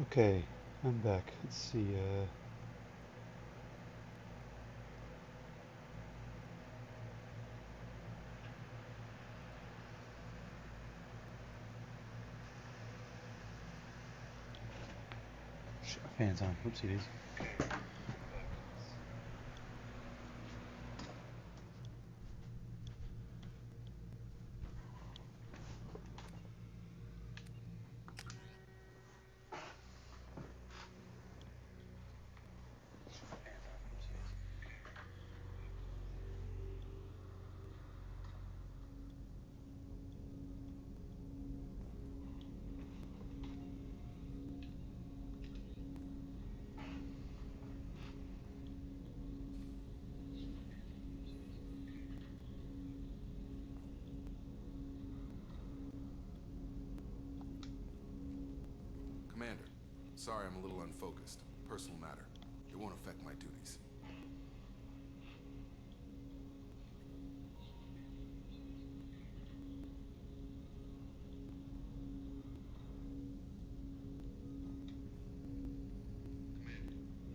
Okay, I'm back. Let's see. Shit, my fan's on. Oopsie daisy. Commander, sorry I'm a little unfocused. Personal matter. It won't affect my duties. Commander,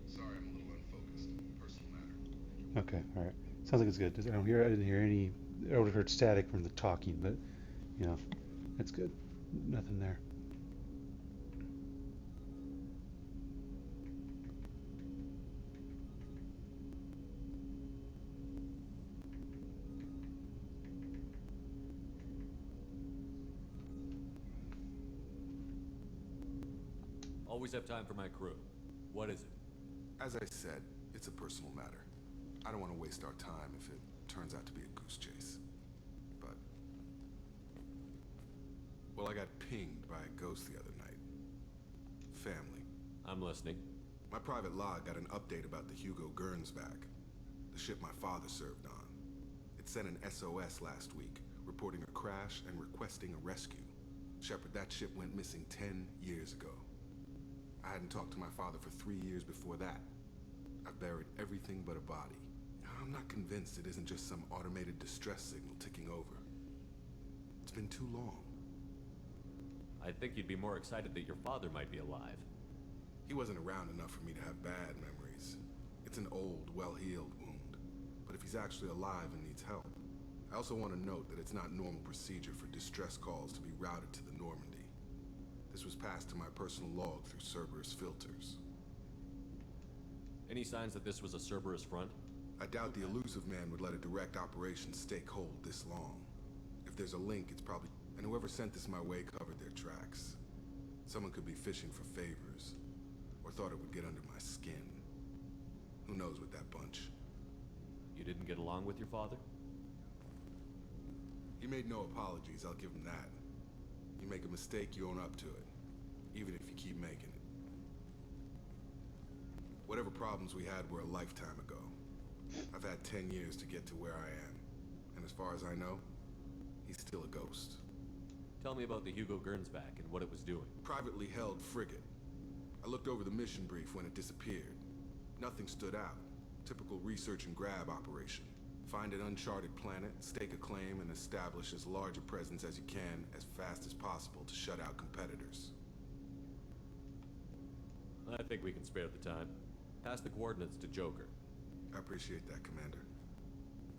sorry I'm a little unfocused. Personal matter. Okay, all right. Sounds like it's good. I didn't hear any. I would have heard static from the talking, but you know, that's good. Nothing there. Always have time for my crew. What is it? As I said, it's a personal matter. I don't want to waste our time if it turns out to be a goose chase. But... well, I got pinged by a ghost the other night. Family. I'm listening. My private log got an update about the Hugo Gernsback, the ship my father served on. It sent an SOS last week, reporting a crash and requesting a rescue. Shepard, that ship went missing 10 years ago. I hadn't talked to my father for 3 years before that. I've buried everything but a body. I'm not convinced it isn't just some automated distress signal ticking over. It's been too long. I think you'd be more excited that your father might be alive. He wasn't around enough for me to have bad memories. It's an old, well-healed wound. But if he's actually alive and needs help, I also want to note that it's not normal procedure for distress calls to be routed to the Normandy. This was passed to my personal log through Cerberus filters. Any signs that this was a Cerberus front? I doubt the elusive man would let a direct operation stake hold this long. If there's a link, it's probably... and whoever sent this my way covered their tracks. Someone could be fishing for favors, or thought it would get under my skin. Who knows with that bunch? You didn't get along with your father? He made no apologies, I'll give him that. You make a mistake, you own up to it. Even if you keep making it. Whatever problems we had were a lifetime ago. I've had 10 years to get to where I am. And as far as I know, he's still a ghost. Tell me about the Hugo Gernsback and what it was doing. Privately held frigate. I looked over the mission brief when it disappeared. Nothing stood out. Typical research and grab operation. Find an uncharted planet, stake a claim, and establish as large a presence as you can as fast as possible to shut out competitors. I think we can spare the time. Pass the coordinates to Joker. I appreciate that, Commander.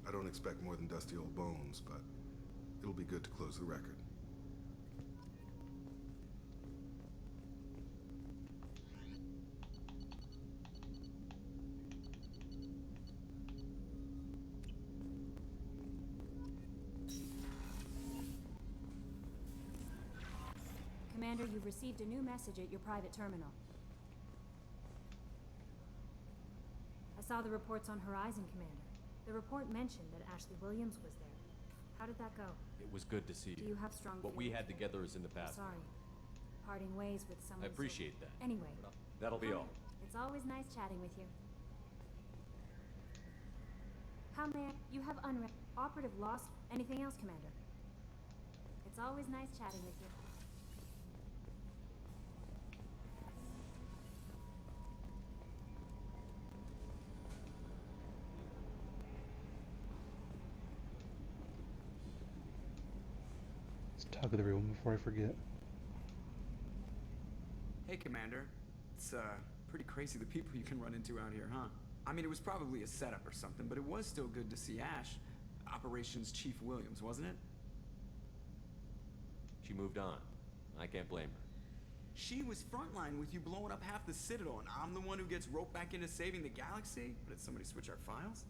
I don't expect more than dusty old bones, but it'll be good to close the record. Commander, you've received a new message at your private terminal. I saw the reports on Horizon, Commander. The report mentioned that Ashley Williams was there. How did that go? It was good to see Do you have strong What we feelings had for together her? is in the I'm past. sorry. Parting ways with someone I appreciate that. Anyway. That'll be all. It's always nice chatting with you. How may I... You have operative lost... Anything else, Commander? It's always nice chatting with you. Let's talk with everyone before I forget. Hey, Commander. It's, pretty crazy the people you can run into out here, huh? I mean, it was probably a setup or something, but it was still good to see Ash. Operations Chief Williams, wasn't it? She moved on. I can't blame her. She was frontline with you blowing up half the Citadel, and I'm the one who gets roped back into saving the galaxy? Did somebody switch our files?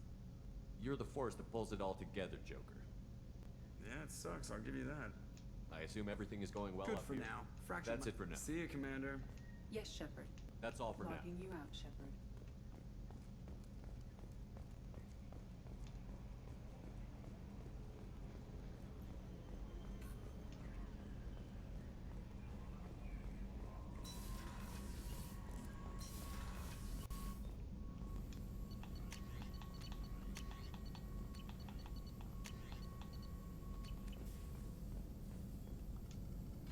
You're the force that pulls it all together, Joker. Yeah, it sucks, I'll give you that. I assume everything is going well Good up for here. now. Fraction That's it for now. See you, Commander. Yes, Shepard. That's all for now. Logging you out, Shepard.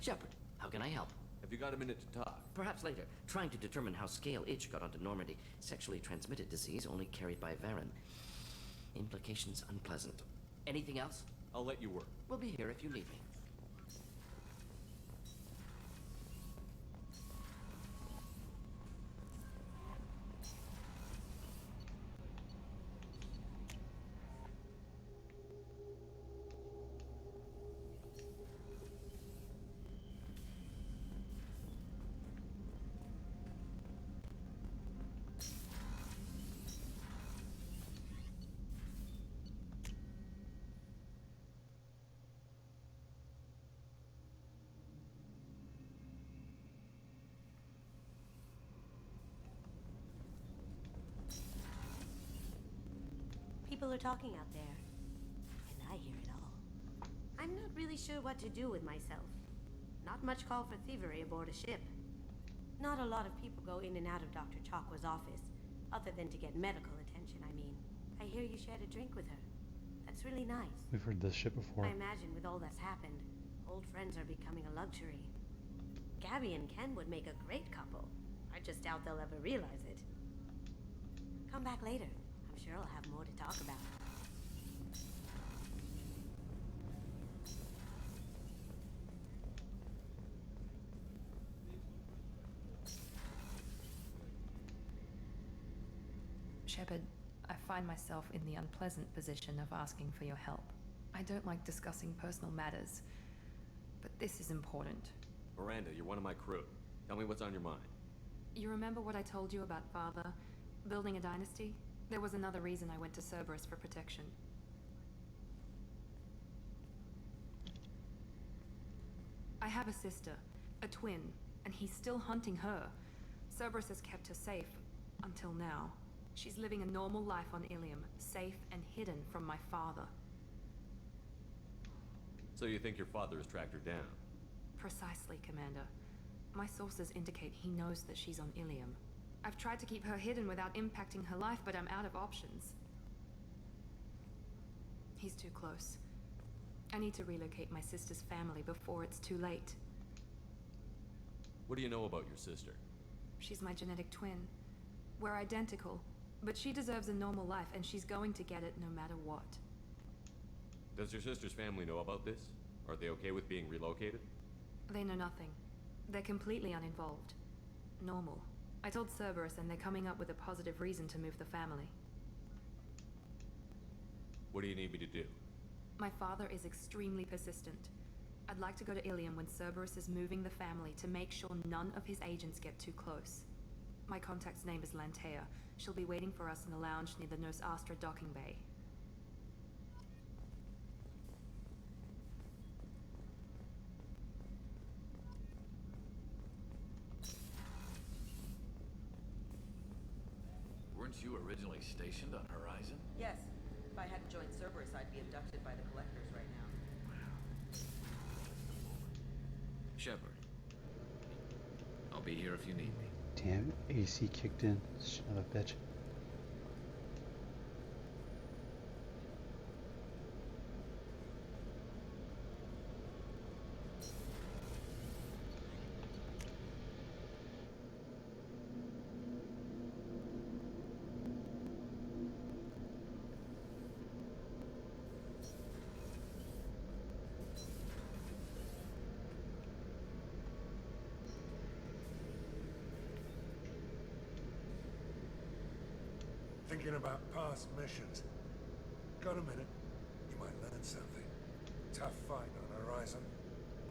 Shepard, how can I help? Have you got a minute to talk? Perhaps later. Trying to determine how Scale Itch got onto Normandy. Sexually transmitted disease only carried by Varen. Implications unpleasant. Anything else? I'll let you work. We'll be here if you need me. People are talking out there, and I hear it all. I'm not really sure what to do with myself. Not much call for thievery aboard a ship. Not a lot of people go in and out of Dr. Chakwa's office, other than to get medical attention, I mean. I hear you shared a drink with her. That's really nice. We've heard this shit before. I imagine with all that's happened, old friends are becoming a luxury. Gabby and Ken would make a great couple. I just doubt they'll ever realize it. Come back later. I'm sure I'll have more to talk about. Shepard, I find myself in the unpleasant position of asking for your help. I don't like discussing personal matters, but this is important. Miranda, you're one of my crew. Tell me what's on your mind. You remember what I told you about Father? Building a dynasty? There was another reason I went to Cerberus for protection. I have a sister, a twin, and he's still hunting her. Cerberus has kept her safe, until now. She's living a normal life on Ilium, safe and hidden from my father. So you think your father has tracked her down? Precisely, Commander. My sources indicate he knows that she's on Ilium. I've tried to keep her hidden without impacting her life, but I'm out of options. He's too close. I need to relocate my sister's family before it's too late. What do you know about your sister? She's my genetic twin. We're identical, but she deserves a normal life, and she's going to get it no matter what. Does your sister's family know about this? Are they okay with being relocated? They know nothing. They're completely uninvolved. Normal. I told Cerberus, and they're coming up with a positive reason to move the family. What do you need me to do? My father is extremely persistent. I'd like to go to Ilium when Cerberus is moving the family to make sure none of his agents get too close. My contact's name is Lantea. She'll be waiting for us in the lounge near the Nurse Astra docking bay. Weren't you originally stationed on Horizon? Yes. If I hadn't joined Cerberus, I'd be abducted by the Collectors right now. Shepard. I'll be here if you need me. Damn, AC kicked in. Son of a bitch. thinking about past missions. Got a minute? You might learn something. Tough fight on Horizon.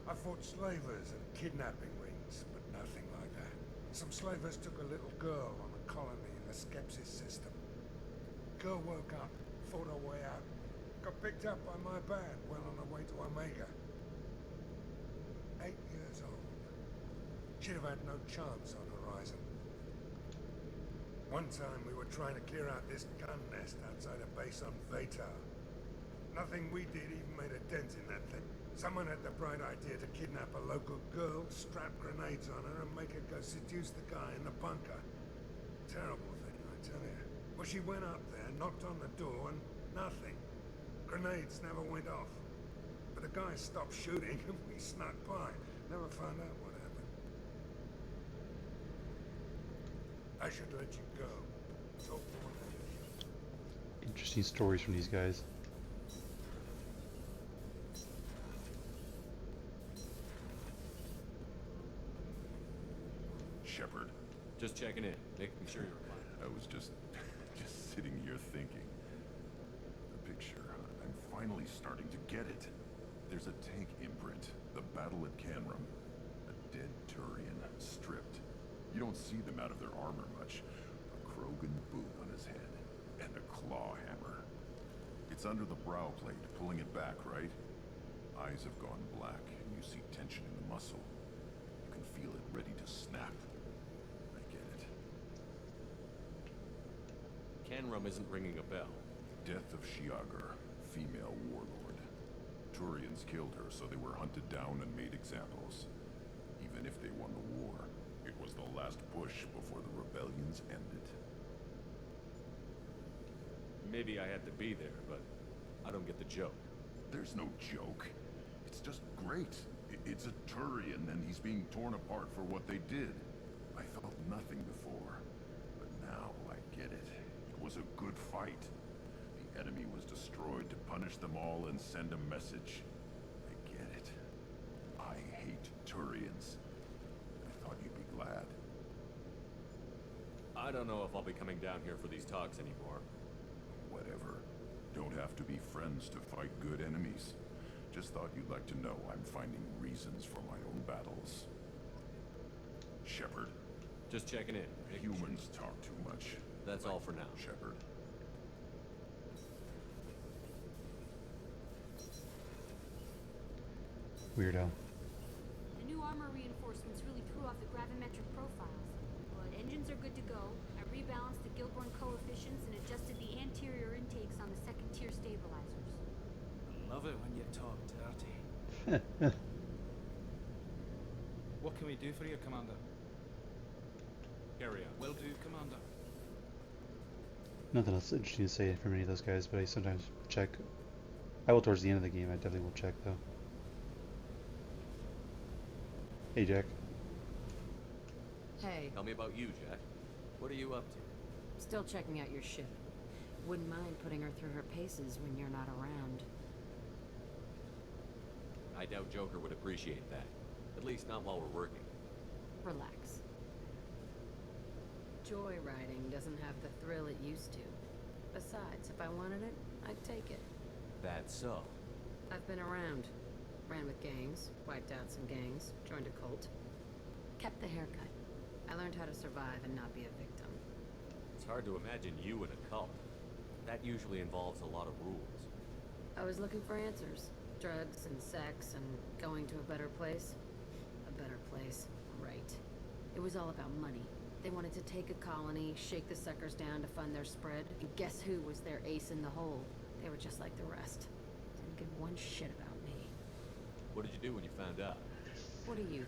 I fought slavers and kidnapping rings, but nothing like that. Some slavers took a little girl on a colony in the Skepsis system. Girl woke up, fought her way out, got picked up by my band well on her way to Omega. 8 years old. She'd have had no chance on Horizon. One time we were trying to clear out this gun nest outside a base on Vatar. Nothing we did even made a dent in that thing. Someone had the bright idea to kidnap a local girl, strap grenades on her, and make her go seduce the guy in the bunker. Terrible thing, I tell you. Well, she went up there, knocked on the door, and nothing. Grenades never went off. But the guy stopped shooting, and we snuck by. Never found out what happened. I should let you go. Talk more later. Interesting stories from these guys. Shepard. Just checking in, making sure you're fine. I was just sitting here thinking. The picture, I'm finally starting to get it. There's a tank imprint, the battle at Canrum. A dead Turian, stripped. You don't see them out of their armor much. A Krogan boot on his head, and a claw hammer. It's under the brow plate, pulling it back, right? Eyes have gone black, and you see tension in the muscle. You can feel it ready to snap. I get it. Canrum isn't ringing a bell. Death of Shiagar, female warlord. Turians killed her, so they were hunted down and made examples. Even if they won the war, it was the last push before the rebellions ended. Maybe I had to be there, but I don't get the joke. There's no joke. It's just great. It's a Turian, and he's being torn apart for what they did. I felt nothing before, but now I get it. It was a good fight. The enemy was destroyed to punish them all and send a message. I get it. I hate Turians. I thought you'd be glad. I don't know if I'll be coming down here for these talks anymore. Whatever. Don't have to be friends to fight good enemies. Just thought you'd like to know I'm finding reasons for my own battles. Shepard. Just checking in. Humans talk too much. That's all for now. Shepard. Weirdo. The new armor reinforcements really threw off the gravimetric profiles. But engines are good to go. I rebalanced the Gilborn coefficients and adjusted the anterior intakes on the second-tier stabilizers. I love it when you talk dirty. What can we do for you, Commander? Carry on. Will do, Commander. Nothing else interesting to say from any of those guys, but I sometimes check. I will towards the end of the game. I definitely will check though. Hey, Jack. Hey. Tell me about you, Jack. What are you up to? Still checking out your ship. Wouldn't mind putting her through her paces when you're not around. I doubt Joker would appreciate that. At least not while we're working. Relax. Joyriding doesn't have the thrill it used to. Besides, if I wanted it, I'd take it. That's so. I've been around. Ran with gangs, wiped out some gangs, joined a cult. Kept the haircut. I learned how to survive and not be a victim. It's hard to imagine you in a cult. That usually involves a lot of rules. I was looking for answers. Drugs and sex and going to a better place. A better place, right. It was all about money. They wanted to take a colony, shake the suckers down to fund their spread, and guess who was their ace in the hole? They were just like the rest. Didn't give one shit about me. What did you do when you found out? What do you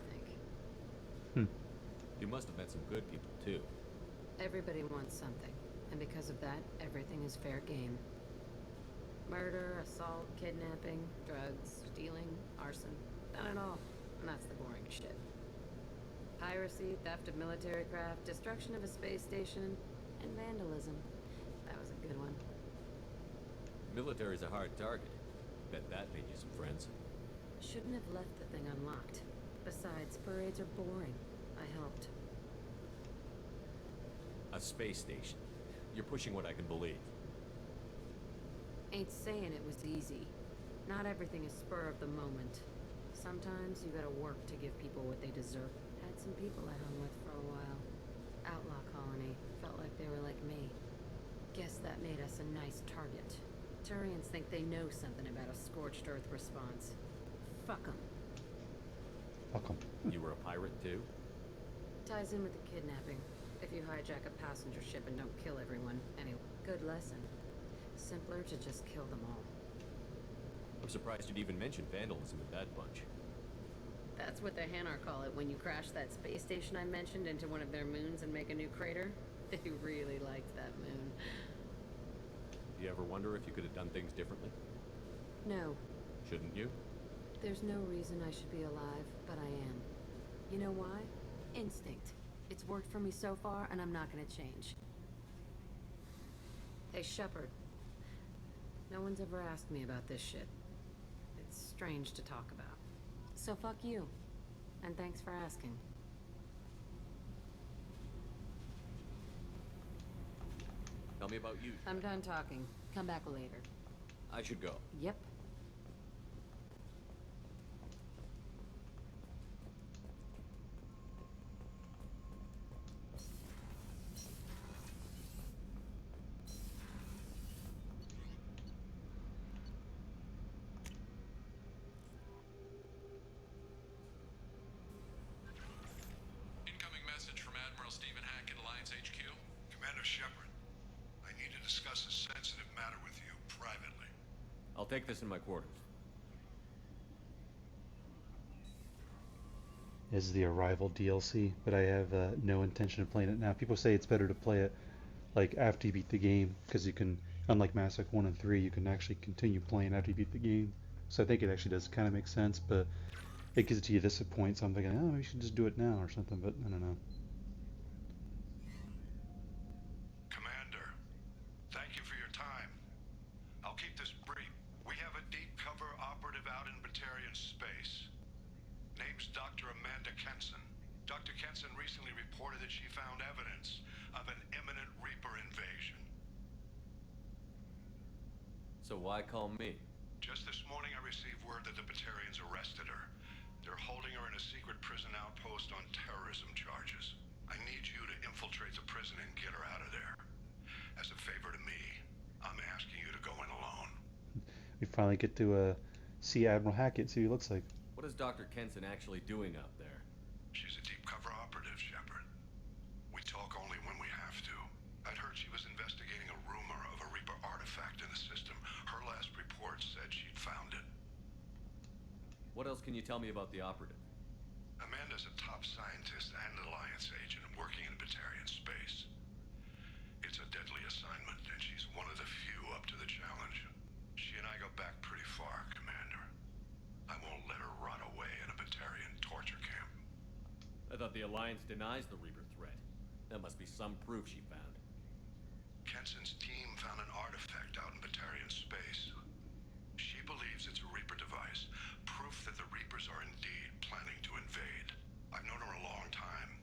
think? You must have met some good people, too. Everybody wants something, and because of that, everything is fair game. Murder, assault, kidnapping, drugs, stealing, arson, done it all. And that's the boring shit. Piracy, theft of military craft, destruction of a space station, and vandalism. That was a good one. Military's a hard target. Bet that made you some friends. Shouldn't have left the thing unlocked. Besides, parades are boring. I helped. A space station. You're pushing what I can believe. Ain't saying it was easy. Not everything is spur of the moment. Sometimes you gotta work to give people what they deserve. Had some people I hung with for a while. Outlaw colony. Felt like they were like me. Guess that made us a nice target. Turians think they know something about a scorched earth response. Fuck 'em. Fuck 'em. You were a pirate too? Ties in with the kidnapping. If you hijack a passenger ship and don't kill everyone, anyway. Good lesson. Simpler to just kill them all. I'm surprised you'd even mention vandalism with that bunch. That's what the Hanar call it when you crash that space station I mentioned into one of their moons and make a new crater. They really liked that moon. Do you ever wonder if you could have done things differently? No. Shouldn't you? There's no reason I should be alive, but I am. You know why? Instinct. It's worked for me so far, and I'm not gonna change. Hey, Shepard. No one's ever asked me about this shit. It's strange to talk about. So fuck you. And thanks for asking. Tell me about you. I'm done talking. Come back later. I should go. Yep. Incoming message from Admiral Stephen Hackett, Alliance HQ. Commander Shepard, I need to discuss a sensitive matter with you privately. I'll take this in my quarters. Is the Arrival DLC, but I have no intention of playing it now. People say it's better to play it like after you beat the game, because you can, unlike Mass Effect 1 and 3, you can actually continue playing after you beat the game. So I think it actually does kind of make sense, but it gets to you this point, so I'm thinking, oh, we should just do it now or something, but I don't know. Commander, thank you for your time. I'll keep this brief. We have a deep cover operative out in Batarian space. Name's Dr. Amanda Kenson. Dr. Kenson recently reported that she found evidence of an imminent Reaper invasion. So why call me? Just this morning I received word that the Batarians arrested her. They're holding her in a secret prison outpost on terrorism charges. I need you to infiltrate the prison and get her out of there. As a favor to me, I'm asking you to go in alone. We finally get to see Admiral Hackett, see what he looks like. What is Dr. Kenson actually doing out there? She's a deep cover operative, Shepard. We talk only when we have to. I'd heard she was investigating a rumor of a Reaper artifact in the system. Her last report said she'd found it. What else can you tell me about the operative? Amanda's a top scientist and Alliance agent working in Batarian space. It's a deadly assignment, and she's one of the few up to the challenge. She and I go back pretty far, Commander. I won't let her rot away in a Batarian torture camp. I thought the Alliance denies the Reaper threat. That must be some proof she found. Kenson's team found an artifact out in Batarian space. She believes it's a Reaper device, proof that the Reapers are indeed planning to invade. I've known her a long time.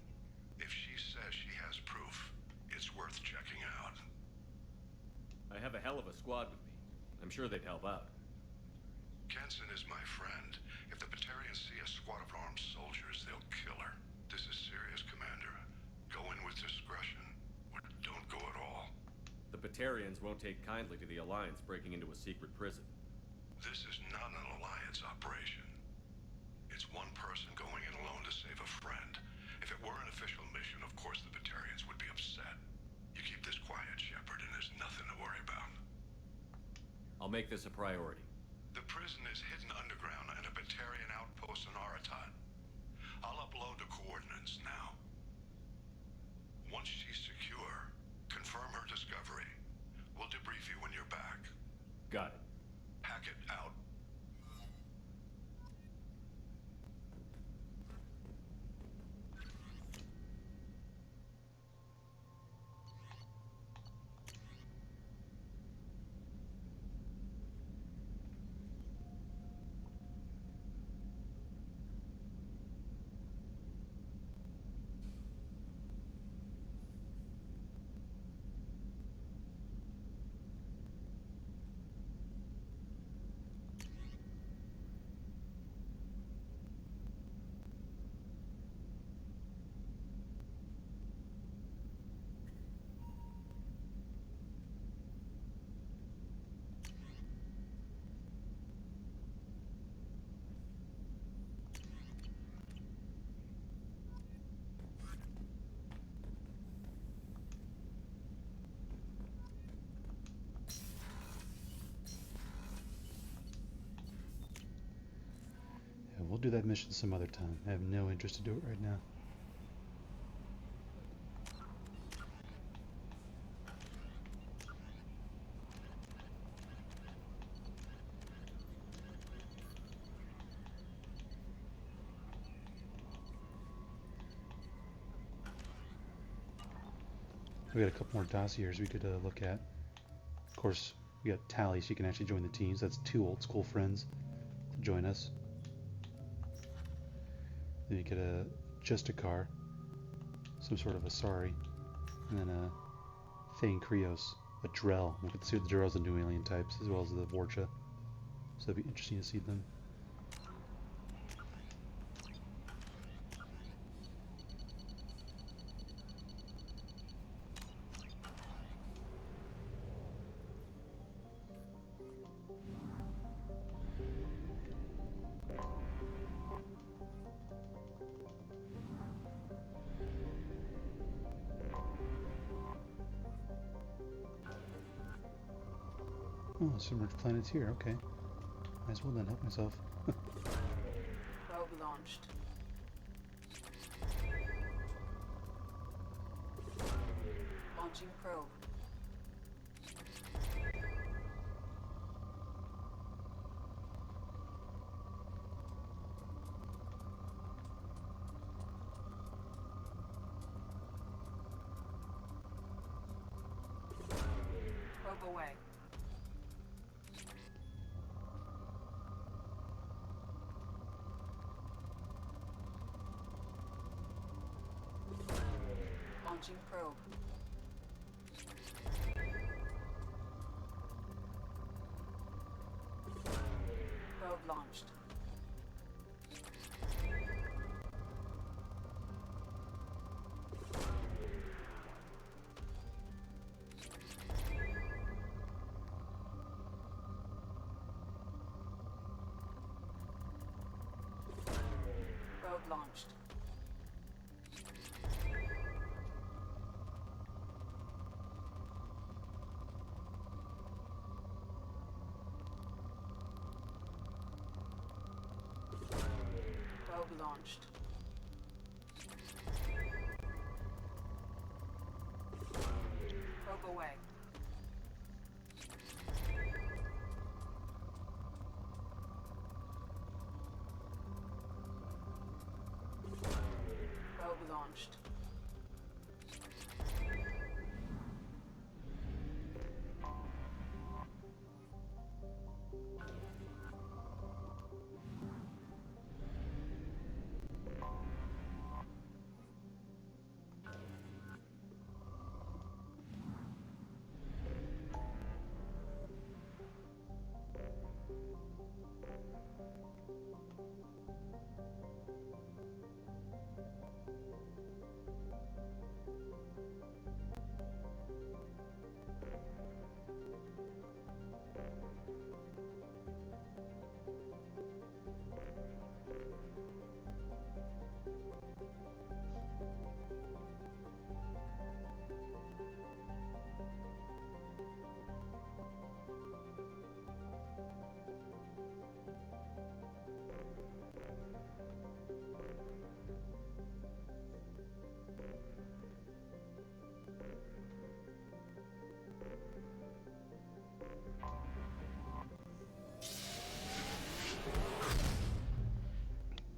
If she says she has proof, it's worth checking out. I have a hell of a squad with me. I'm sure they'd help out. Kenson is my friend. If the Batarians see a squad of armed soldiers, they'll kill her. This is serious, Commander. Go in with discretion, or don't go at all. The Batarians won't take kindly to the Alliance breaking into a secret prison. This is not an Alliance operation. It's one person going in alone to save a friend. If it were an official mission, of course the Batarians would be upset. You keep this quiet, Shepard, and there's nothing to worry about. I'll make this a priority. The prison is hidden underground in a Batarian outpost on Aratat. I'll upload the coordinates now. Once she's secure, confirm her discovery. We'll debrief you when you're back. Got it. Hackett out. We'll do that mission some other time. I have no interest to do it right now. We got a couple more dossiers we could look at. Of course, we got Tally, so you can actually join the teams. That's 2 old school friends to join us. Then you get a Justicar, some sort of Asari, and then a Thane Krios, a Drell. We'll get to see what the Drells and new alien types, as well as the Vorcha. So it'll be interesting to see them. Oh, submerged planet's here, okay. Might as well then help myself. Probe launched. Launching probe. Probe away. Launching probe. Probe launched. Probe launched. Probe launched. Probe away. Probe launched.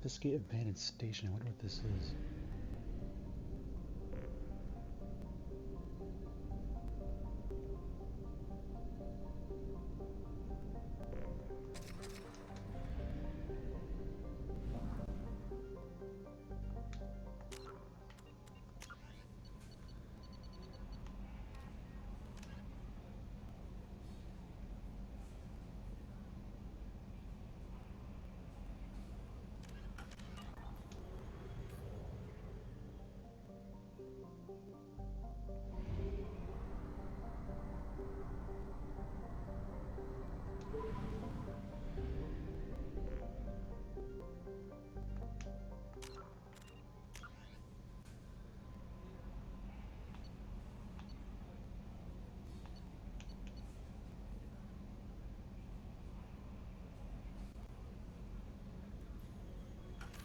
Investigate abandoned station. I wonder what this is.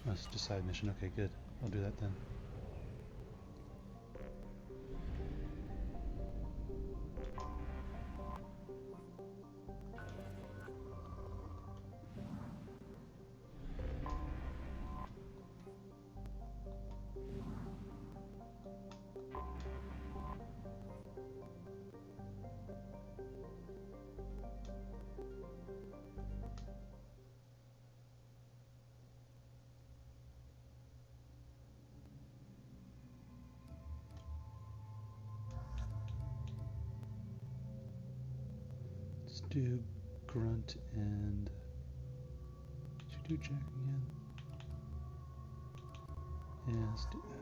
Oh, it's just side mission. Okay, good. I'll do that then. Let's do Grunt and... Did you do Jack again? Yeah, let's do that.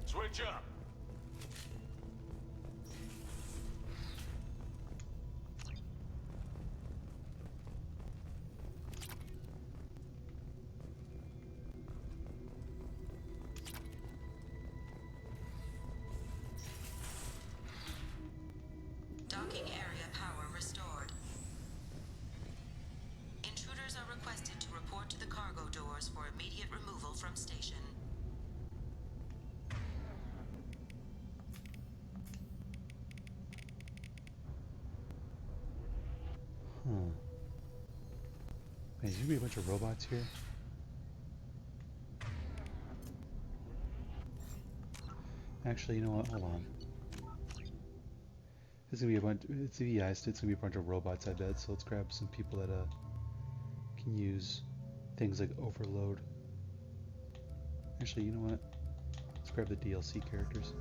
Switch up. Docking area power restored. Intruders are requested to report to the cargo doors for immediate removal from station. Huh. Man, there's gonna be a bunch of robots here. Actually, you know what? Hold on. There's gonna be a bunch. It's gonna be a bunch of robots, I bet. So let's grab some people that can use things like overload. Actually, you know what? Let's grab the DLC characters.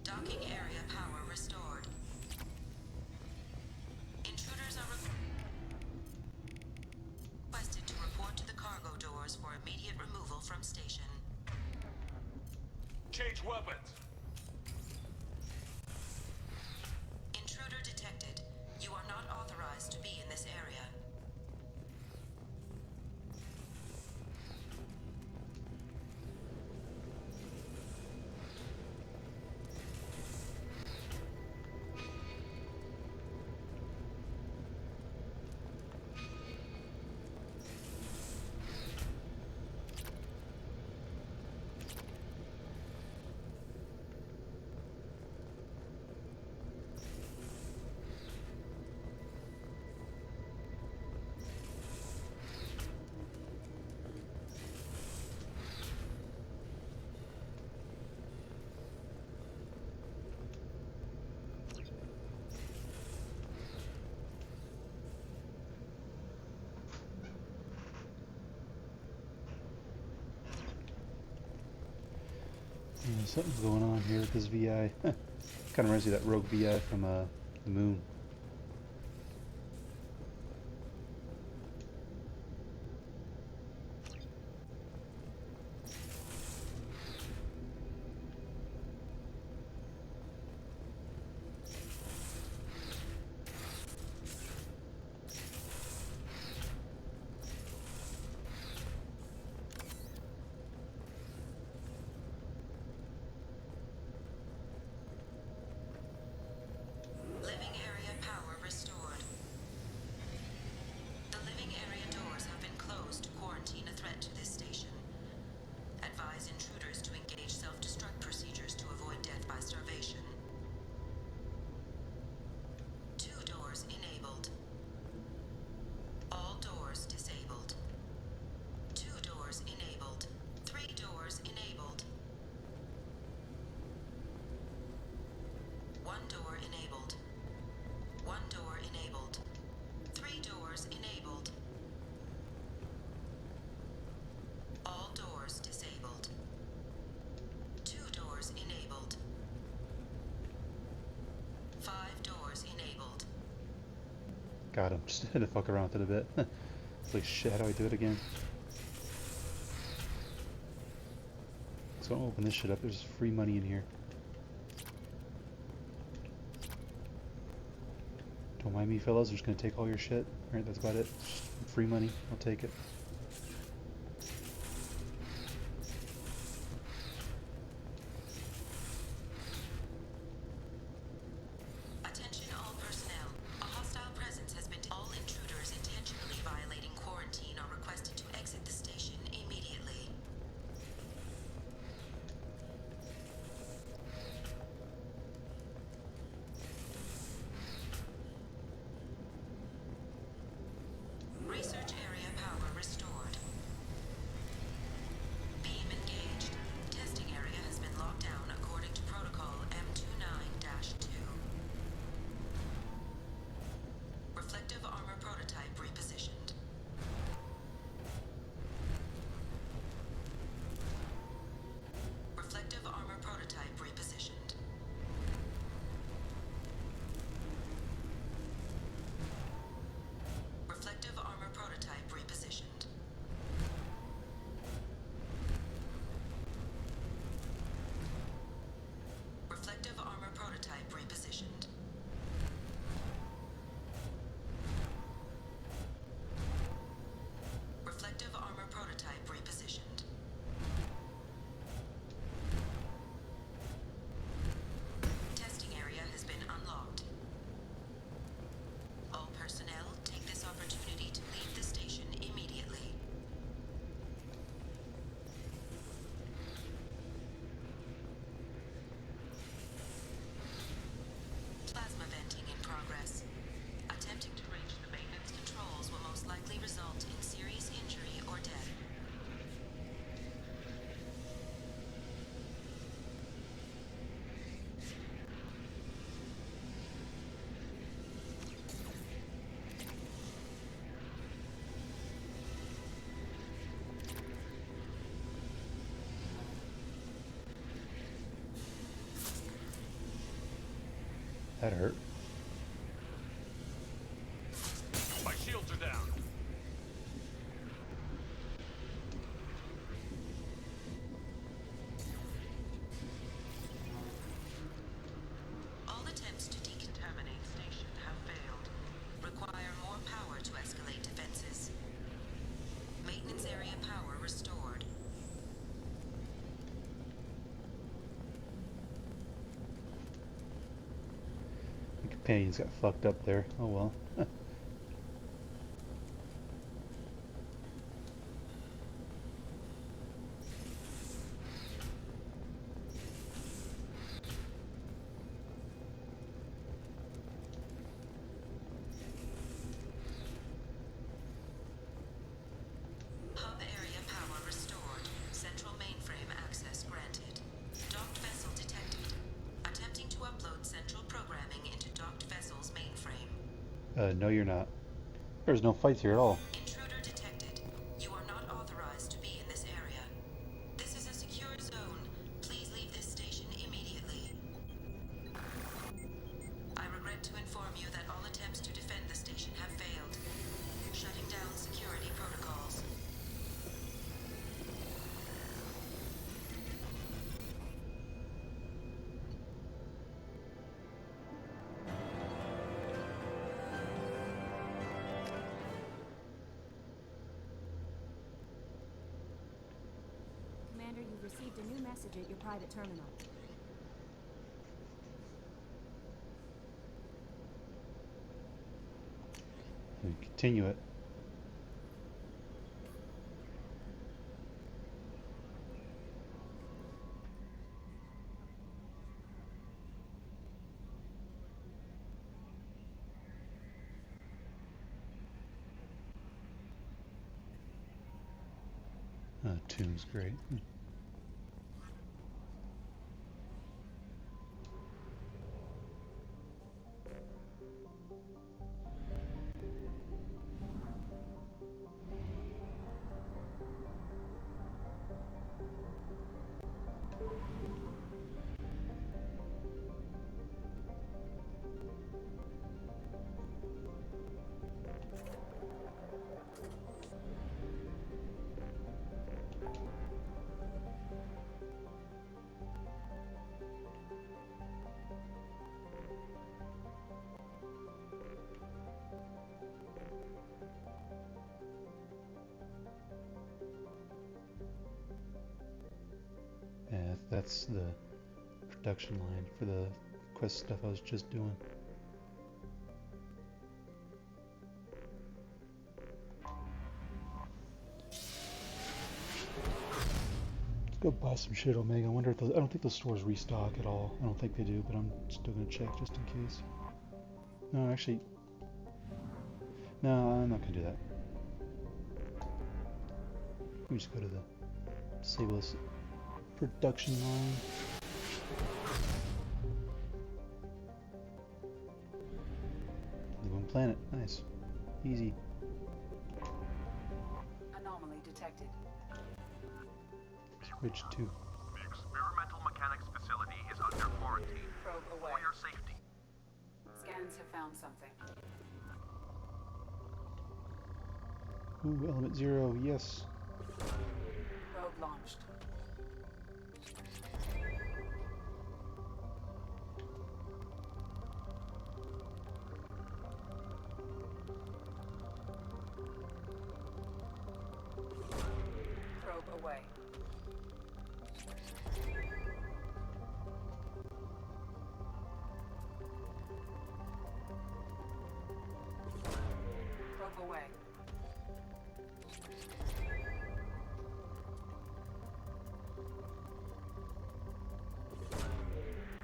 Docking area power restored. Intruders are requested to report to the cargo doors for immediate removal from station. Change weapons. Intruder detected. You are not authorized to be in this area. Yeah, something's going on here with this VI. Kind of reminds me of that rogue VI from the moon. Living area power restored. The living area doors have been closed to quarantine a threat to this station. Advise intruders to engage self-destruct procedures to avoid death by starvation. 2 doors enabled. All doors disabled. 2 doors enabled. 3 doors enabled. 1 door enabled. 1 door enabled. 3 doors enabled. All doors disabled. 2 doors enabled. 5 doors enabled. Got him. Just had to fuck around with it a bit. It's like, shit, how do I do it again? So I'm gonna open this shit up. There's free money in here. Don't mind me, fellas. I'm just gonna take all your shit. Alright, that's about it. Just free money. I'll take it. Attention all personnel. A hostile presence has been. All intruders intentionally violating quarantine are requested to exit the station immediately. Research area power restored. Beam engaged. Testing area has been locked down according to protocol M29-2. Reflective armor prototype repositioned. Reflective armor prototype repositioned. Reflective armor prototype repositioned. Reflective armor prototype repositioned. Reflective armor prototype repositioned. Testing area has been unlocked. All personnel, take this opportunity to leave the station immediately. Plasma venting in progress. Attempting to reach the maintenance controls will most likely result in serious injury or death. That hurt. My shields are down. All attempts to decontaminate station have failed. Require more power to escalate defenses. Maintenance area power restored. My companions got fucked up there. Oh well. Hub area power restored. Central mainframe access granted. Docked vessel detected. Attempting to upload central programming into docked vessel's mainframe. No, you're not. There's no fights here at all. Intruder detected. You are not authorized to be in this area. This is a secure zone. Please leave this Commander, you've received a new message at your private terminal. And continue it. Tune's great. Yeah, that's the production line for the quest stuff I was just doing. Let's go buy some shit, Omega. I wonder if those, I don't think those stores restock at all. I don't think they do, but I'm still gonna check just in case. No, actually, no, I'm not gonna do that. Let me just go to the disable this production line. Living planet, nice, easy. Anomaly detected. Switch to. The experimental mechanics facility is under quarantine. Probe away. For your safety. Scans have found something. Ooh, element 0, yes. Probe launched. Probe away. Probe away.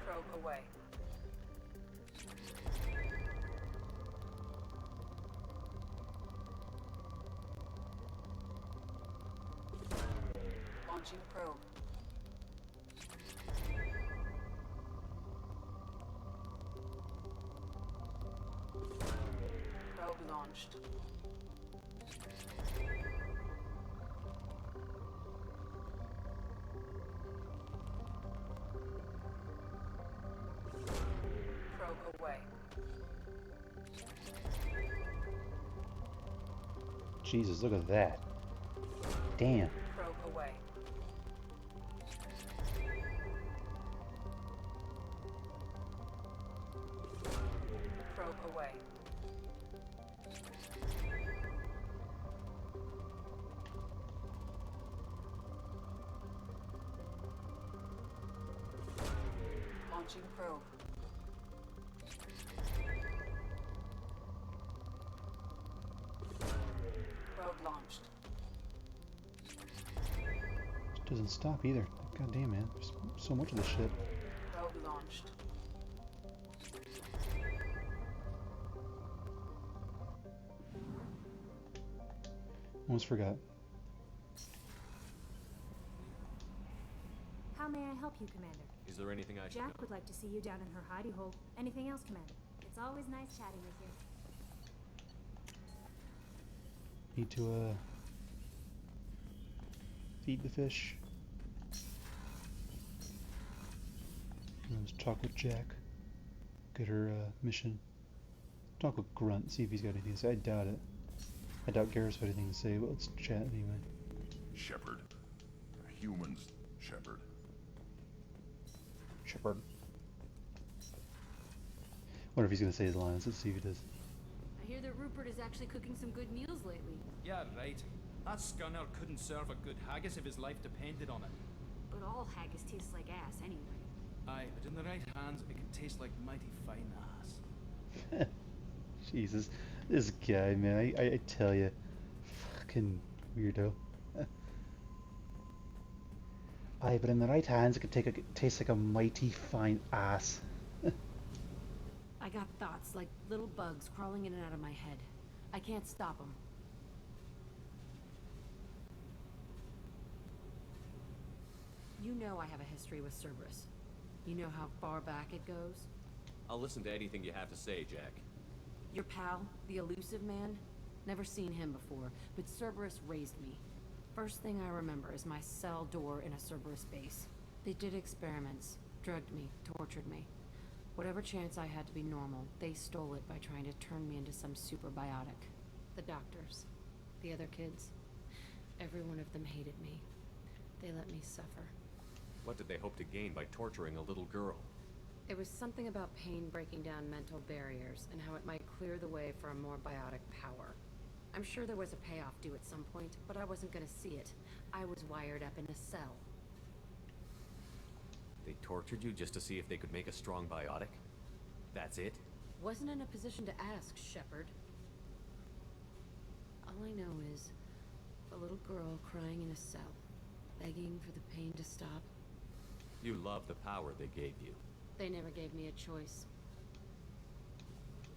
Probe away. Launching probe. Probe launched. Probe away. Jesus, look at that. Damn. Probe away. Probe away. Launching probe. Probe launched. It doesn't stop either. God damn, man. There's so much of this shit. Probe launched. Almost forgot. How may I help you, Commander? Is there anything I should Jack know? would like to see you down in her hidey hole. Anything else, Commander? It's always nice chatting with you. Need to, feed the fish. Let's talk with Jack. Get her, mission. Talk with Grunt, see if he's got anything to say. I doubt it. I doubt Garrus has anything to say, but let's chat anyway. Shepard. Humans, Shepard. Shepard. Wonder if he's gonna say his lines. Let's see if he does. I hear that Rupert is actually cooking some good meals lately. Yeah, right. That scunner couldn't serve a good haggis if his life depended on it. But all haggis taste like ass anyway. Aye, but in the right hands, it can taste like mighty fine ass. Jesus, this guy, man, I tell you, fucking weirdo. Aye, but in the right hands, it could taste like a mighty fine ass. I got thoughts like little bugs crawling in and out of my head. I can't stop them. You know I have a history with Cerberus. You know how far back it goes? I'll listen to anything you have to say, Jack. Your pal, the elusive man? Never seen him before, but Cerberus raised me. First thing I remember is my cell door in a Cerberus base. They did experiments, drugged me, tortured me. Whatever chance I had to be normal, they stole it by trying to turn me into some superbiotic. The doctors, the other kids, every one of them hated me. They let me suffer. What did they hope to gain by torturing a little girl? It was something about pain breaking down mental barriers and how it might clear the way for a more biotic power. I'm sure there was a payoff due at some point, but I wasn't gonna see it. I was wired up in a cell. They tortured you just to see if they could make a strong biotic? That's it? Wasn't in a position to ask, Shepard. All I know is a little girl crying in a cell, begging for the pain to stop. You love the power they gave you. They never gave me a choice.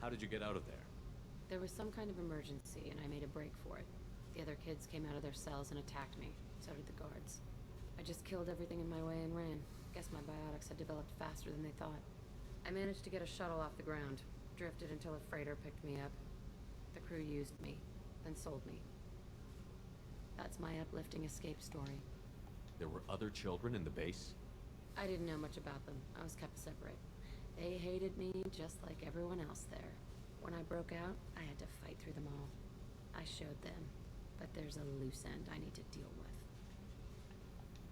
How did you get out of there? There was some kind of emergency, and I made a break for it. The other kids came out of their cells and attacked me. So did the guards. I just killed everything in my way and ran. Guess my biotics had developed faster than they thought. I managed to get a shuttle off the ground. Drifted until a freighter picked me up. The crew used me, then sold me. That's my uplifting escape story. There were other children in the base? I didn't know much about them. I was kept separate. They hated me just like everyone else there. When I broke out, I had to fight through them all. I showed them, but there's a loose end I need to deal with.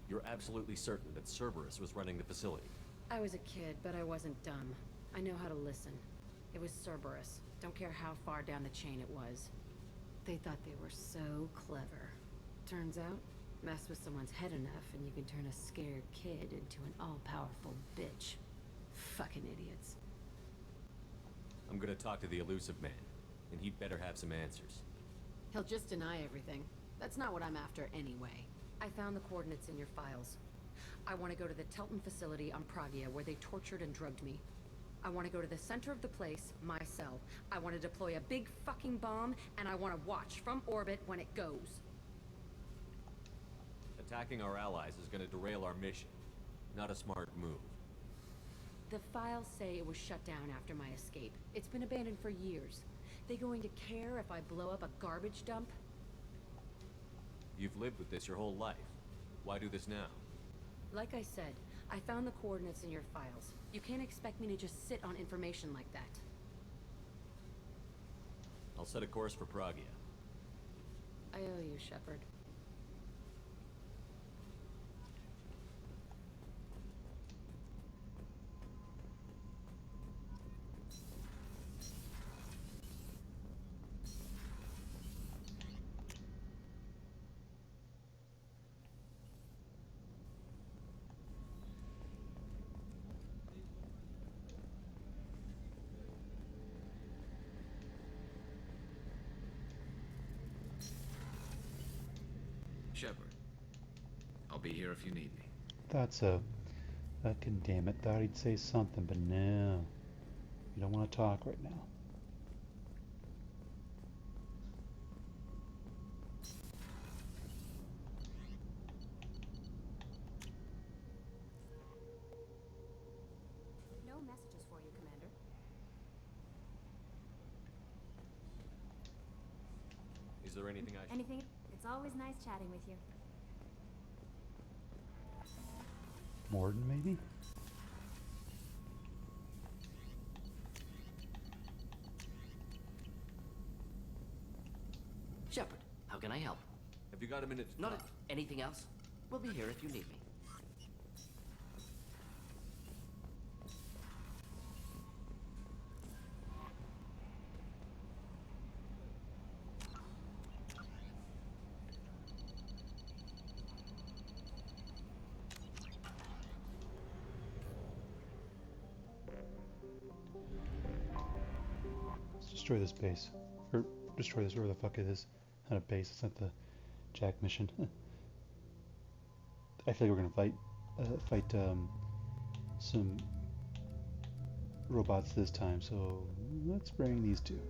You're absolutely certain that Cerberus was running the facility? I was a kid, but I wasn't dumb. I know how to listen. It was Cerberus. Don't care how far down the chain it was. They thought they were so clever. Turns out, mess with someone's head enough and you can turn a scared kid into an all-powerful bitch. Fucking idiots. I'm gonna talk to the elusive man, and he'd better have some answers. He'll just deny everything. That's not what I'm after anyway. I found the coordinates in your files. I want to go to the Telton facility on Pragia where they tortured and drugged me. I want to go to the center of the place, my cell. I want to deploy a big fucking bomb, and I want to watch from orbit when it goes. Attacking our allies is gonna derail our mission. Not a smart move. The files say it was shut down after my escape. It's been abandoned for years. They going to care if I blow up a garbage dump? You've lived with this your whole life. Why do this now? Like I said, I found the coordinates in your files. You can't expect me to just sit on information like that. I'll set a course for Pragia. I owe you, Shepard. Shepard, I'll be here if you need me. Thought so. Fucking damn it. Thought he'd say something, but no. You don't want to talk right now. No messages for you, Commander. Is there anything I should... Anything? It's always nice chatting with you. Morden, maybe? Shepard, how can I help? Have you got a minute to Not talk? anything else? We'll be here if you need me. Let's destroy this base. Or destroy this wherever the fuck it is. Not a base, it's not the Jack mission. I feel like we're gonna fight some robots this time, so let's bring these two.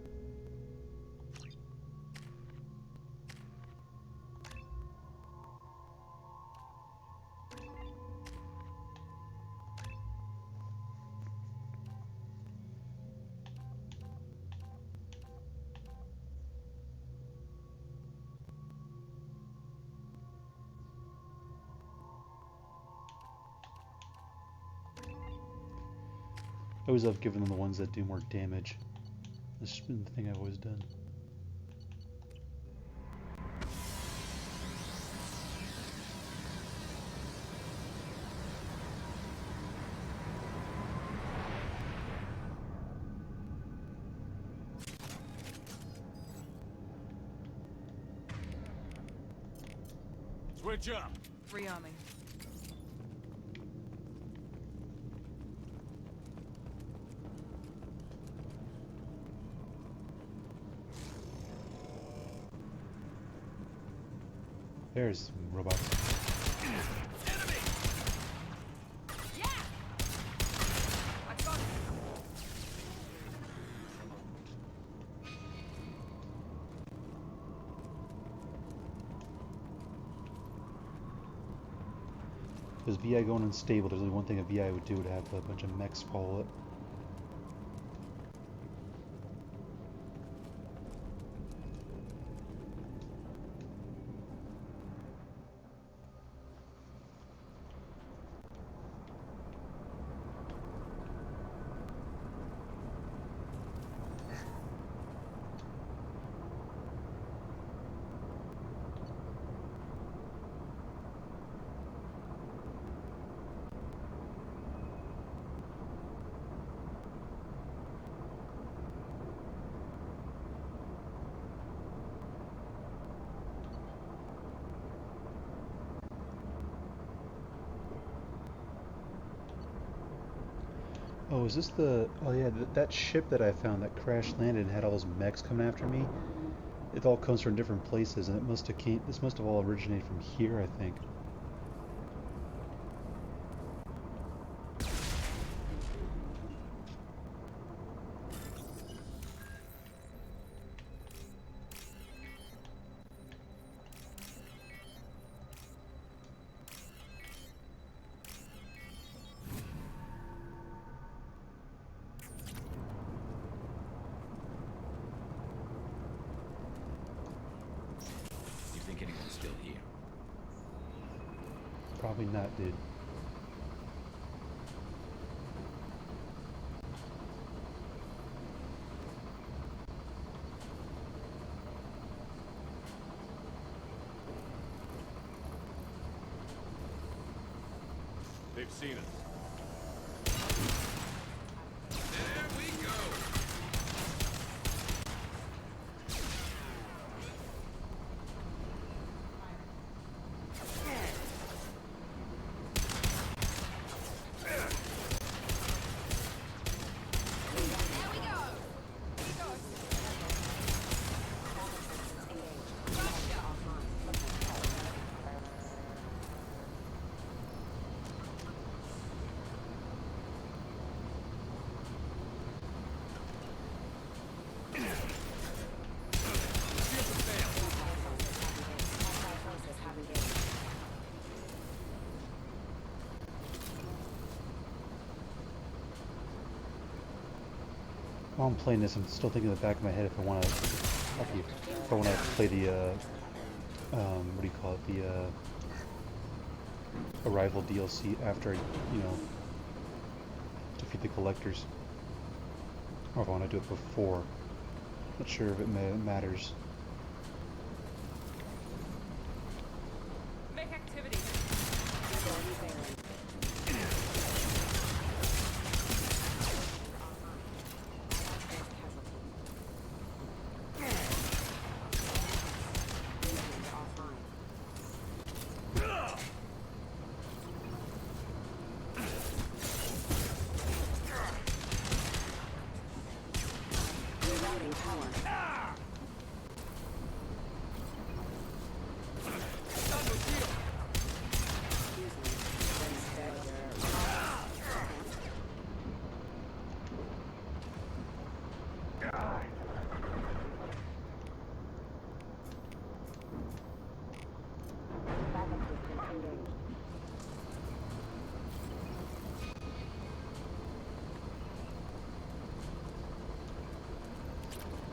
I always love giving them the ones that do more damage. That's been the thing I've always done. Switch up. Rearming. There's some robots. Enemy! Yeah! I got it. There's VI going unstable. There's only one thing a VI would do, would have a bunch of mechs follow it. Oh, is this the... Oh yeah, that ship that I found that crash landed and had all those mechs coming after me? It all comes from different places, and this must have all originated from here, I think. Think anyone's still here? Probably not, dude. They've seen us. There we go! While I'm playing this, I'm still thinking in the back of my head if I want to, play the, what do you call it, the Arrival DLC after I, defeat the collectors, or if I want to do it before. Not sure if it matters. Make activity. power.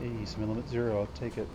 Hey, some element 0, I'll take it.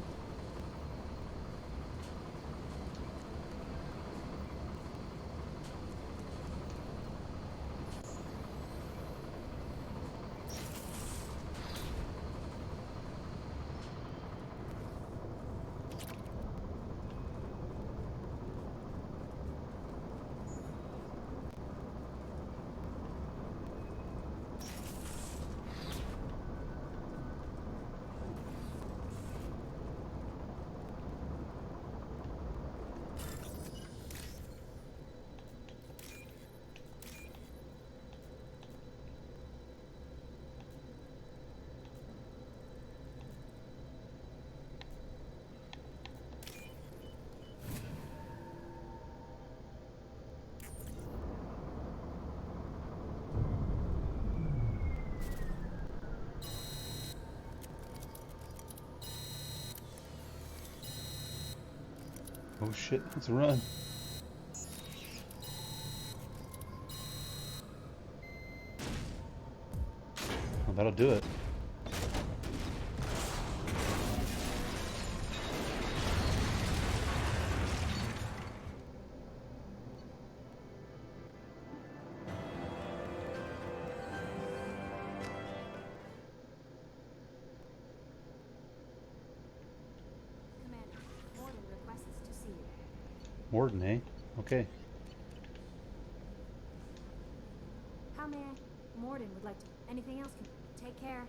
Oh shit, let's run. Well, that'll do it. Commander, Morden requests to see you. Morden, eh? Okay. How may I? Morden would like to. Anything else? Take care.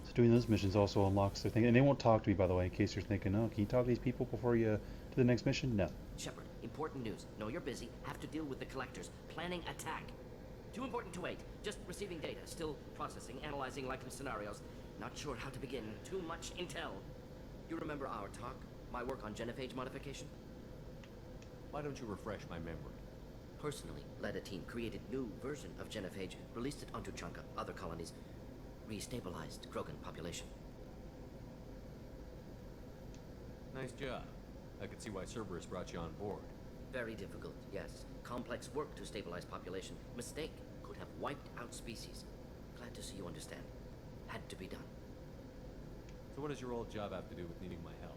So doing those missions also unlocks their thing. And they won't talk to me, by the way, in case you're thinking, oh, can you talk to these people before you do the next mission? No. Shepard, important news. Know you're busy. Have to deal with the collectors. Planning attack. Too important to wait. Just receiving data. Still processing, analyzing likely scenarios. Not sure how to begin. Too much intel. You remember our talk? My work on genophage modification? Why don't you refresh my memory? Personally, led a team, created new version of genophage, released it onto Chunka, other colonies, restabilized Krogan population. Nice job. I can see why Cerberus brought you on board. Very difficult, yes. Complex work to stabilize population. Mistake could have wiped out species. Glad to see you understand. Had to be done. So what does your old job have to do with needing my help?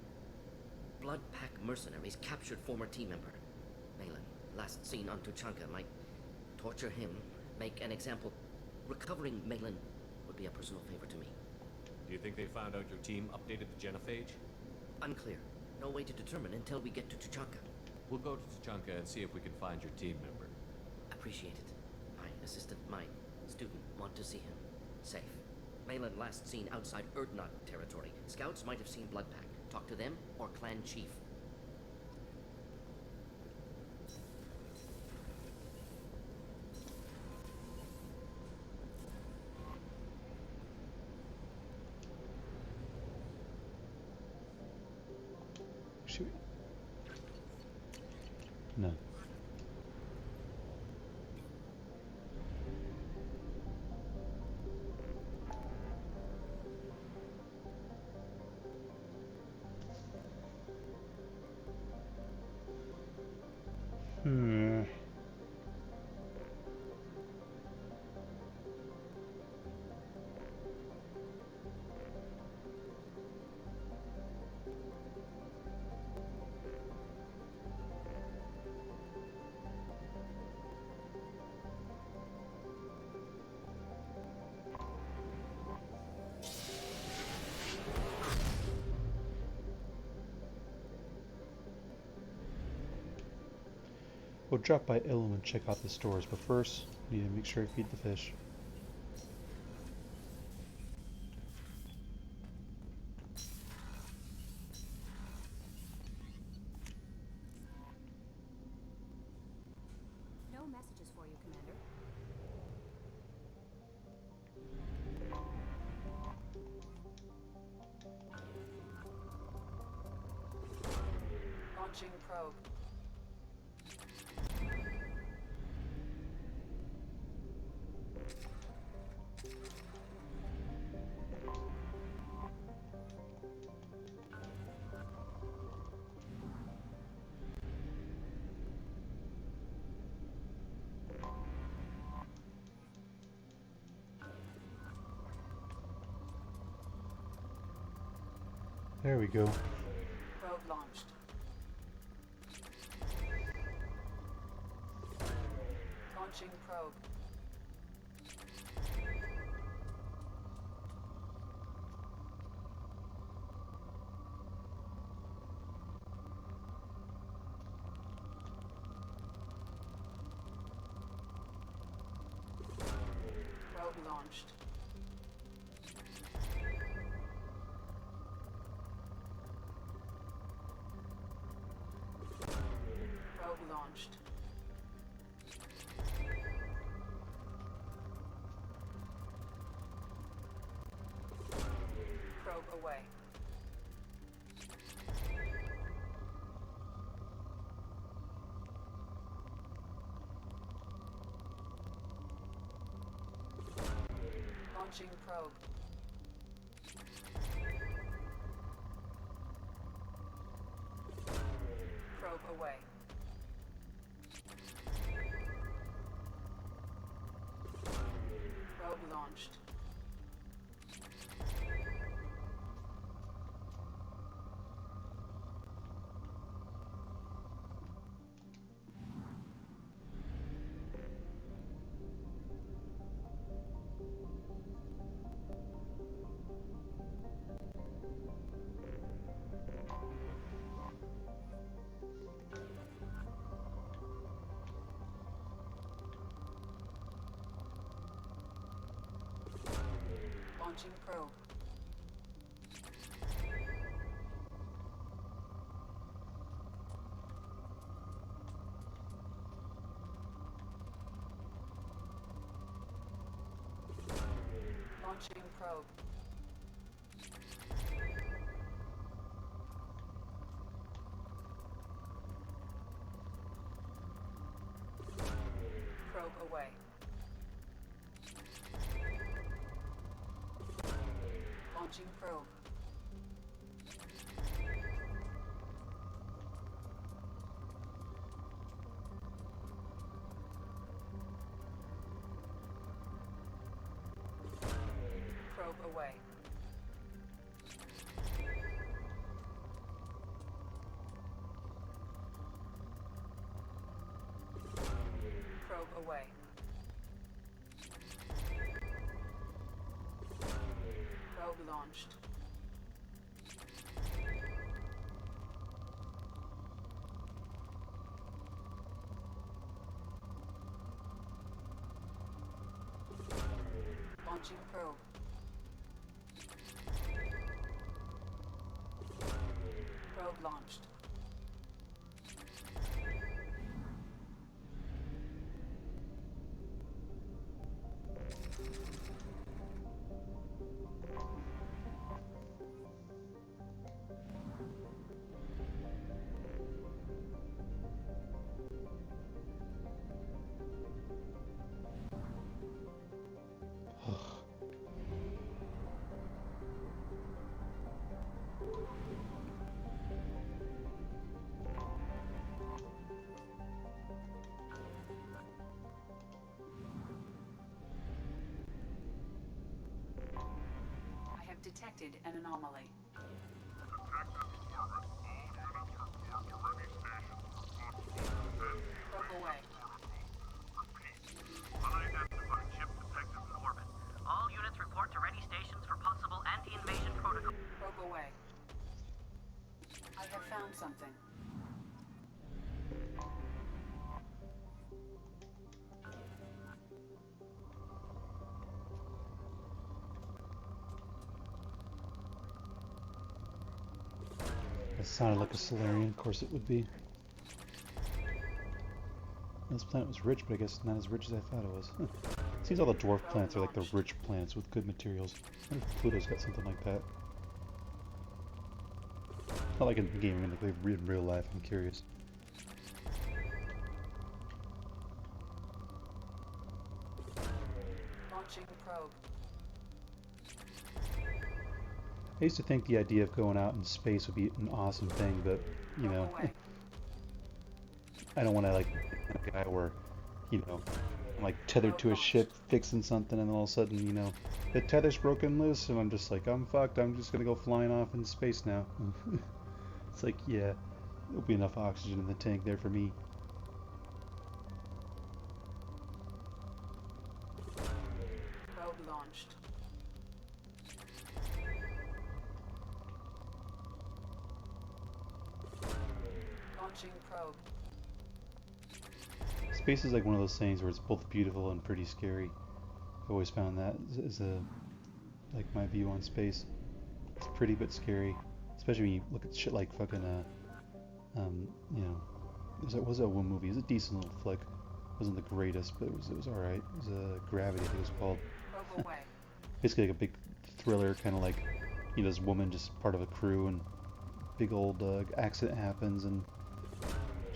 Blood Pack mercenaries captured former team member. Malin, last seen on Tuchanka, might torture him, make an example. Recovering Malin would be a personal favor to me. Do you think they found out your team updated the genophage? Unclear. No way to determine until we get to Tuchanka. We'll go to Tuchanka and see if we can find your team member. Appreciate it. My assistant, my student, want to see him. Safe. Malin last seen outside Erdnot territory. Scouts might have seen Blood Pack. Talk to them or clan chief. Shoot. No. Hmm. We'll drop by Ilum and check out the stores, but first, need to make sure I feed the fish. No messages for you, Commander. Launching probe. There we go. Probe launched. Launching probe. Probe launched. Probe launched. Probe away. Launching probe. Probe away. Probe launched. Launching probe. Launching probe. Probe away. Launching probe. Probe away. Probe away. Probe launched. Launching probe. Probe launched. I have detected an anomaly. Probe away. Unidentified ship detected in orbit. All units report to ready stations for possible anti-invasion protocol. Probe away. I have found something. It sounded like a Solarian, of course it would be. This planet was rich, but I guess not as rich as I thought it was. Seems all the dwarf planets are like the rich planets with good materials. I wonder if Pluto's got something like that. Not like in the game, I mean like in real life. I'm curious. Launching probe. I used to think the idea of going out in space would be an awesome thing, but you know, I don't want to like a guy where, you know, I'm like tethered to a ship fixing something, and then all of a sudden, you know, the tether's broken loose, and I'm just like, I'm fucked. I'm just gonna go flying off in space now. It's like, yeah, there'll be enough oxygen in the tank there for me. Probe launched. Launching probe. Space is like one of those things where it's both beautiful and pretty scary. I've always found that is a like my view on space. It's pretty but scary, especially when you look at shit like fucking you know, was that one movie? It was a decent little flick. It wasn't the greatest, but it was all right. It was Gravity, I think it was called. Probe away. Basically like a big thriller, kind of like, you know, this woman just part of a crew, and big old accident happens, and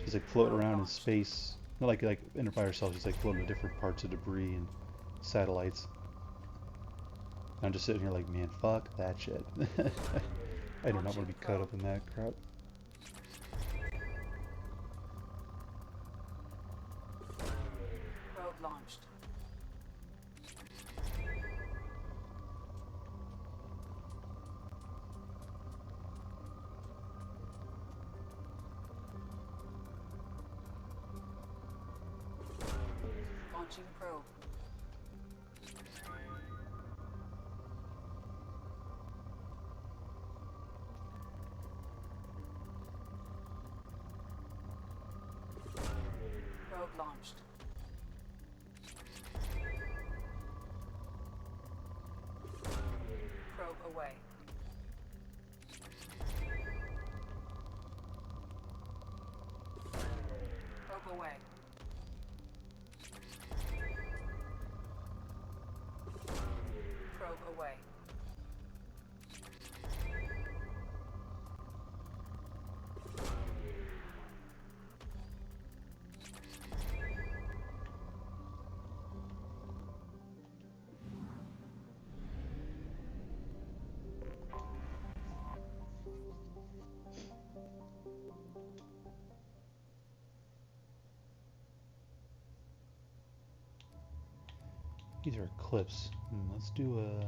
she's like floating around in space. Not like in by herself. She's like floating to different parts of debris and satellites. And I'm just sitting here like, man, fuck that shit. I do not want to be caught up in that crap. Probe launched. Launching probe. Probe launched. Probe away. Probe away. Probe away. These are clips. Let's do a.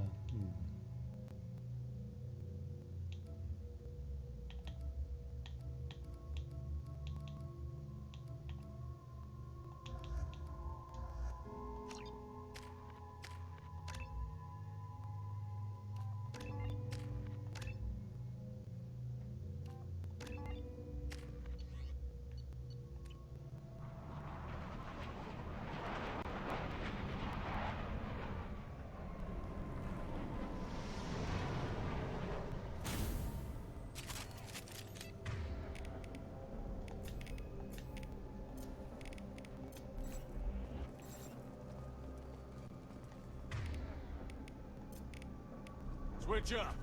Switch up.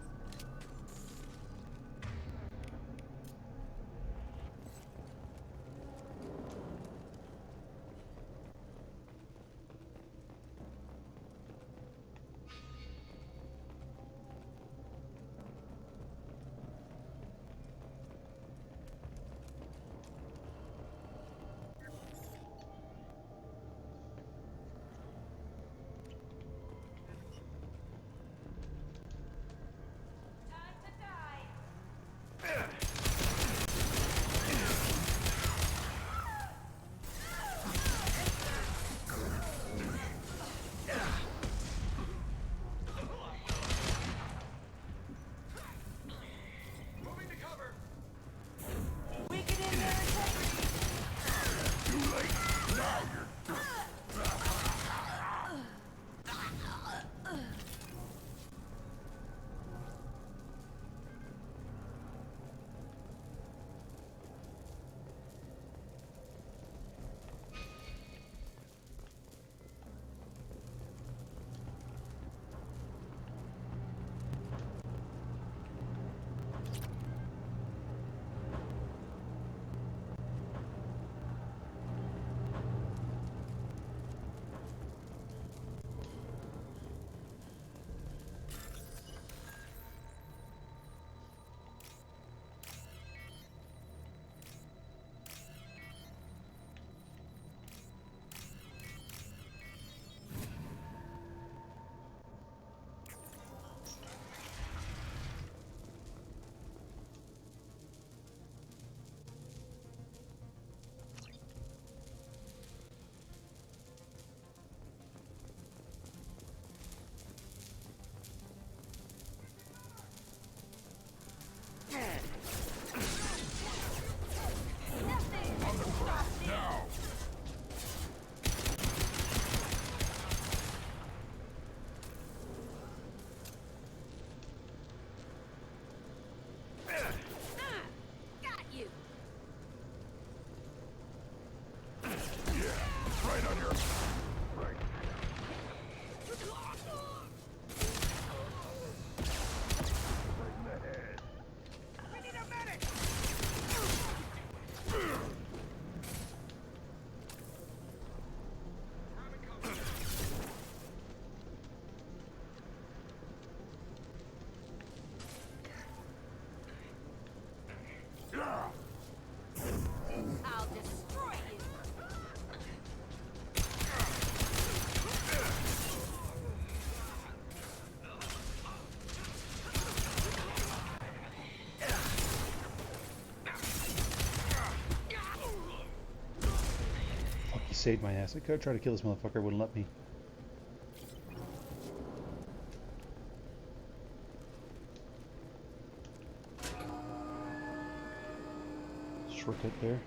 saved my ass. I tried to kill this motherfucker, wouldn't let me. Shortcut there.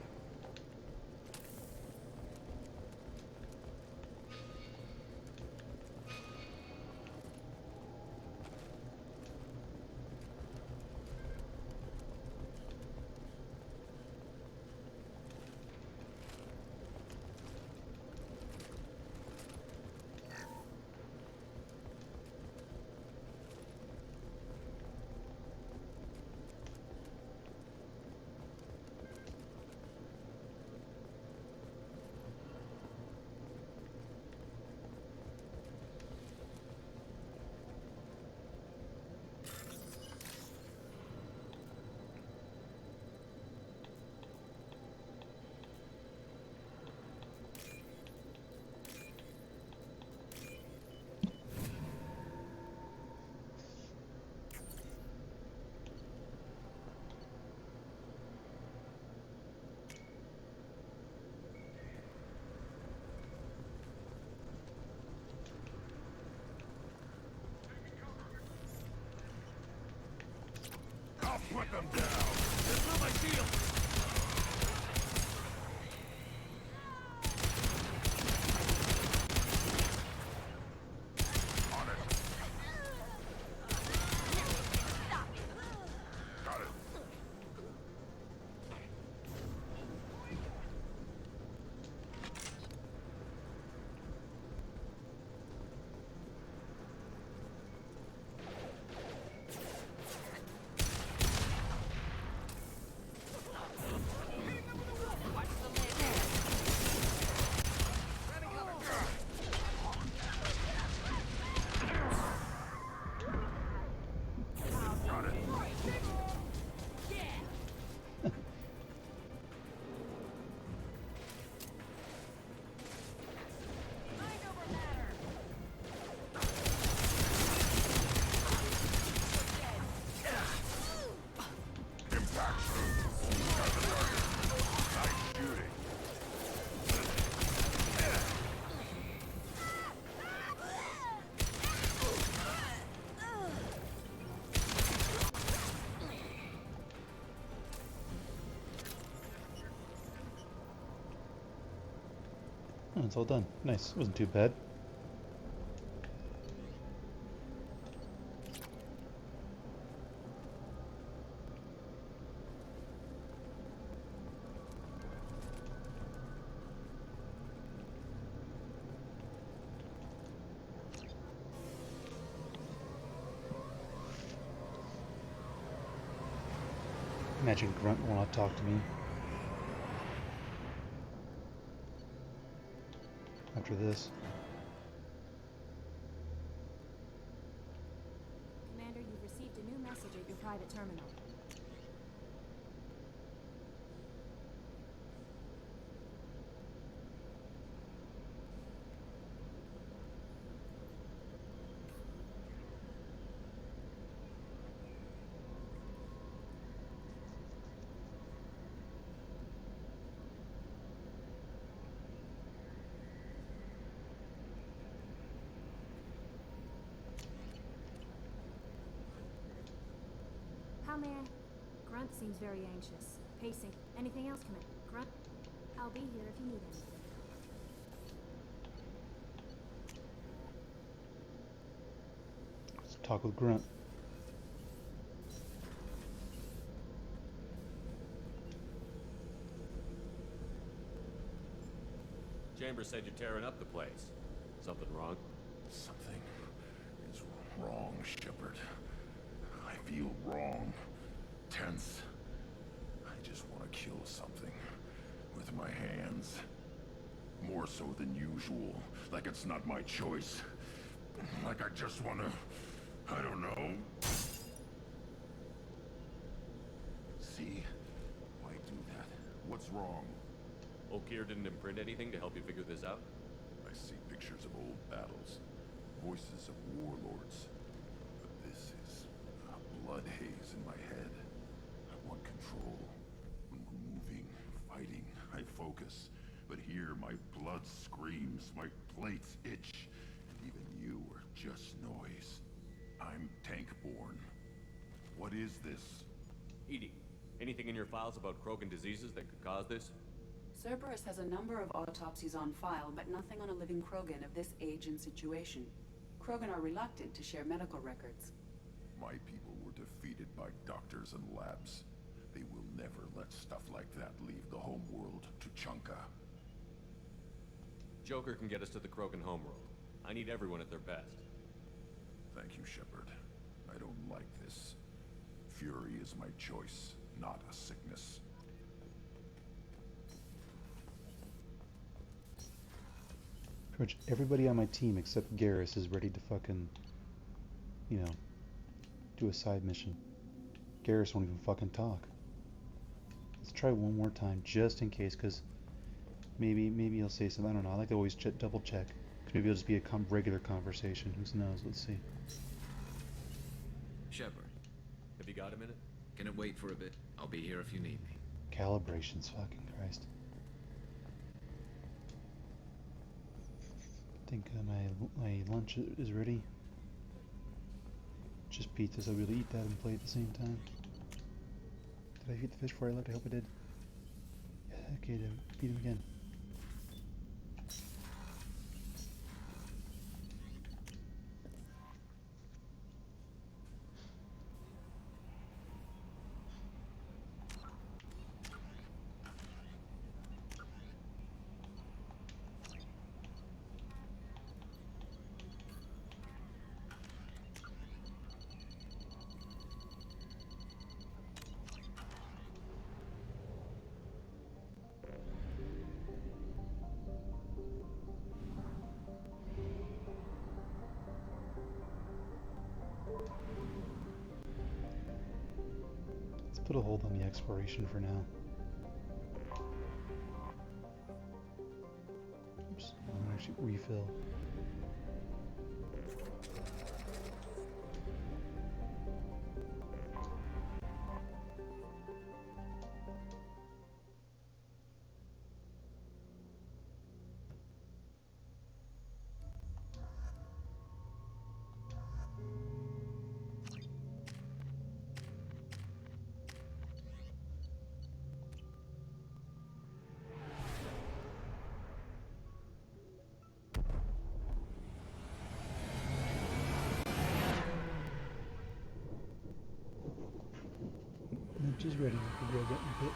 I'll put them down. That's not my deal. On it. Got it. Oh, it's all done. Nice. Wasn't too bad. Imagine Grunt will not talk to me. After this. Commander, you've received a new message at your private terminal. How may I? Grunt seems very anxious. Pacing. Anything else, Commander? Grunt? I'll be here if you need anything. Let's talk with Grunt. Chambers said you're tearing up the place. Something wrong? Something is wrong, Shepard. I feel wrong. Tense. I just want to kill something. With my hands. More so than usual. Like it's not my choice. Like I just want to... I don't know. See? Why do that? What's wrong? Okeer didn't imprint anything to help you figure this out? I see pictures of old battles. Voices of warlords. But this is a blood haze in my head. I want control. When we're moving, fighting, I focus. But but here my blood screams, my plates itch, and even you are just noise. I'm Tank-born. What is this? EDI, anything in your files about Krogan diseases that could cause this? Cerberus has a number of autopsies on file, but nothing on a living Krogan of this age and situation. Krogan are reluctant to share medical records. My people were defeated by doctors and labs. They will never let stuff like that leave the homeworld to Chunka. Joker can get us to the Krogan homeworld. I need everyone at their best. Thank you, Shepard. I don't like this. Fury is my choice, not a sickness. Pretty much everybody on my team except Garrus is ready to fucking, you know, do a side mission. Garrus won't even fucking talk. Let's try one more time, just in case, because maybe he'll say something. I don't know. I like to always double check. Maybe it'll just be a regular conversation. Who knows? Let's see. Shepard, have you got a minute? Can it wait for a bit? I'll be here if you need me. Calibrations, fucking Christ. I think my lunch is ready. Just pizza, so we'll eat that and play at the same time. Did I feed the fish before I left? I hope I did. Yeah, okay, to feed him again. Put a hold on the exploration for now. Oops, I'm gonna actually refill. Just ready to go get in the pit.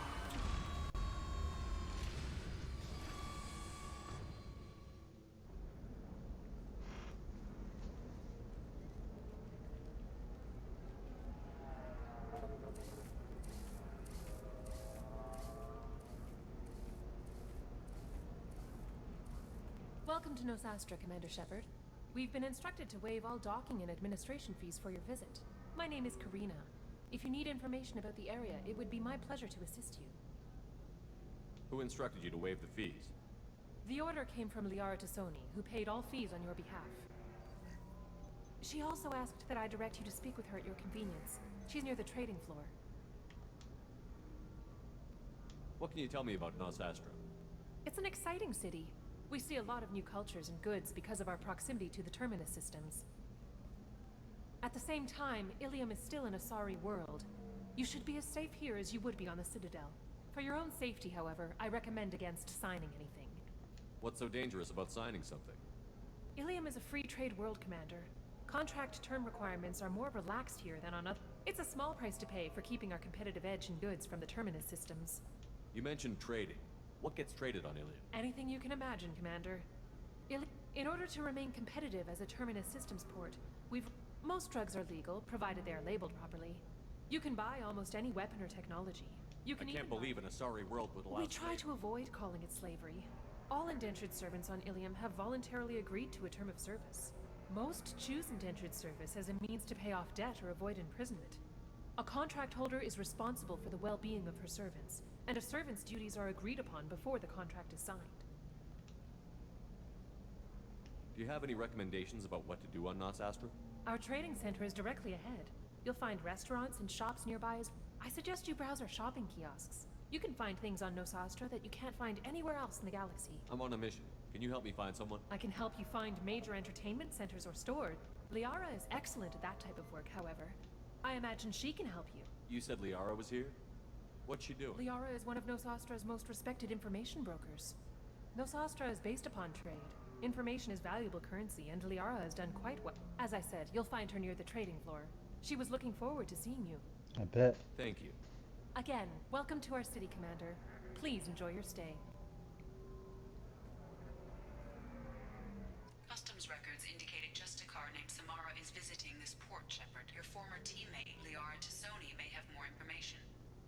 Welcome to Nosastra, Commander Shepard. We've been instructed to waive all docking and administration fees for your visit. My name is Karina. If you need information about the area, it would be my pleasure to assist you. Who instructed you to waive the fees? The order came from Liara Tassoni, who paid all fees on your behalf. She also asked that I direct you to speak with her at your convenience. She's near the trading floor. What can you tell me about Nosastra? It's an exciting city. We see a lot of new cultures and goods because of our proximity to the Terminus systems. At the same time, Ilium is still an Asari world. You should be as safe here as you would be on the Citadel. For your own safety, however, I recommend against signing anything. What's so dangerous about signing something? Ilium is a free trade world, Commander. Contract term requirements are more relaxed here than on other... It's a small price to pay for keeping our competitive edge in goods from the Terminus systems. You mentioned trading. What gets traded on Ilium? Anything you can imagine, Commander. In order to remain competitive as a Terminus systems port, most drugs are legal, provided they are labeled properly. You can buy almost any weapon or technology. You can I can't believe an Asari world would allow We try to avoid calling it slavery. All indentured servants on Ilium have voluntarily agreed to a term of service. Most choose indentured service as a means to pay off debt or avoid imprisonment. A contract holder is responsible for the well-being of her servants, and a servant's duties are agreed upon before the contract is signed. Do you have any recommendations about what to do on Nosastra? Our trading center is directly ahead. You'll find restaurants and shops nearby. I suggest you browse our shopping kiosks. You can find things on Nosastra that you can't find anywhere else in the galaxy. I'm on a mission. Can you help me find someone? I can help you find major entertainment centers or stores. Liara is excellent at that type of work, however. I imagine she can help you. You said Liara was here? What's she doing? Liara is one of Nosastra's most respected information brokers. Nosastra is based upon trade. Information is valuable currency, and Liara has done quite well. As I said, you'll find her near the trading floor. She was looking forward to seeing you. I bet. Thank you. Again, welcome to our city, Commander. Please enjoy your stay. Customs records indicated just a car named Samara is visiting this port, Shepard. Your former teammate, Liara Tassoni, may have more information.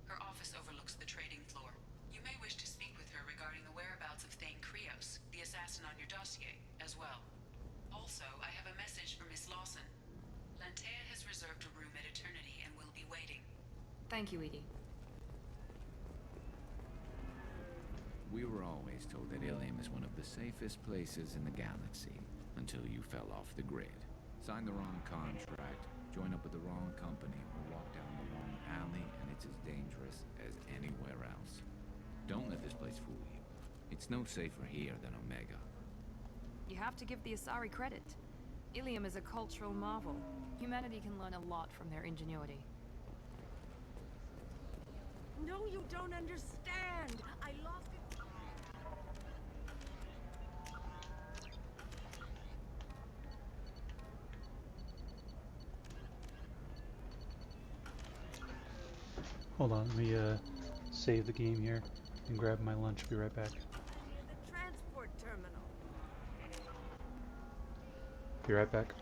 Her office overlooks the trading floor. You may wish to speak with her regarding the whereabouts of Thane Krios, the assassin on your dossier, as well. Also, I have a message for Miss Lawson. Lantea has reserved a room at Eternity and will be waiting. Thank you, Edie. We were always told that Ilium is one of the safest places in the galaxy, until you fell off the grid. Signed the wrong contract, joined up with the wrong company, or walked down the wrong alley, and it's as dangerous as anywhere else. Don't let this place fool you. It's no safer here than Omega. You have to give the Asari credit. Ilium is a cultural marvel. Humanity can learn a lot from their ingenuity. No, you don't understand. I lost it. Hold on, let me save the game here and grab my lunch. Be right back. The transport terminal. Be right back.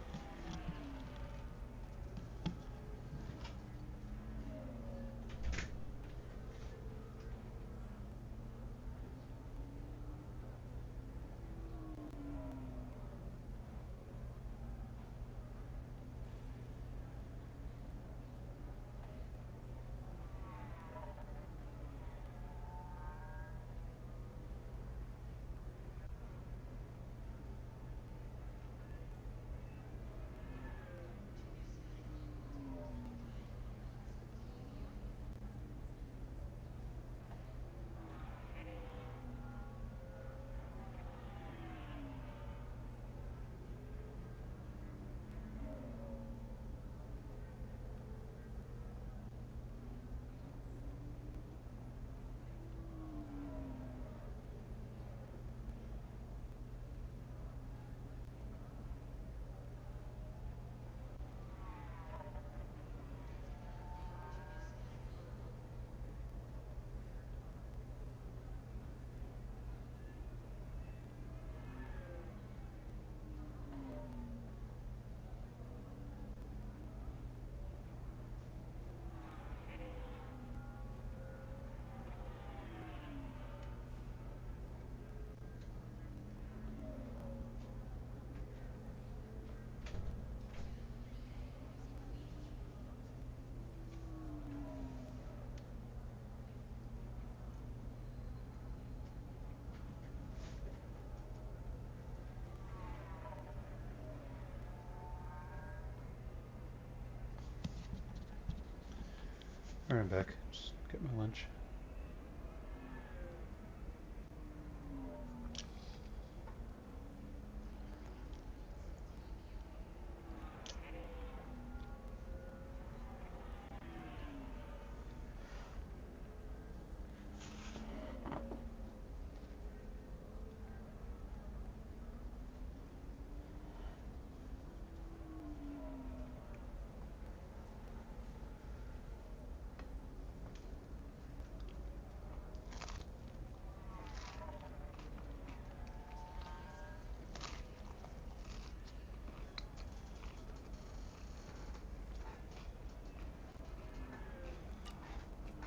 Alright, I'm back. Just get my lunch.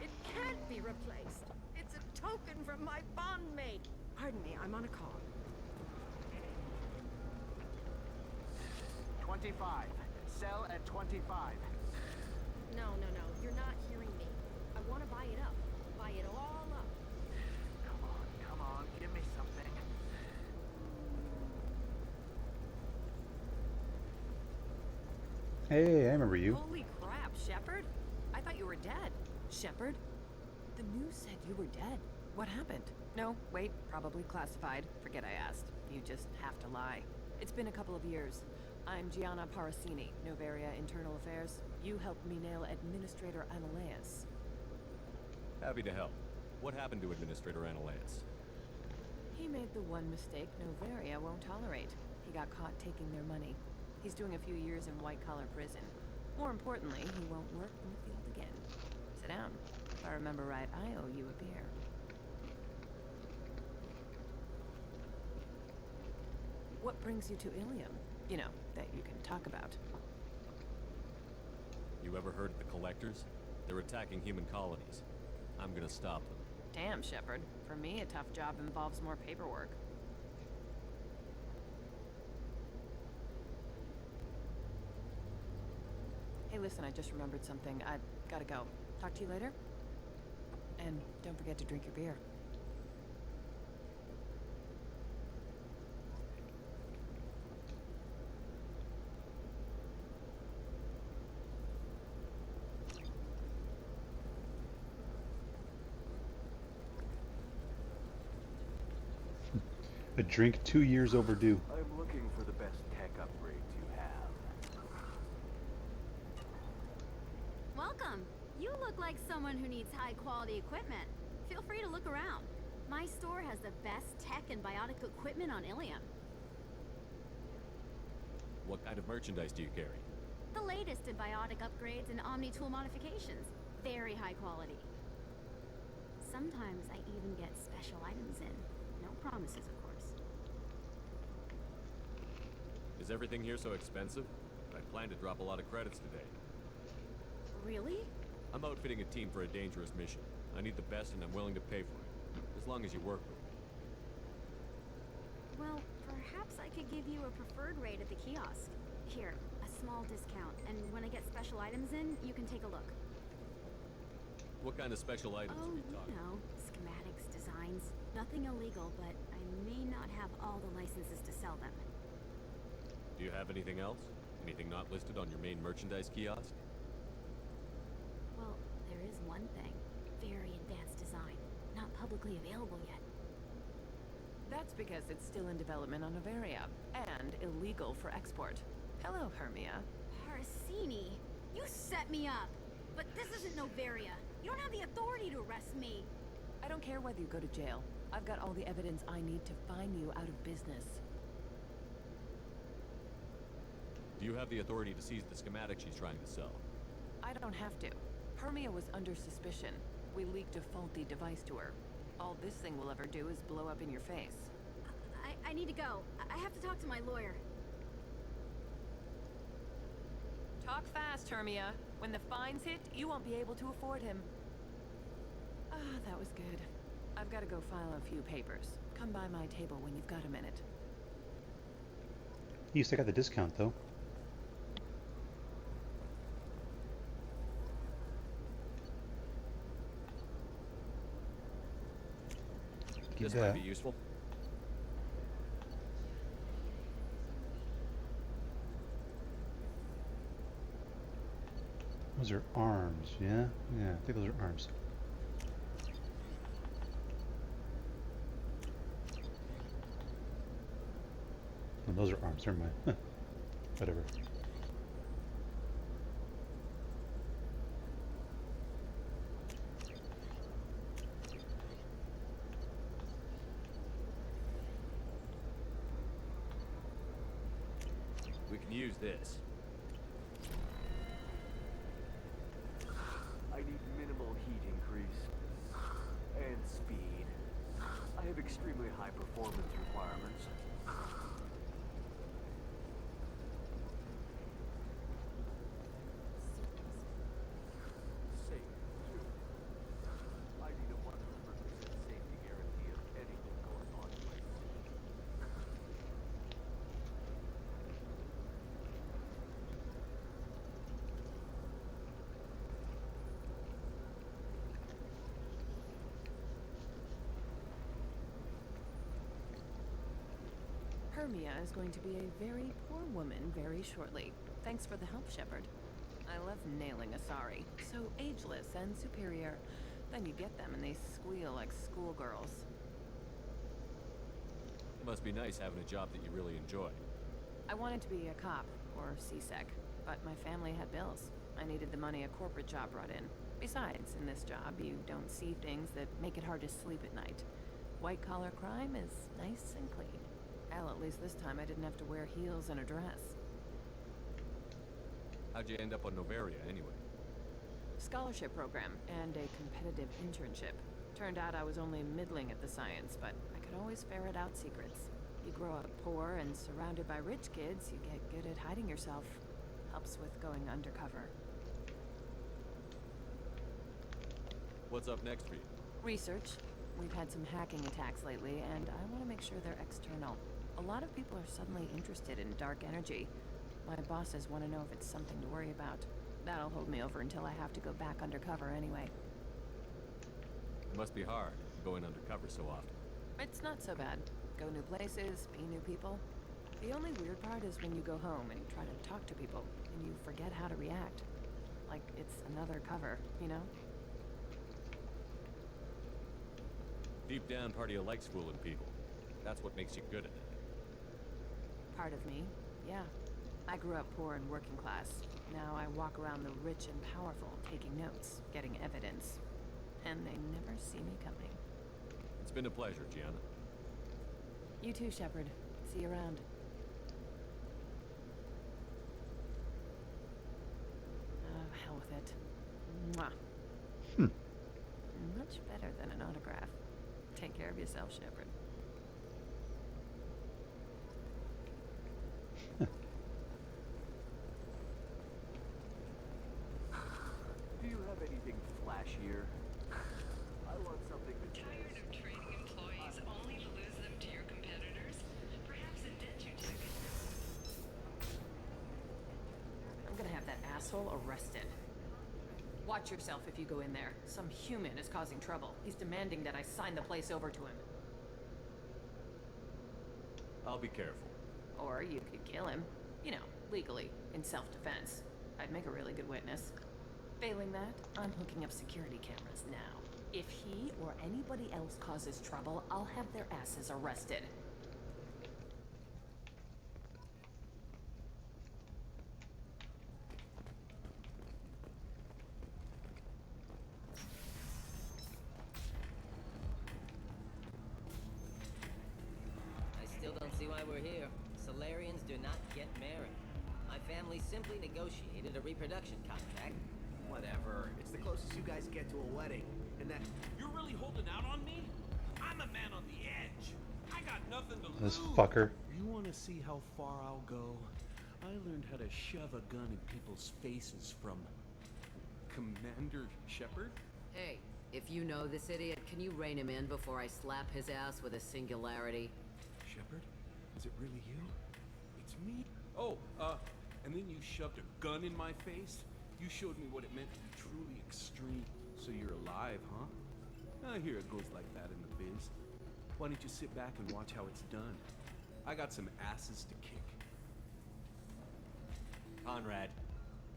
It can't be replaced. It's a token from my bondmate. Pardon me, I'm on a call. 25. Sell at 25. No, you're not hearing me. I want to buy it up. Buy it all up. Come on, give me something. Hey, I remember you. Holy crap, Shepard! I thought you were dead. Shepard? The news said you were dead. What happened? No, wait, probably classified. Forget I asked. You just have to lie. It's been a couple of years. I'm Gianna Parasini, Noveria Internal Affairs. You helped me nail Administrator Analeas. Happy to help. What happened to Administrator Analeas? He made the one mistake Noveria won't tolerate. He got caught taking their money. He's doing a few years in white-collar prison. More importantly, he won't work in the field again. Sit down. If I remember right, I owe you a beer. What brings you to Ilium? You know, that you can talk about. You ever heard of the Collectors? They're attacking human colonies. I'm gonna stop them. Damn, Shepard. For me, a tough job involves more paperwork. Hey, listen, I just remembered something. I gotta go. Talk to you later? And don't forget to drink your beer. A drink 2 years overdue. I'm looking for the best tech upgrades you have. Welcome. You look like someone who needs high-quality equipment. Feel free to look around. My store has the best tech and biotic equipment on Ilium. What kind of merchandise do you carry? The latest in biotic upgrades and omni-tool modifications. Very high quality. Sometimes I even get special items in. No promises, of course. Is everything here so expensive? I plan to drop a lot of credits today. Really? I'm outfitting a team for a dangerous mission. I need the best and I'm willing to pay for it. As long as you work with me. Well, perhaps I could give you a preferred rate at the kiosk. Here, a small discount, and when I get special items in, you can take a look. What kind of special items are we talking? You know, schematics, designs. Nothing illegal, but I may not have all the licenses to sell them. Do you have anything else? Anything not listed on your main merchandise kiosk? Well, there is one thing. Very advanced design. Not publicly available yet. That's because it's still in development on Noveria, and illegal for export. Hello, Hermia. Parasini, you set me up! But this isn't Noveria. You don't have the authority to arrest me. I don't care whether you go to jail. I've got all the evidence I need to fine you out of business. Do you have the authority to seize the schematic she's trying to sell? I don't have to. Hermia was under suspicion. We leaked a faulty device to her. All this thing will ever do is blow up in your face. I need to go. I have to talk to my lawyer. Talk fast, Hermia. When the fines hit, you won't be able to afford him. Ah, that was good. I've got to go file a few papers. Come by my table when you've got a minute. You still got the discount, though. This might be useful. Those are arms, yeah? Yeah, I think those are arms. Oh, those are arms, never mind. Whatever. We can use this. I need minimal heat increase. And speed. I have extremely high performance requirements. Safe, too. I need a 100% safety guarantee of anything going on in my city. Hermia is going to be a very poor woman very shortly. Thanks for the help, Shepard. I love nailing Asari. So ageless and superior. Then you get them and they squeal like schoolgirls. It must be nice having a job that you really enjoy. I wanted to be a cop, or CSEC, but my family had bills. I needed the money a corporate job brought in. Besides, in this job, you don't see things that make it hard to sleep at night. White-collar crime is nice and clean. Hell, at least this time I didn't have to wear heels and a dress. How'd you end up on Noveria, anyway? Scholarship program and a competitive internship. Turned out I was only middling at the science, but I could always ferret out secrets. You grow up poor and surrounded by rich kids, you get good at hiding yourself. Helps with going undercover. What's up next for you? Research. We've had some hacking attacks lately, and I want to make sure they're external. A lot of people are suddenly interested in dark energy. My bosses want to know if it's something to worry about. That'll hold me over until I have to go back undercover anyway. It must be hard, going undercover so often. It's not so bad. Go new places, meet new people. The only weird part is when you go home and try to talk to people, and you forget how to react. Like it's another cover, you know? Deep down, part of you likes fooling people. That's what makes you good at it. Part of me, yeah. I grew up poor and working class. Now I walk around the rich and powerful, taking notes, getting evidence. And they never see me coming. It's been a pleasure, Gianna. You too, Shepard. See you around. Oh, hell with it. Mwah. Much better than an autograph. Take care of yourself, Shepard. Do you have anything flashier? I want something that Tired of trading employees only to lose them to your competitors? Perhaps a denture tech. I'm gonna have that asshole arrested. Watch yourself if you go in there. Some human is causing trouble. He's demanding that I sign the place over to him. I'll be careful. Or you could kill him. You know, legally, in self-defense. I'd make a really good witness. Failing that, I'm hooking up security cameras now. If he or anybody else causes trouble, I'll have their asses arrested. I still don't see why we're here. Solarians do not get married. My family simply negotiated a reproduction contract. Whatever. It's the closest you guys get to a wedding. And that... You're really holding out on me? I'm a man on the edge. I got nothing to This lose. fucker. You want to see how far I'll go? I learned how to shove a gun in people's faces from... Commander Shepard? Hey, if you know this idiot, can you rein him in before I slap his ass with a singularity? Shepard? Is it really you? It's me? Oh, and then you shoved a gun in my face? You showed me what it meant to be truly extreme. So you're alive, huh? I hear it goes like that in the biz. Why don't you sit back and watch how it's done? I got some asses to kick. Conrad,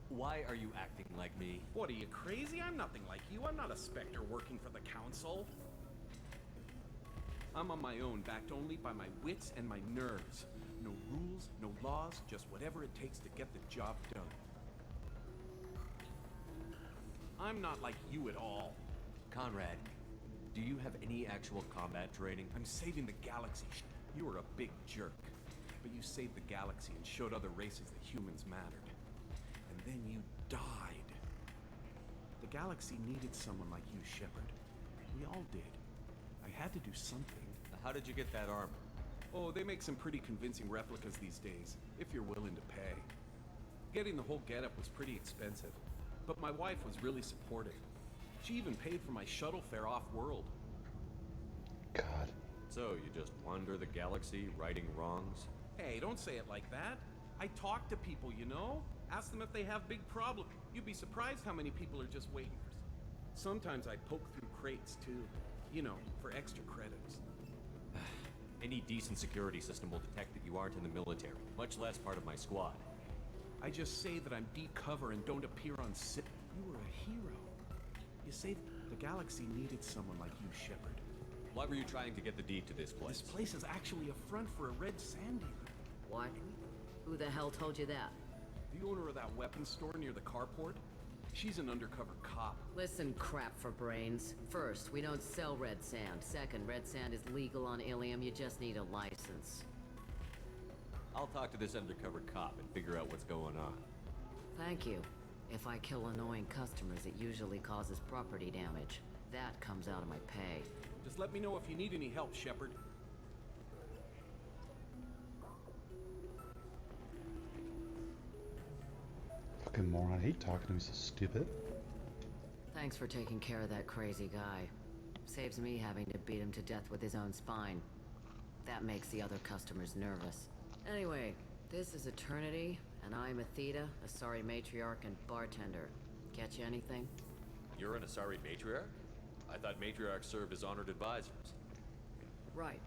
why are you acting like me? What, are you crazy? I'm nothing like you. I'm not a Spectre working for the Council. I'm on my own, backed only by my wits and my nerves. No rules, no laws, just whatever it takes to get the job done. I'm not like you at all. Conrad, do you have any actual combat training? I'm saving the galaxy. You were a big jerk. But you saved the galaxy and showed other races that humans mattered. And then you died. The galaxy needed someone like you, Shepard. We all did. I had to do something. How did you get that armor? Oh, they make some pretty convincing replicas these days, if you're willing to pay. Getting the whole getup was pretty expensive, but my wife was really supportive. She even paid for my shuttle fare off-world. God. So, you just wander the galaxy, righting wrongs? Hey, don't say it like that. I talk to people, you know? Ask them if they have big problems. You'd be surprised how many people are just waiting for... Sometimes I poke through crates, too. You know, for extra credits. Any decent security system will detect that you aren't in the military, much less part of my squad. I just say that I'm deep cover and don't appear on set. You were a hero. You saved the The galaxy needed someone like you, Shepard. Why were you trying to get the deed to this place? This place is actually a front for a red sand dealer. What? Who the hell told you that? The owner of that weapons store near the carport? She's an undercover cop. Listen, crap for brains. First, we don't sell red sand. Second, red sand is legal on Ilium. You just need a license. I'll talk to this undercover cop and figure out what's going on. Thank you. If I kill annoying customers, it usually causes property damage. That comes out of my pay. Just let me know if you need any help, Shepard. Fucking moron. I hate talking to him. He's so stupid. Thanks for taking care of that crazy guy. Saves me having to beat him to death with his own spine. That makes the other customers nervous. Anyway, this is Eternity, and I'm Athena, Asari matriarch and bartender. Catch you anything? You're an Asari matriarch? I thought matriarchs serve as honored advisors. Right.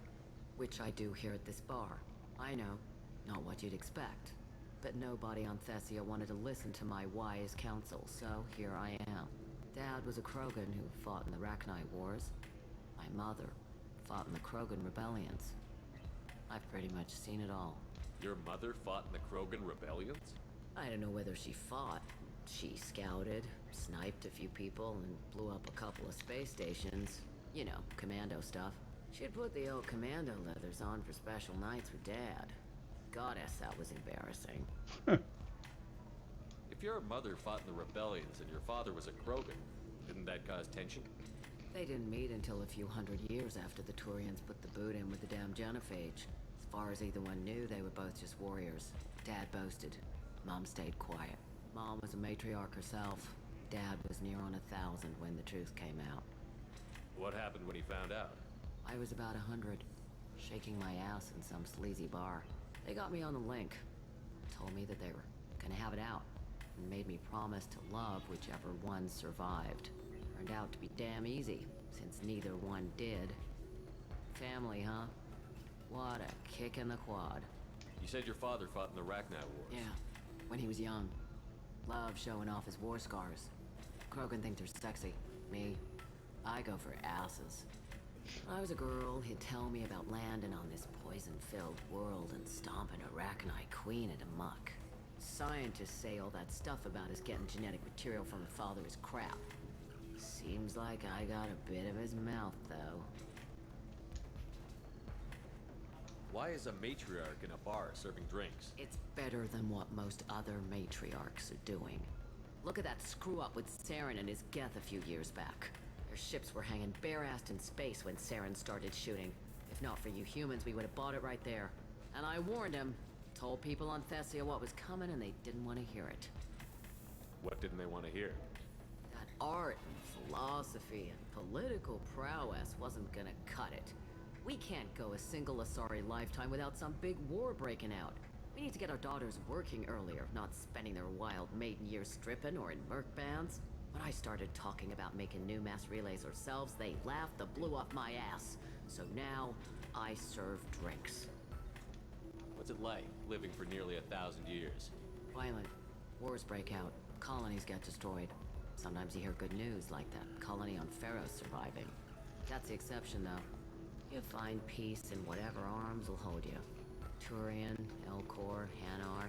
Which I do here at this bar. I know. Not what you'd expect. But nobody on Thessia wanted to listen to my wise counsel, so here I am. Dad was a Krogan who fought in the Rachni Wars. My mother fought in the Krogan rebellions. I've pretty much seen it all. Your mother fought in the Krogan rebellions? I don't know whether she fought. She scouted, sniped a few people, and blew up a couple of space stations. You know, commando stuff. She'd put the old commando leathers on for special nights with Dad. Goddess, that was embarrassing. If your mother fought in the rebellions and your father was a Krogan, didn't that cause tension? They didn't meet until a few hundred years after the Turians put the boot in with the damn Genophage. As far as either one knew, they were both just warriors. Dad boasted. Mom stayed quiet. Mom was a matriarch herself. Dad was near on 1,000 when the truth came out. What happened when he found out? I was about 100, shaking my ass in some sleazy bar. They got me on the link. Told me that they were gonna have it out, and made me promise to love whichever one survived. Turned out to be damn easy, since neither one did. Family, huh? What a kick in the quad. You said your father fought in the Rachni Wars. Yeah, when he was young. Loved showing off his war scars. Krogan think they're sexy. Me, I go for asses. When I was a girl, he'd tell me about landing on this poison-filled world and stomping a Rachni queen at amok. Scientists say all that stuff about us getting genetic material from the father is crap. Seems like I got a bit of his mouth, though. Why is a matriarch in a bar serving drinks? It's better than what most other matriarchs are doing. Look at that screw-up with Saren and his Geth a few years back. Their ships were hanging bare-assed in space when Saren started shooting. If not for you humans, we would have bought it right there. And I warned him. Told people on Thessia what was coming, and they didn't want to hear it. What didn't they want to hear? That art and philosophy and political prowess wasn't gonna cut it. We can't go a single Asari lifetime without some big war breaking out. We need to get our daughters working earlier, not spending their wild maiden years stripping or in merc bands. When I started talking about making new mass relays ourselves, they laughed the blue off my ass. So now, I serve drinks. What's it like, living for nearly 1,000 years? Violent. Wars break out. Colonies get destroyed. Sometimes you hear good news, like that colony on Pharaoh surviving. That's the exception, though. You find peace in whatever arms will hold you. Turian, Elcor, Hanar,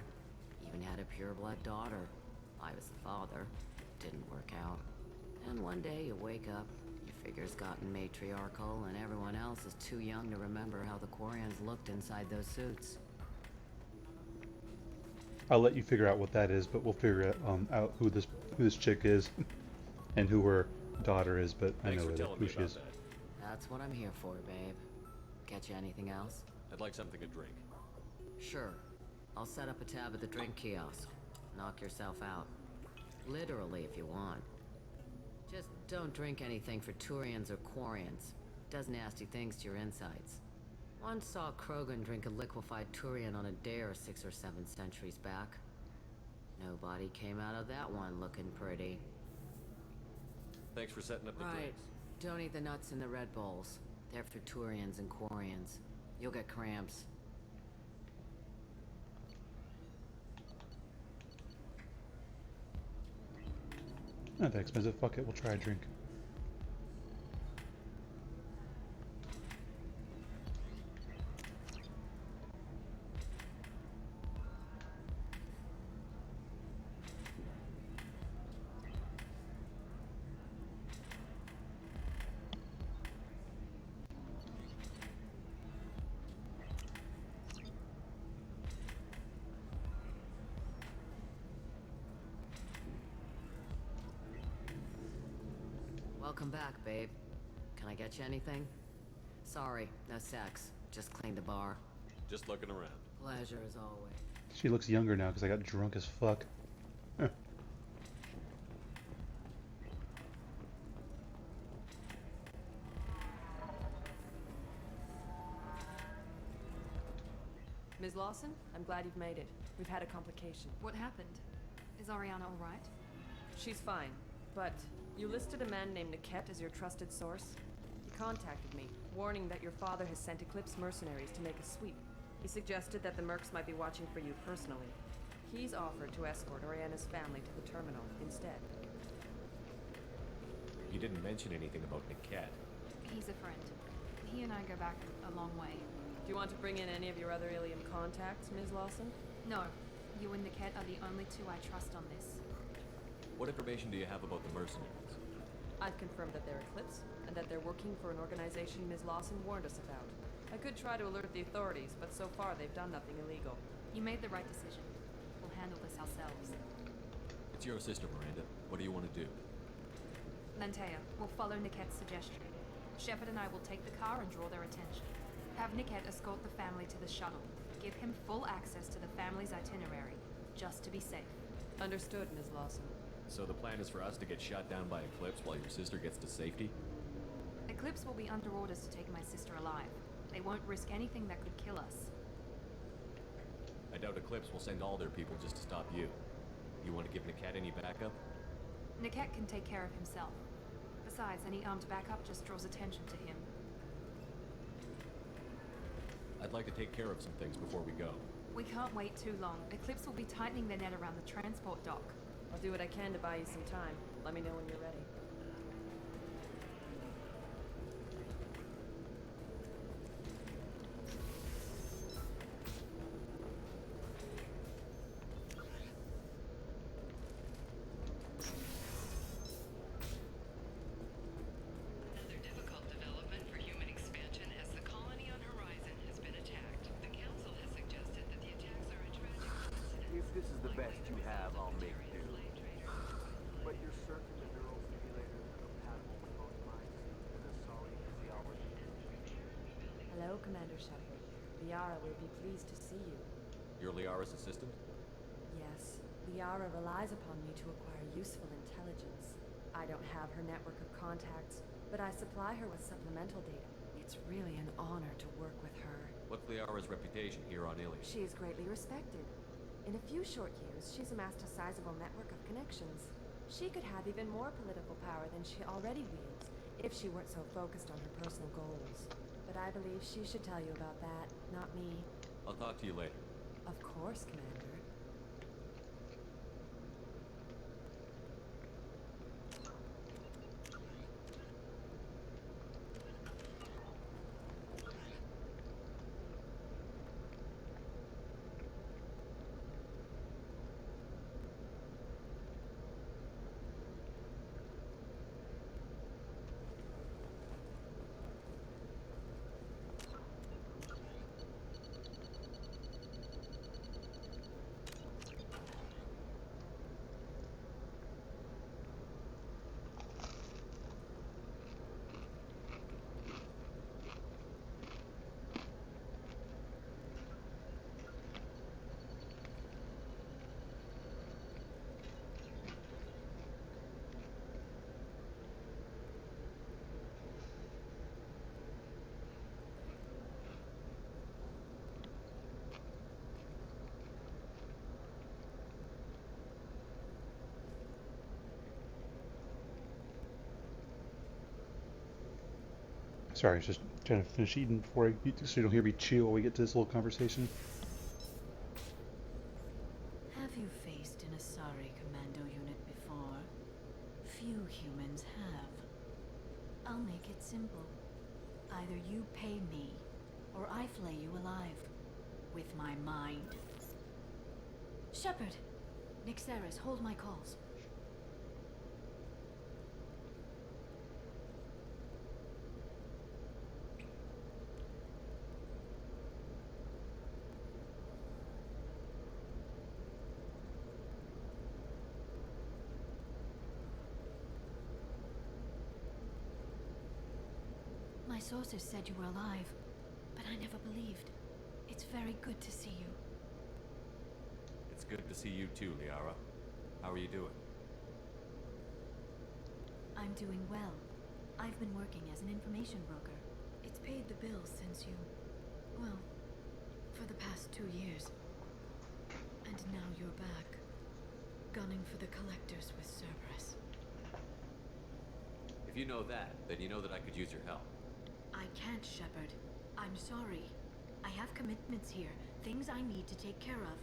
even had a pureblood daughter. I was the father. Didn't work out. And one day you wake up, your figure's gotten matriarchal, and everyone else is too young to remember how the Quarians looked inside those suits. I'll let you figure out what that is, but we'll figure out who this chick is, and who her daughter is. But Thanks I know for telling who me she about is. that. That's what I'm here for, babe. Get you anything else? I'd like something to drink. Sure. I'll set up a tab at the drink kiosk. Knock yourself out. Literally, if you want. Just don't drink anything for Turians or Quarians. Does nasty things to your insides. Once saw Krogan drink a liquefied Turian on a dare 6 or 7 centuries back. Nobody came out of that one looking pretty. Thanks for setting up the Right. drinks. Don't eat the nuts in the Red Bowls. They're for Turians and Quarians. You'll get cramps. Not that expensive. Fuck it. We'll try a drink. Welcome back, babe. Can I get you anything? Sorry, no sex. Just cleaned the bar. Just looking around. Pleasure as always. She looks younger now because I got drunk as fuck. Ms. Lawson, I'm glad you've made it. We've had a complication. What happened? Is Ariana alright? She's fine, but you listed a man named Niket as your trusted source. He contacted me, warning that your father has sent Eclipse mercenaries to make a sweep. He suggested that the mercs might be watching for you personally. He's offered to escort Oriana's family to the terminal instead. You didn't mention anything about Niket. He's a friend. He and I go back a long way. Do you want to bring in any of your other Ilium contacts, Ms. Lawson? No. You and Niket are the only two I trust on this. What information do you have about the mercenaries? I've confirmed that they're Eclipse, and that they're working for an organization Ms. Lawson warned us about. I could try to alert the authorities, but so far they've done nothing illegal. You made the right decision. We'll handle this ourselves. It's your sister, Miranda. What do you want to do? Lantea, we'll follow Niket's suggestion. Shepard and I will take the car and draw their attention. Have Niket escort the family to the shuttle. Give him full access to the family's itinerary, just to be safe. Understood, Ms. Lawson. So the plan is for us to get shot down by Eclipse while your sister gets to safety? Eclipse will be under orders to take my sister alive. They won't risk anything that could kill us. I doubt Eclipse will send all their people just to stop you. You want to give Niket any backup? Niket can take care of himself. Besides, any armed backup just draws attention to him. I'd like to take care of some things before we go. We can't wait too long. Eclipse will be tightening their net around the transport dock. I'll do what I can to buy you some time. Let me know when you're ready. Another difficult development for human expansion as the colony on Horizon has been attacked. The Council has suggested that the attacks are a tragic coincidence. If this is the best you have, I'll make do. But you're certain the neural stimulators are compatible with both minds and the solid physiology? Hello, Commander Shepard. Liara will be pleased to see you. You're Liara's assistant? Yes, Liara relies upon me to acquire useful intelligence. I don't have her network of contacts, but I supply her with supplemental data. It's really an honor to work with her. What's Liara's reputation here on Ilium? She is greatly respected. In a few short years, she's amassed a sizable network of connections. She could have even more political power than she already wields, if she weren't so focused on her personal goals. But I believe she should tell you about that, not me. I'll talk to you later. Of course, Commander. Sorry, I was just trying to finish eating before so you don't hear me chew while we get to this little conversation. Have you faced an Asari commando unit before? Few humans have. I'll make it simple. Either you pay me, or I flay you alive. With my mind. Shepard! Nixeris, hold my calls. My sources said you were alive, but I never believed. It's very good to see you. It's good to see you too, Liara. How are you doing? I'm doing well. I've been working as an information broker. It's paid the bills since you... well, for the past 2 years. And now you're back, gunning for the collectors with Cerberus. If you know that, then you know that I could use your help. I can't, Shepard. I'm sorry. I have commitments here, things I need to take care of.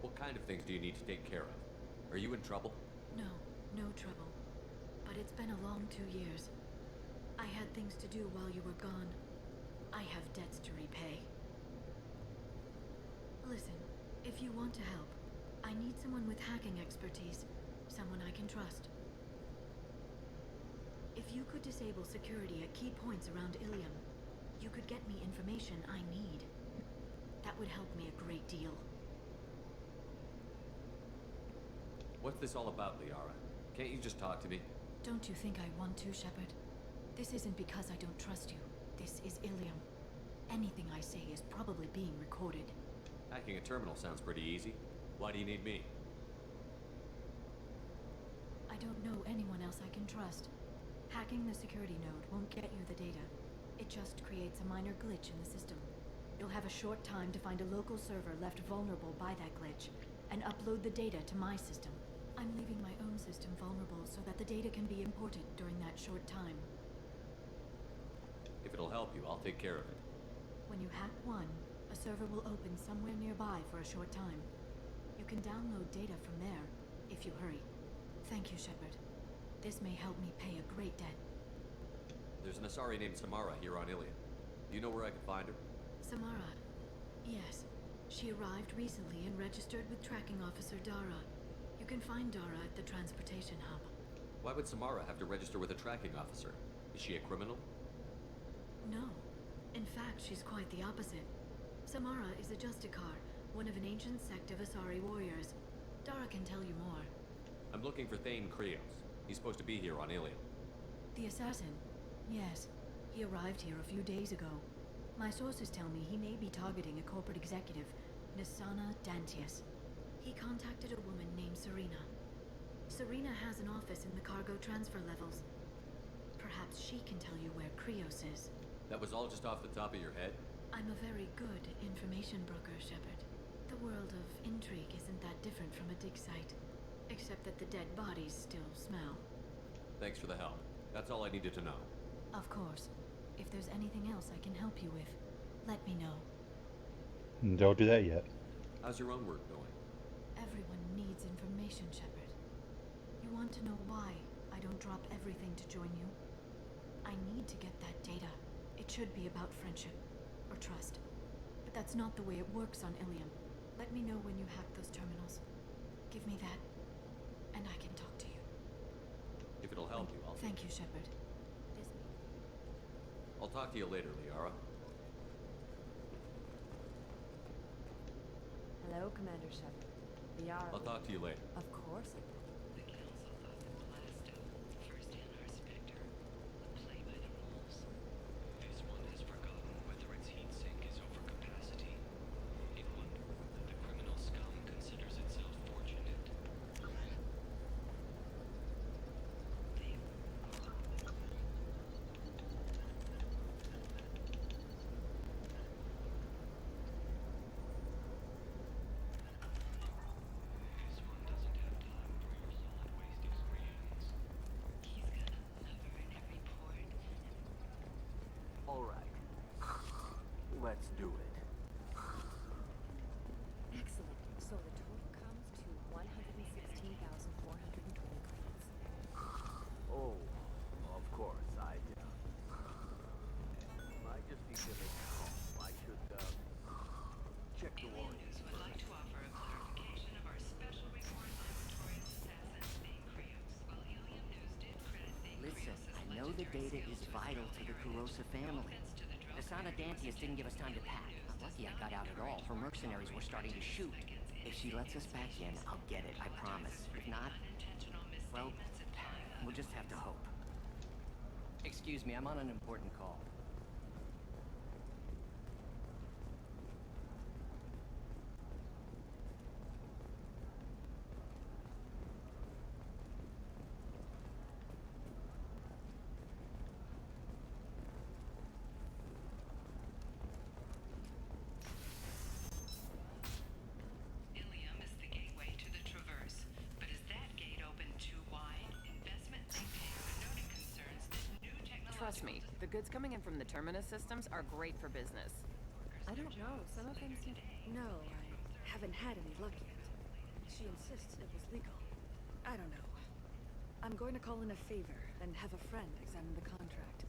What kind of things do you need to take care of? Are you in trouble? No, no trouble. But it's been a long 2 years. I had things to do while you were gone. I have debts to repay. Listen, if you want to help, I need someone with hacking expertise. Someone I can trust. If you could disable security at key points around Ilium, you could get me information I need. That would help me a great deal. What's this all about, Liara? Can't you just talk to me? Don't you think I want to, Shepard? This isn't because I don't trust you. This is Ilium. Anything I say is probably being recorded. Hacking a terminal sounds pretty easy. Why do you need me? I don't know anyone else I can trust. Hacking the security node won't get you the data. It just creates a minor glitch in the system. You'll have a short time to find a local server left vulnerable by that glitch, and upload the data to my system. I'm leaving my own system vulnerable so that the data can be imported during that short time. If it'll help you, I'll take care of it. When you hack one, a server will open somewhere nearby for a short time. You can download data from there, if you hurry. Thank you, Shepard. This may help me pay a great debt. There's an Asari named Samara here on Ilium. Do you know where I can find her? Samara? Yes. She arrived recently and registered with Tracking Officer Dara. You can find Dara at the transportation hub. Why would Samara have to register with a tracking officer? Is she a criminal? No. In fact, she's quite the opposite. Samara is a Justicar, one of an ancient sect of Asari warriors. Dara can tell you more. I'm looking for Thane Krios. He's supposed to be here on Ilium. The assassin? Yes. He arrived here a few days ago. My sources tell me he may be targeting a corporate executive, Nisana Dantius. He contacted a woman named Serena. Serena has an office in the cargo transfer levels. Perhaps she can tell you where Krios is. That was all just off the top of your head? I'm a very good information broker, Shepard. The world of intrigue isn't that different from a dig site. Except that the dead bodies still smell. Thanks for the help. That's all I needed to know. Of course. If there's anything else I can help you with, let me know. Don't do that yet. How's your own work going? Everyone needs information, Shepard. You want to know why I don't drop everything to join you? I need to get that data. It should be about friendship or trust. But that's not the way it works on Ilium. Let me know when you hack those terminals. Give me that, and I can talk to you. If it'll help you, I'll... Thank you, Shepard. I'll talk to you later, Liara. Hello, Commander Shepard. Liara. I'll talk to you later. Of course. The Council thought the Blasto, first in our Spectre, would play by the rules. This one has forgotten whether its heat sink is over capacity. It wondered whether the criminal scum considers itself fortunate. All right. Let's do it. Excellent. So the total comes to 116,420 credits. Oh, of course, I just need to make a call. I should, check the warrant. Would like to offer a clarification of our special report on notorious assassin Thane Krios. While Ilium News did credit Thane Listen, Krios' I know the data is vital to the Kurosa family. Nisana Dantius didn't give us time to pack. I'm lucky I got out at all. Her mercenaries were starting to shoot. If she lets us back in, I'll get it, I promise. If not, well, we'll just have to hope. Excuse me, I'm on an important call. Ilium is the gateway to the Traverse, but is that gate open too wide? Investment think tanks are noting concerns that new technological... Trust me, the goods coming in from the Terminus systems are great for business. I don't know. Some of them seem... No, I haven't had any luck yet. She insists it was legal. I don't know. I'm going to call in a favor and have a friend examine the contract.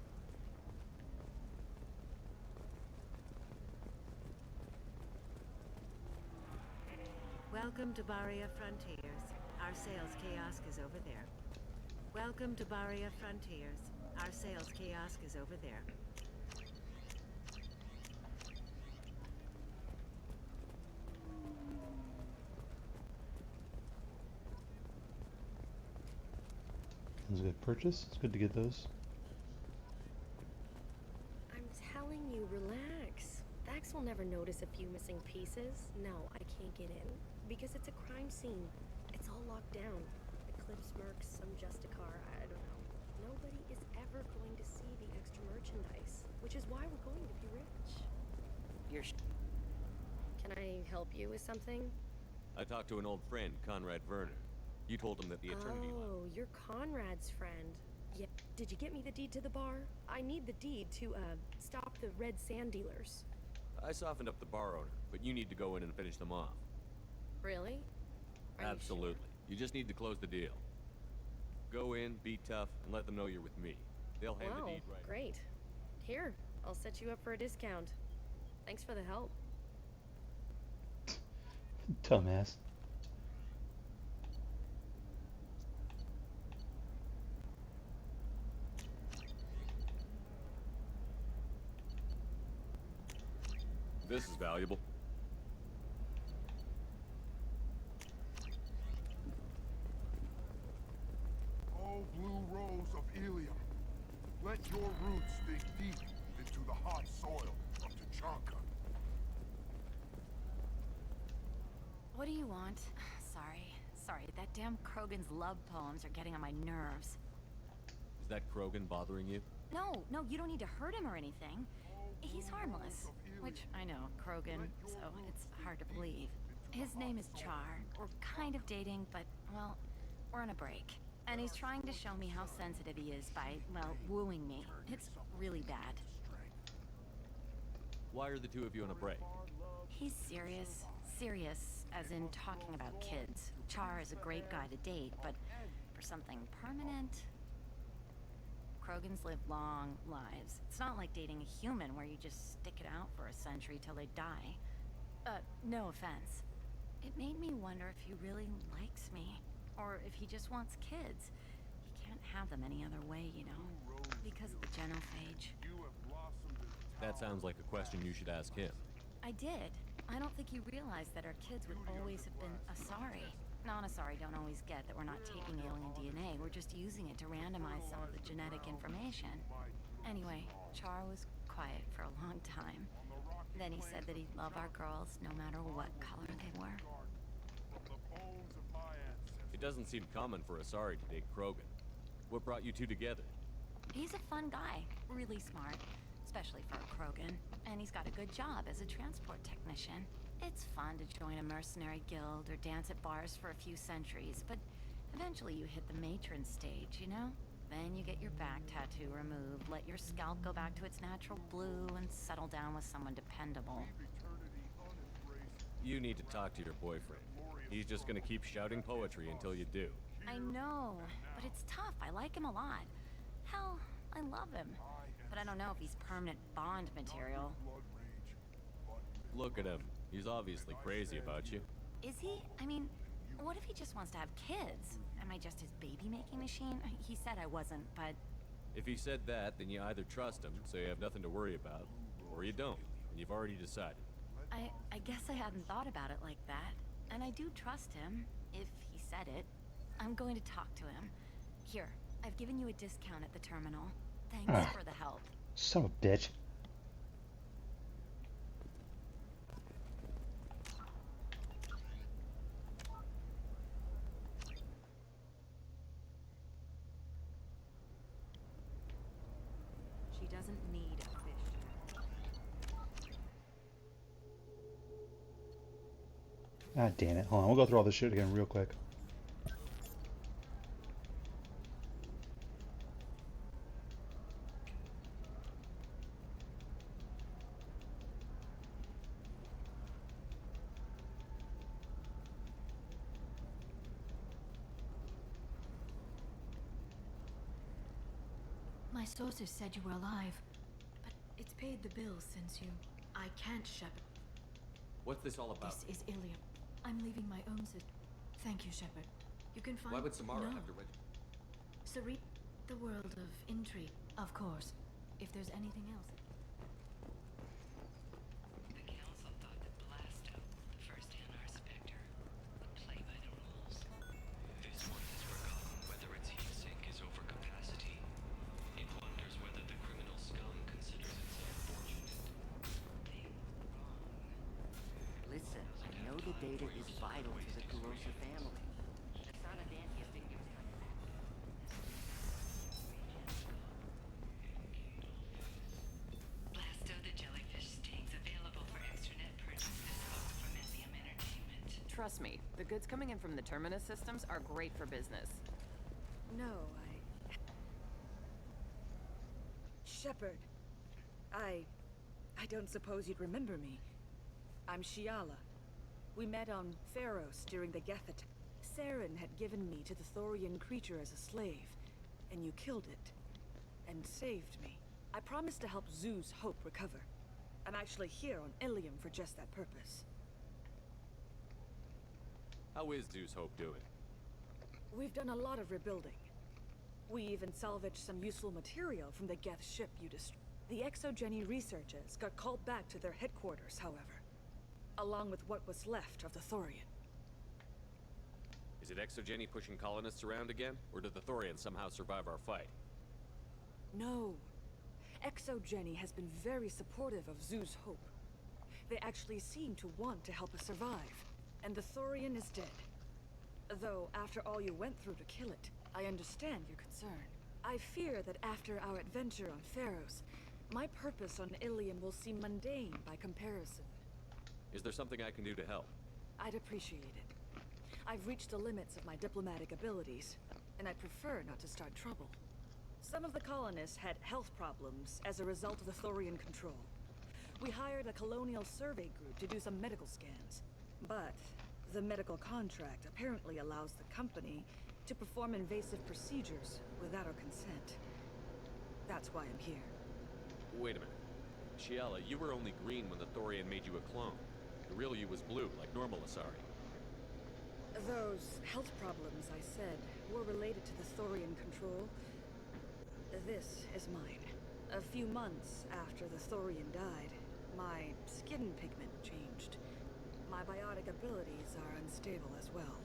Welcome to Barria Frontiers. Our sales kiosk is over there. Welcome to Barria Frontiers. Our sales kiosk is over there. Sounds good. Purchase. It's good to get those. I'm telling you, relax. Vax will never notice a few missing pieces. No, I can't get in. Because it's a crime scene. It's all locked down. Eclipse mercs, some Justicar, I don't know. Nobody is ever going to see the extra merchandise. Which is why we're going to be rich. Can I help you with something? I talked to an old friend, Conrad Werner. You told him that the Eternity Line... Oh, you're Conrad's friend. Yeah. Did you get me the deed to the bar? I need the deed to, stop the red sand dealers. I softened up the bar owner, but you need to go in and finish them off. Really? Are you Absolutely. You just need to close the deal. Go in, be tough, and let them know you're with me. They'll hand Wow, the deed right. great. Here, I'll set you up for a discount. Thanks for the help. Dumbass. This is valuable. Oh, blue rose of Ilium, let your roots dig deep into the hot soil of Tuchanka. What do you want? Sorry, that damn Krogan's love poems are getting on my nerves. Is that Krogan bothering you? No, you don't need to hurt him or anything. He's harmless. Which, I know, Krogan, so it's hard to believe. His name is Char. We're kind of dating, but, well, we're on a break. And he's trying to show me how sensitive he is by, well, wooing me. It's really bad. Why are the two of you on a break? He's serious. Serious, as in talking about kids. Char is a great guy to date, but for something permanent... Krogans live long lives. It's not like dating a human where you just stick it out for a century till they die. No offense. It made me wonder if he really likes me. Or if he just wants kids. He can't have them any other way, you know. Because of the genophage. That sounds like a question you should ask him. I did. I don't think you realized that our kids would always have been Asari. Non-Asari don't always get that we're not taking alien DNA, we're just using it to randomize some of the genetic information. Anyway, Char was quiet for a long time. Then he said that he'd love our girls no matter what color they were. It doesn't seem common for Asari to date Krogan. What brought you two together? He's a fun guy, really smart, especially for a Krogan. And he's got a good job as a transport technician. It's fun to join a mercenary guild or dance at bars for a few centuries, but eventually you hit the matron stage, you know? Then you get your back tattoo removed, let your scalp go back to its natural blue, and settle down with someone dependable. You need to talk to your boyfriend. He's just gonna keep shouting poetry until you do. I know, but it's tough. I like him a lot. Hell, I love him. But I don't know if he's permanent Bond material. Look at him. He's obviously crazy about you. Is he? I mean, what if he just wants to have kids? Am I just his baby-making machine? He said I wasn't, but... If he said that, then you either trust him, so you have nothing to worry about, or you don't, and you've already decided. I guess I hadn't thought about it like that. And I do trust him, if he said it. I'm going to talk to him. Here, I've given you a discount at the terminal. Thanks Ah. for the help. Son of a bitch. She doesn't need a fish. Ah, damn it. Hold on, we'll go through all this shit again real quick. My sources said you were alive, but it's paid the bills since you... I can't, Shepard. What's this all about? This is Ilium. I'm leaving my own Thank you, Shepard. You can find... Why would Samara No. have to Sari... The world of intrigue, of course. If there's anything else... The Council thought that Blasto, the first NR Spectre, would play by the rules. This one has forgotten whether its heatsink is over capacity. It wonders whether the criminal scum considers itself fortunate. They were wrong. Listen, I know the data is vital to the Kurosa family. It's not a dandy figure. Blasto the jellyfish sting's available for extranet purchase this month from Ilium Entertainment. Trust me, the goods coming in from the Terminus systems are great for business. No, Shepard. I don't suppose you'd remember me. I'm Shiala. We met on Pharos during the Geth attack. Saren had given me to the Thorian creature as a slave, and you killed it. And saved me. I promised to help Zeus Hope recover. I'm actually here on Ilium for just that purpose. How is Zeus Hope doing? We've done a lot of rebuilding. We even salvaged some useful material from the Geth ship you destroyed. The Exogeny researchers got called back to their headquarters, however, along with what was left of the Thorian. Is it Exogeny pushing colonists around again? Or did the Thorians somehow survive our fight? No. Exogeny has been very supportive of Zeus Hope. They actually seem to want to help us survive. And the Thorian is dead. Though, after all you went through to kill it, I understand your concern. I fear that after our adventure on Pharos, my purpose on Ilium will seem mundane by comparison. Is there something I can do to help? I'd appreciate it. I've reached the limits of my diplomatic abilities, and I'd prefer not to start trouble. Some of the colonists had health problems as a result of the Thorian control. We hired a colonial survey group to do some medical scans. But the medical contract apparently allows the company to perform invasive procedures without our consent. That's why I'm here. Wait a minute. Shiala, you were only green when the Thorian made you a clone. The real you was blue, like normal Asari. Those health problems I said were related to the Thorian control. This is mine. A few months after the Thorian died, my skin pigment changed. My biotic abilities are unstable as well.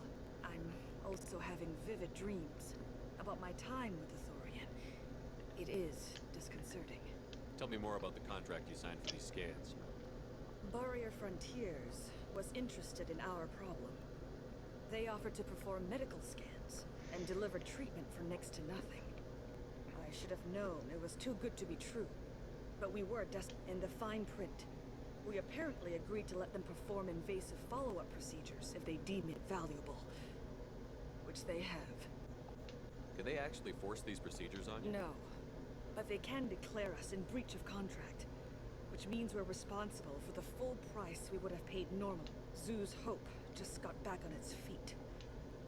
I'm also having vivid dreams about my time with the Thorian. It is disconcerting. Tell me more about the contract you signed for these scans. Barrier Frontiers was interested in our problem. They offered to perform medical scans and deliver treatment for next to nothing. I should have known it was too good to be true, but we were in the fine print. We apparently agreed to let them perform invasive follow-up procedures if they deem it valuable. Which they have. Can they actually force these procedures on you? No. But they can declare us in breach of contract. Which means we're responsible for the full price we would have paid normally. Zeus Hope just got back on its feet.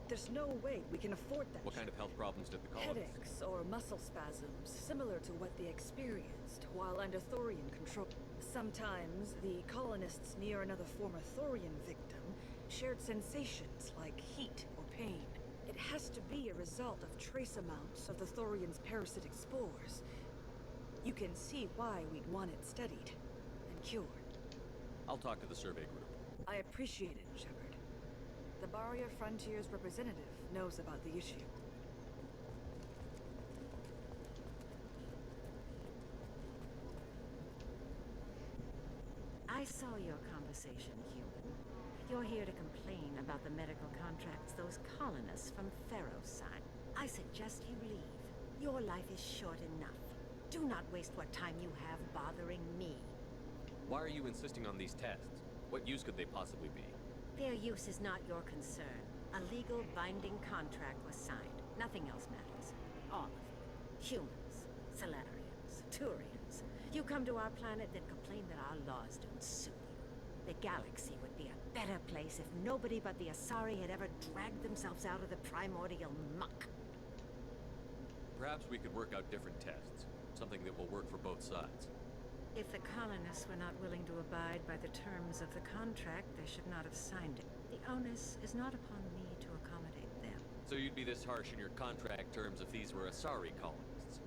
There's no way we can afford that. What kind of health problems did the colonists? Headaches or muscle spasms, similar to what they experienced while under Thorian control. Sometimes the colonists near another former Thorian victim shared sensations like heat or pain. It has to be a result of trace amounts of the Thorian's parasitic spores. You can see why we'd want it studied and cured. I'll talk to the survey group. I appreciate it, Shepard. The Barrier Frontiers representative knows about the issue. saw your conversation, human. You're here to complain about the medical contracts those colonists from Pharaoh signed. I suggest you leave. Your life is short enough. Do not waste what time you have bothering me. Why are you insisting on these tests? What use could they possibly be? Their use is not your concern. A legal binding contract was signed. Nothing else matters. All of you. Humans, Solarians, Turians. You come to our planet then complain that our laws don't suit you. The galaxy would be a better place if nobody but the Asari had ever dragged themselves out of the primordial muck. Perhaps we could work out different tests. Something that will work for both sides. If the colonists were not willing to abide by the terms of the contract, they should not have signed it. The onus is not upon me to accommodate them. So you'd be this harsh in your contract terms if these were Asari colonists?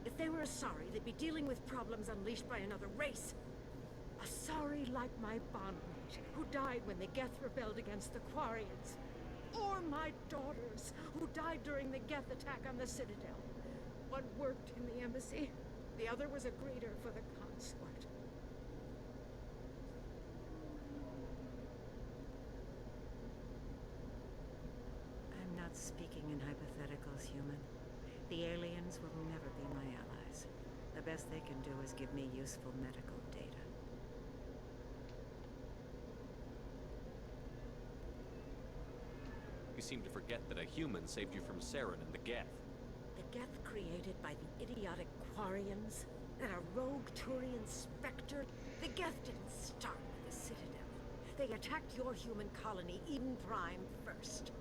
If they were Asari, they'd be dealing with problems unleashed by another race. Asari like my bondmate, who died when the Geth rebelled against the Quarians. Or my daughters, who died during the Geth attack on the Citadel. One worked in the embassy, the other was a greeter for the consort. I'm not speaking in hypotheticals, human. The aliens will never be my allies. The best they can do is give me useful medical data. You seem to forget that a human saved you from Saren and the Geth. The Geth created by the idiotic Quarians? And a rogue Turian specter? The Geth didn't start with the Citadel. They attacked your human colony, Eden Prime, first.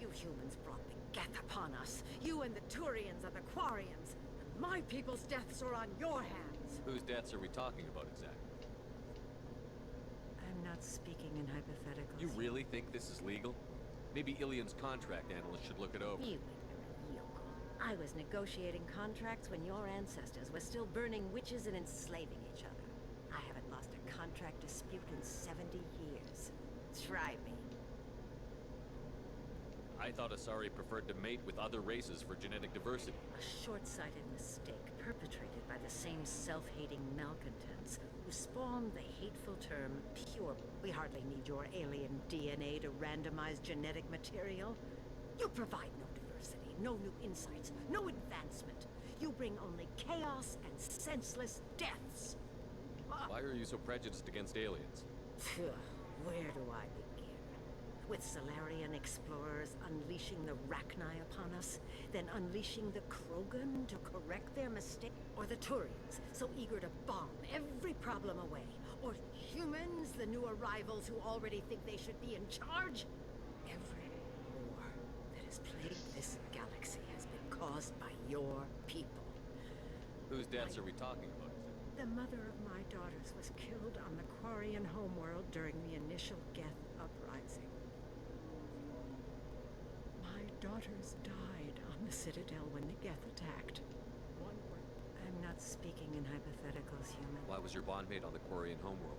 You humans brought the Geth upon us. You and the Turians are the Quarians. And my people's deaths are on your hands. Whose deaths are we talking about exactly? I'm not speaking in hypotheticals. You really think this is legal? Maybe Ilian's contract analyst should look it over. You yokel. I was negotiating contracts when your ancestors were still burning witches and enslaving each other. I haven't lost a contract dispute in 70 years. Try me. I thought Asari preferred to mate with other races for genetic diversity. A short-sighted mistake perpetrated by the same self-hating malcontents who spawned the hateful term pure. We hardly need your alien DNA to randomize genetic material. You provide no diversity, no new insights, no advancement. You bring only chaos and senseless deaths. Why are you so prejudiced against aliens? Where do I begin? With Solarian explorers unleashing the Rachni upon us, then unleashing the Krogan to correct their mistake? Or the Turians, so eager to bomb every problem away? Or humans, the new arrivals who already think they should be in charge? Every war that has plagued this galaxy has been caused by your people. Whose deaths are we talking about? The mother of my daughters was killed on the Quarian homeworld during the initial Geth uprising. My daughters died on the Citadel when the Geth attacked. I'm not speaking in hypotheticals, human. Why was your bondmate on the Quarian homeworld?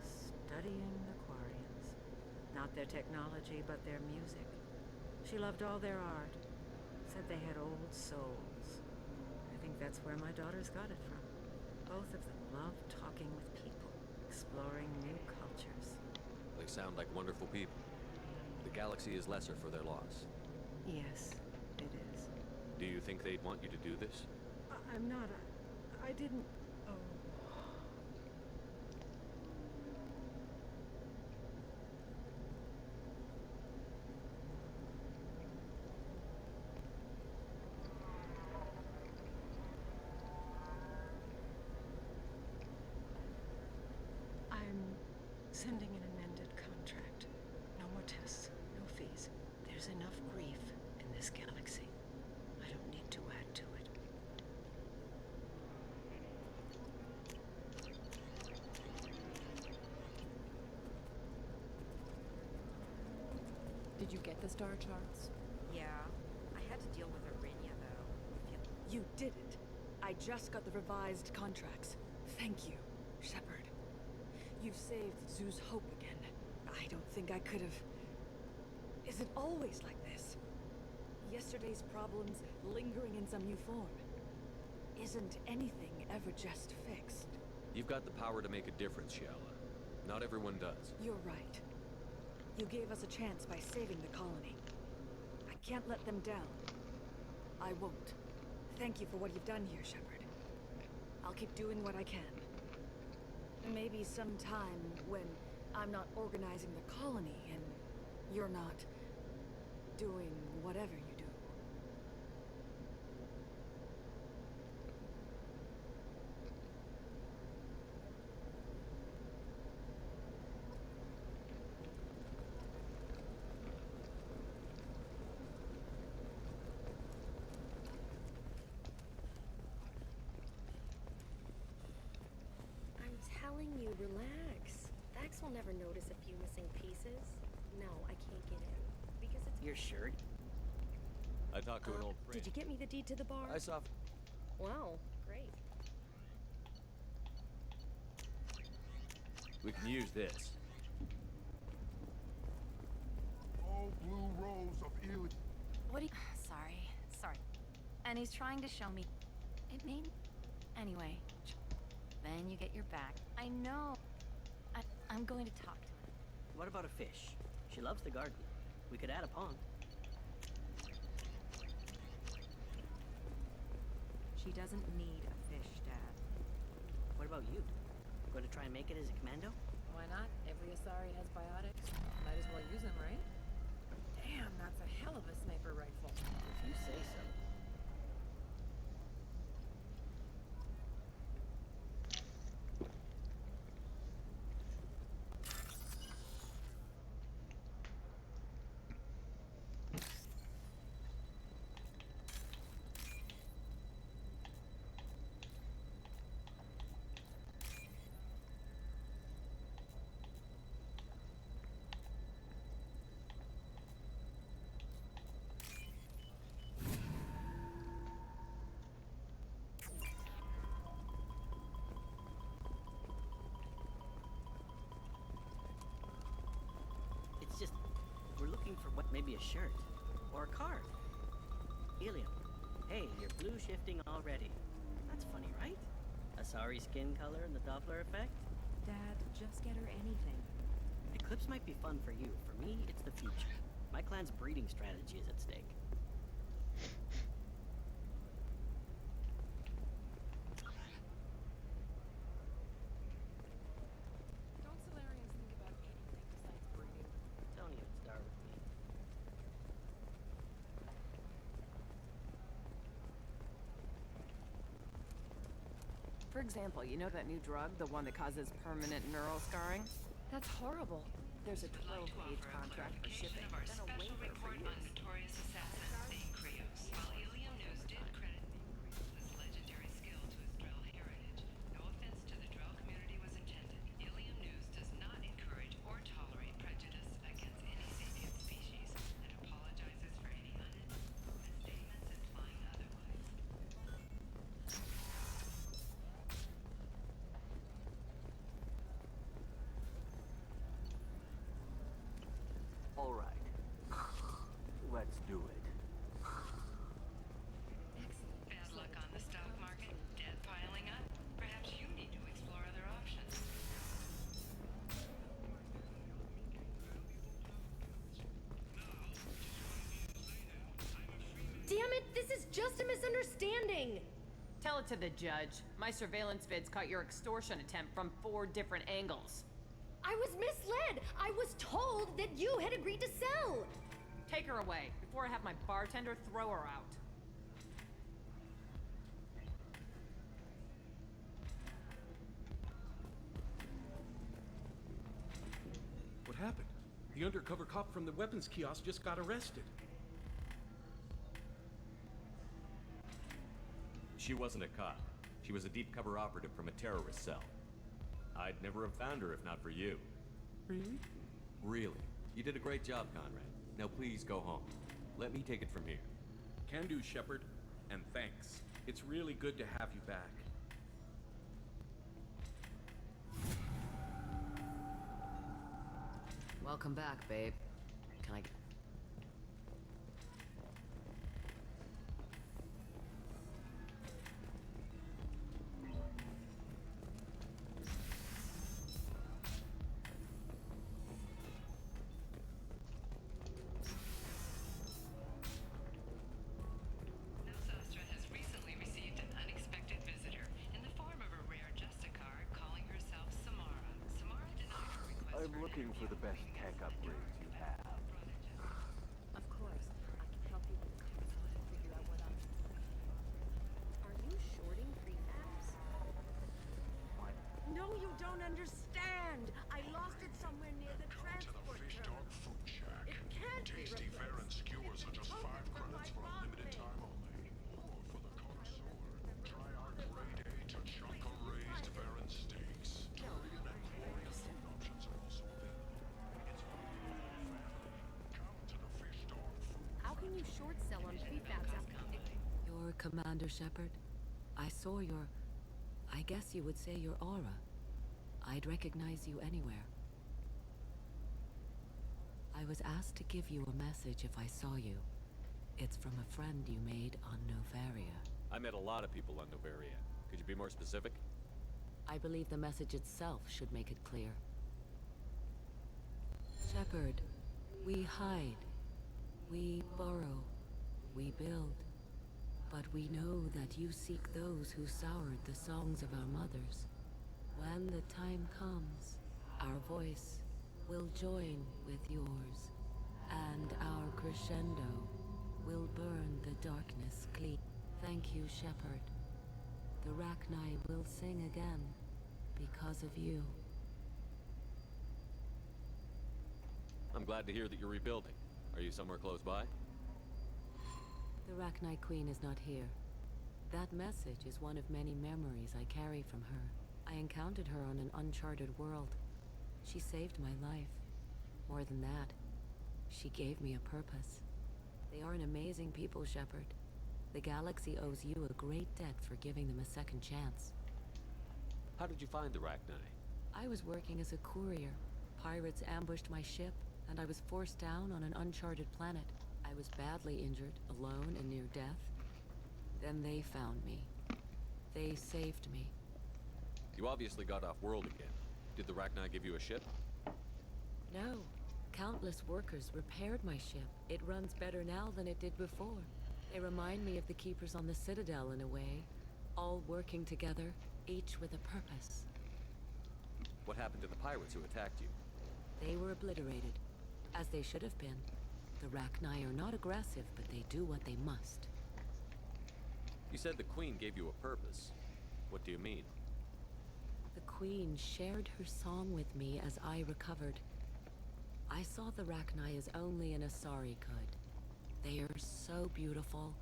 Studying the Quarians. Not their technology, but their music. She loved all their art. Said they had old souls. I think that's where my daughters got it from. Both of them love talking with people, exploring new cultures. They sound like wonderful people. The galaxy is lesser for their loss. Yes, it is. Do you think they'd want you to do this? I'm not. I didn't. Oh. I'm sending an amended contract. No more tests, no fees. There's enough grief in this galaxy. I don't need to add to it. Did you get the star charts? Yeah. I had to deal with Arinia, though. You did it. I just got the revised contracts. Thank you, Shepard. You've saved Zoo's hope again. I don't think I could have... Is it always like this? Yesterday's problems lingering in some new form. Isn't anything ever just fixed? You've got the power to make a difference, Shiala. Not everyone does. You're right. You gave us a chance by saving the colony. I can't let them down. I won't. Thank you for what you've done here, Shepard. I'll keep doing what I can. Maybe sometime when I'm not organizing the colony and you're not doing whatever you do. I'm telling you, relax. Vax will never notice a few missing pieces. No, I can't get in. Because it's... You're sure? I talked to an old friend. Did you get me the deed to the bar? I saw... Wow, great. We can use this. Oh, blue rose of Ely. What do you... Sorry. And he's trying to show me... It made... Anyway. Then you get your back. I know. I'm going to talk to him. What about a fish? She loves the garden. We could add a pond. She doesn't need a fish, Dad. What about you? Going to try and make it as a commando? Why not? Every Asari has biotics. Might as well use them, right? Damn, that's a hell of a sniper rifle. If you say so. Just, we're looking for what, maybe a shirt or a card. Helium. Hey, you're blue shifting already. That's funny, right? Asari skin color and the Doppler effect? Dad, just get her anything. Eclipse might be fun for you. For me, it's the future. My clan's breeding strategy is at stake. Don't Solarians think about anything besides breeding? Don't even start with me. For example, you know that new drug, the one that causes permanent neural scarring? That's horrible. There's a 12-page contract for shipping, then a waiver for use. Notorious assassins named Krios. While Ilium News did credit this legendary skill to its Drell heritage, no offense to the Drell community was intended. Ilium News does not encourage or tolerate prejudice against any sapient species and apologizes for any unintentional misstatements implying otherwise. All right. Let's do it. Bad luck on the stock market, debt piling up. Perhaps you need to explore other options. Damn it, this is just a misunderstanding! Tell it to the judge. My surveillance vids caught your extortion attempt from 4 different angles. I was misled! I was told that you had agreed to sell! Take her away, before I have my bartender throw her out. What happened? The undercover cop from the weapons kiosk just got arrested. She wasn't a cop. She was a deep cover operative from a terrorist cell. I'd never have found her if not for you. Really? Really. You did a great job, Conrad. Now please go home. Let me take it from here. Can do, Shepard. And thanks. It's really good to have you back. Welcome back, babe. Can I... I'm looking for the best tech upgrades you have. Of course, I can help you with the console and figure out what options. Are you shorting prefabs? What? No, you don't understand! I lost it somewhere near the transport terminal. Food Shack. It can't be Tasty replaced. fare and skewers are just It's 5 broken from credits my for a bond limited pay. time only. Or for the connoisseur, try our grade A Tachanka raised Baron steaks. Tyrian and glorious food options are also available. It's for the whole family. Come to the Fish Dog Food. How can you short sell on prefabs after You're Commander Shepard. I saw your... I guess you would say your aura. I'd recognize you anywhere. I was asked to give you a message if I saw you. It's from a friend you made on Novaria. I met a lot of people on Novaria. Could you be more specific? I believe the message itself should make it clear. Shepard, we hide. We borrow. We build. But we know that you seek those who soured the songs of our mothers. When the time comes, our voice will join with yours, and our crescendo will burn the darkness clean. Thank you, Shepard. The Rachni will sing again because of you. I'm glad to hear that you're rebuilding. Are you somewhere close by? The Rachni Queen is not here. That message is one of many memories I carry from her. I encountered her on an uncharted world. She saved my life. More than that, she gave me a purpose. They are an amazing people, Shepard. The galaxy owes you a great debt for giving them a second chance. How did you find the Rachni? I was working as a courier. Pirates ambushed my ship, and I was forced down on an uncharted planet. I was badly injured, alone and near death. Then they found me. They saved me. You obviously got off world again. Did the Rachni give you a ship? No. Countless workers repaired my ship. It runs better now than it did before. They remind me of the Keepers on the Citadel in a way. All working together, each with a purpose. What happened to the pirates who attacked you? They were obliterated, as they should have been. The Rachni are not aggressive, but they do what they must. You said the Queen gave you a purpose. What do you mean? The Queen shared her song with me as I recovered. I saw the Rachni as only an Asari could. They are so beautiful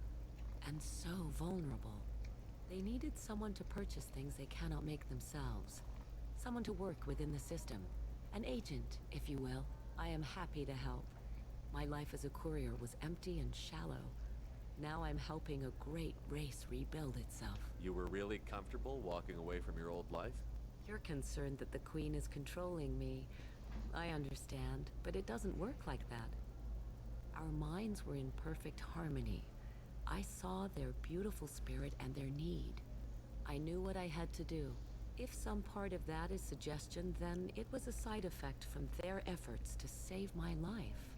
and so vulnerable. They needed someone to purchase things they cannot make themselves. Someone to work within the system. An agent, if you will. I am happy to help. My life as a courier was empty and shallow. Now I'm helping a great race rebuild itself. You were really comfortable walking away from your old life? You're concerned that the Queen is controlling me. I understand, but it doesn't work like that. Our minds were in perfect harmony. I saw their beautiful spirit and their need. I knew what I had to do. If some part of that is suggestion, then it was a side effect from their efforts to save my life.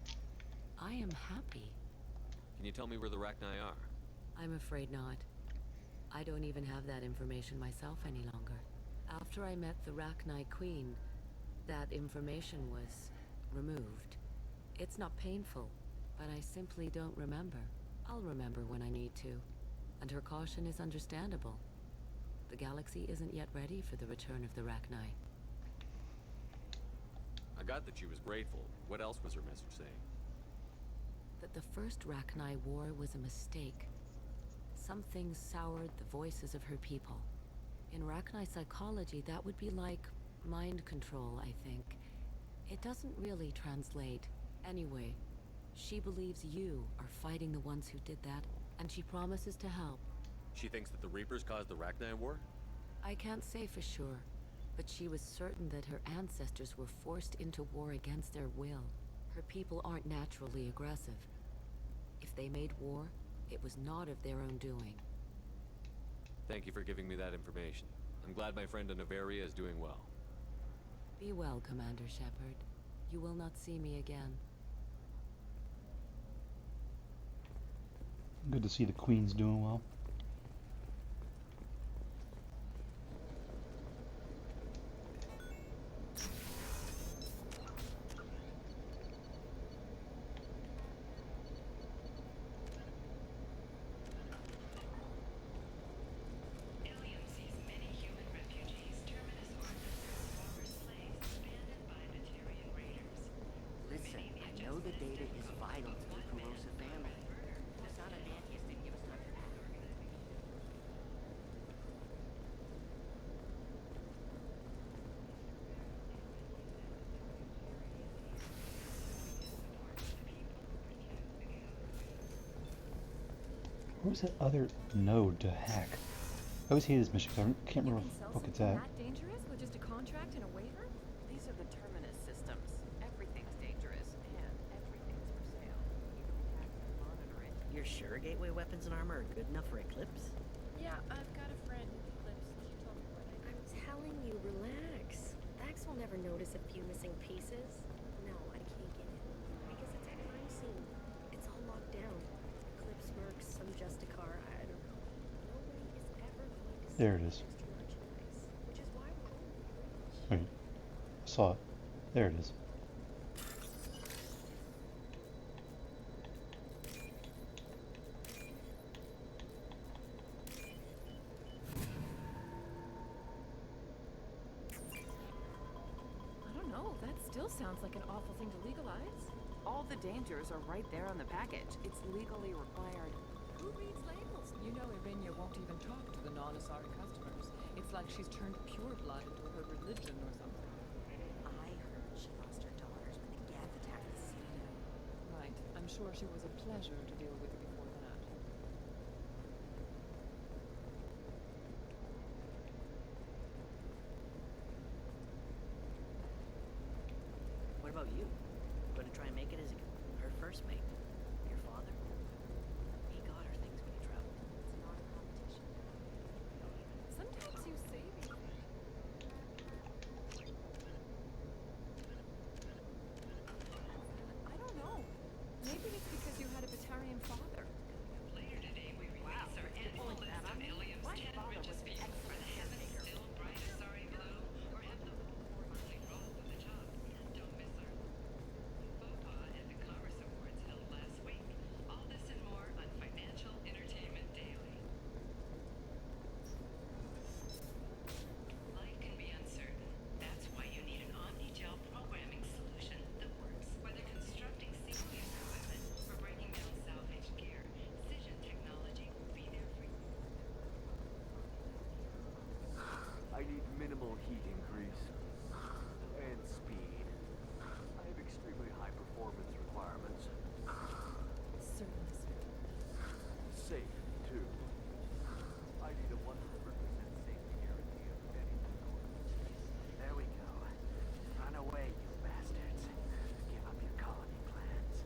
I am happy. Can you tell me where the Rachni are? I'm afraid not. I don't even have that information myself any longer. After I met the Rachni Queen, that information was removed. It's not painful, but I simply don't remember. I'll remember when I need to, and her caution is understandable. The galaxy isn't yet ready for the return of the Rachni. I got that she was grateful. What else was her message saying? That the first Rachni war was a mistake. Something soured the voices of her people. In Rachni psychology, that would be like mind control, I think. It doesn't really translate. Anyway, she believes you are fighting the ones who did that, and she promises to help. She thinks that the Reapers caused the Rachni war? I can't say for sure, but she was certain that her ancestors were forced into war against their will. Her people aren't naturally aggressive. If they made war, it was not of their own doing. Thank you for giving me that information. I'm glad my friend in Novaria is doing well. Be well, Commander Shepard. You will not see me again. Good to see the Queen's doing well. the data is vital to the Kurosa family. Asana Dantius didn't give us time for that. What was that other node to hack? I always hated this mission 'cause I can't remember what the fuck it's at. That dangerous with just a contract and a waiver? These are the Terminus systems. Everything's dangerous and everything's for sale. Even the tax and monitor it. You're sure gateway weapons and armor are good enough for Eclipse? Yeah, I've got a friend with Eclipse. She told me what I I'm telling you, relax. Vax will never notice a few missing pieces. No, I can't get in. Because it's a crime scene. It's all locked down. Eclipse mercs, some Justicar, I don't know. Nobody is ever going to see There it is. extra merchandise. Which is why we're going to the bridge. Wait, I saw it. There it is. I don't know, that still sounds like an awful thing to legalize. All the dangers are right there on the package. It's legally required. Who reads labels? You know Irinia won't even talk to the non-Asari customers. It's like she's turned pure blood into her religion or something. I heard she lost her daughters when the Geth attacked the city. Right. I'm sure she was a pleasure to deal with before that. What about you? Going to try and make it as her first mate? Your father? He got her things when he traveled. It's not a competition. Sometimes you say these things. I don't know. Maybe it's because you had a Batarian father. Later today, we release our annual list of Ilium's 10 richest people. Are the heavens still bright Asari blue, or have the finally rolled to the top? Don't miss our FOPA and the Commerce Awards held last week. All this and more on Financial Entertainment Daily. Life can be uncertain. That's why you need an Omnigel programming solution that works. Whether constructing single-use equipment or breaking down salvaged gear, Cision technology will be there for you. I need minimal heat increase. And speed. I have extremely high performance requirements. Certainly, sir. Safe, too. I need a 100% safety guarantee of any sort. There we go. Run away, you bastards. Give up your colony plans.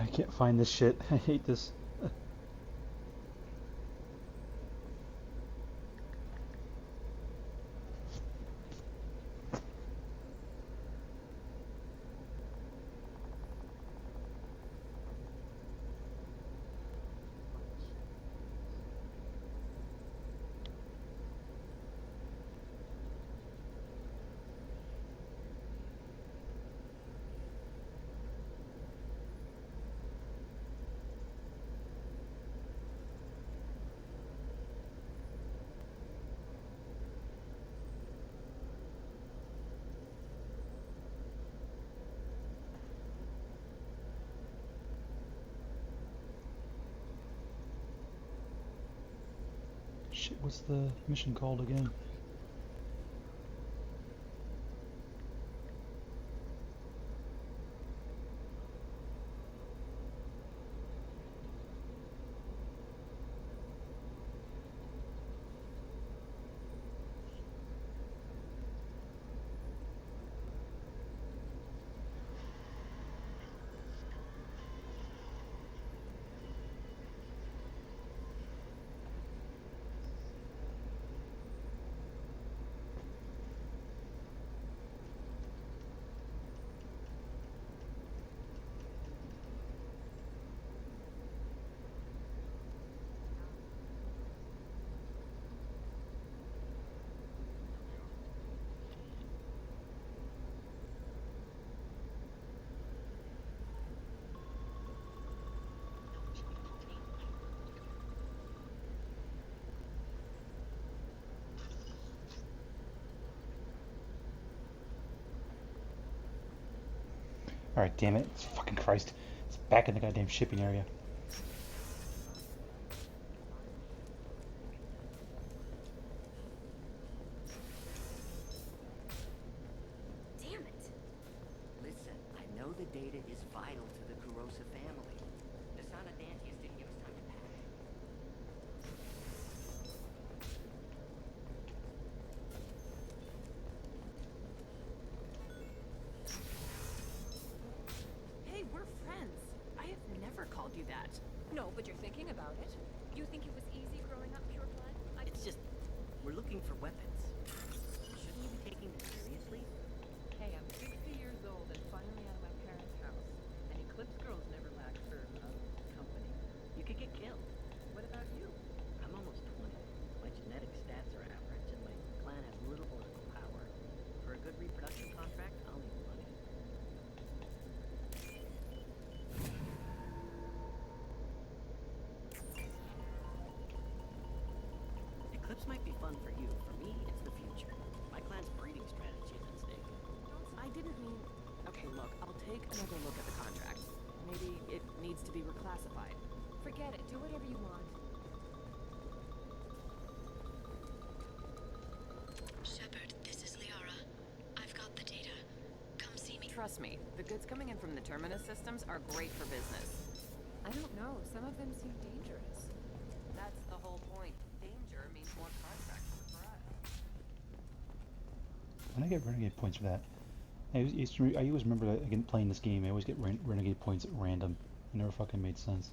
I can't find this shit. I hate this. Shit, what's the mission called again? Alright, damn it. Fucking Christ. It's back in the goddamn shipping area. Damn it! Listen, I know the data is vital to the Kurosa family. Nasana Dantius didn't give us time to pack. Hey, we're friends. I have never called you that. No, but you're thinking about it. You think it was easy growing up pure blood? It's just, we're looking for weapons. Shouldn't you be taking this seriously? Hey, I'm 60 years old and finally out of my parents' house. And Eclipse girls never lack for, company. You could get killed. What about you? I'm almost 20. My genetic stats are average, and my clan has little political power. For a good reproduction contract, I'll need money. Eclipse might be fun for you. For me, it's the future. My clan's breeding strategy is at stake. I didn't mean... Okay, look, I'll take another look at the contract. Maybe it needs to be reclassified. Forget it. Do whatever you want. Shepard, this is Liara. I've got the data. Come see me. Trust me, the goods coming in from the Terminus systems are great for business. I don't know. Some of them seem dangerous. That's the whole point. Danger means more contracts for us. When I get renegade points for that, I always remember that again playing this game. I always get renegade points at random. It never fucking made sense.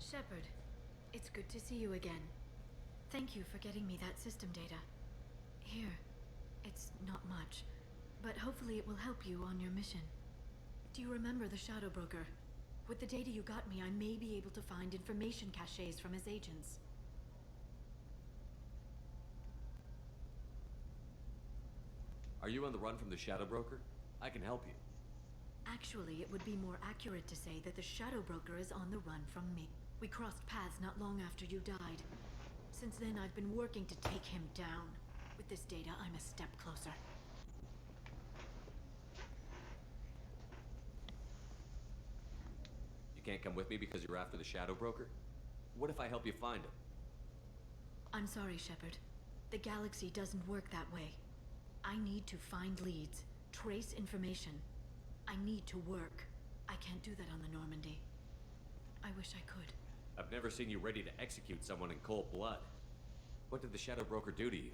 Shepard, it's good to see you again. Thank you for getting me that system data. Here, it's not much, but hopefully it will help you on your mission. Do you remember the Shadow Broker? With the data you got me, I may be able to find information caches from his agents. Are you on the run from the Shadow Broker? I can help you. Actually, it would be more accurate to say that the Shadow Broker is on the run from me. We crossed paths not long after you died. Since then, I've been working to take him down. With this data, I'm a step closer. You can't come with me because you're after the Shadow Broker? What if I help you find him? I'm sorry, Shepard. The galaxy doesn't work that way. I need to find leads, trace information. I need to work. I can't do that on the Normandy. I wish I could. I've never seen you ready to execute someone in cold blood. What did the Shadow Broker do to you?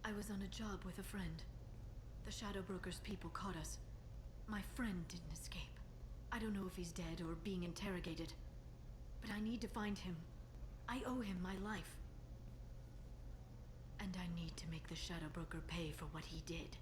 I was on a job with a friend. The Shadow Broker's people caught us. My friend didn't escape. I don't know if he's dead or being interrogated. But I need to find him. I owe him my life. And I need to make the Shadow Broker pay for what he did.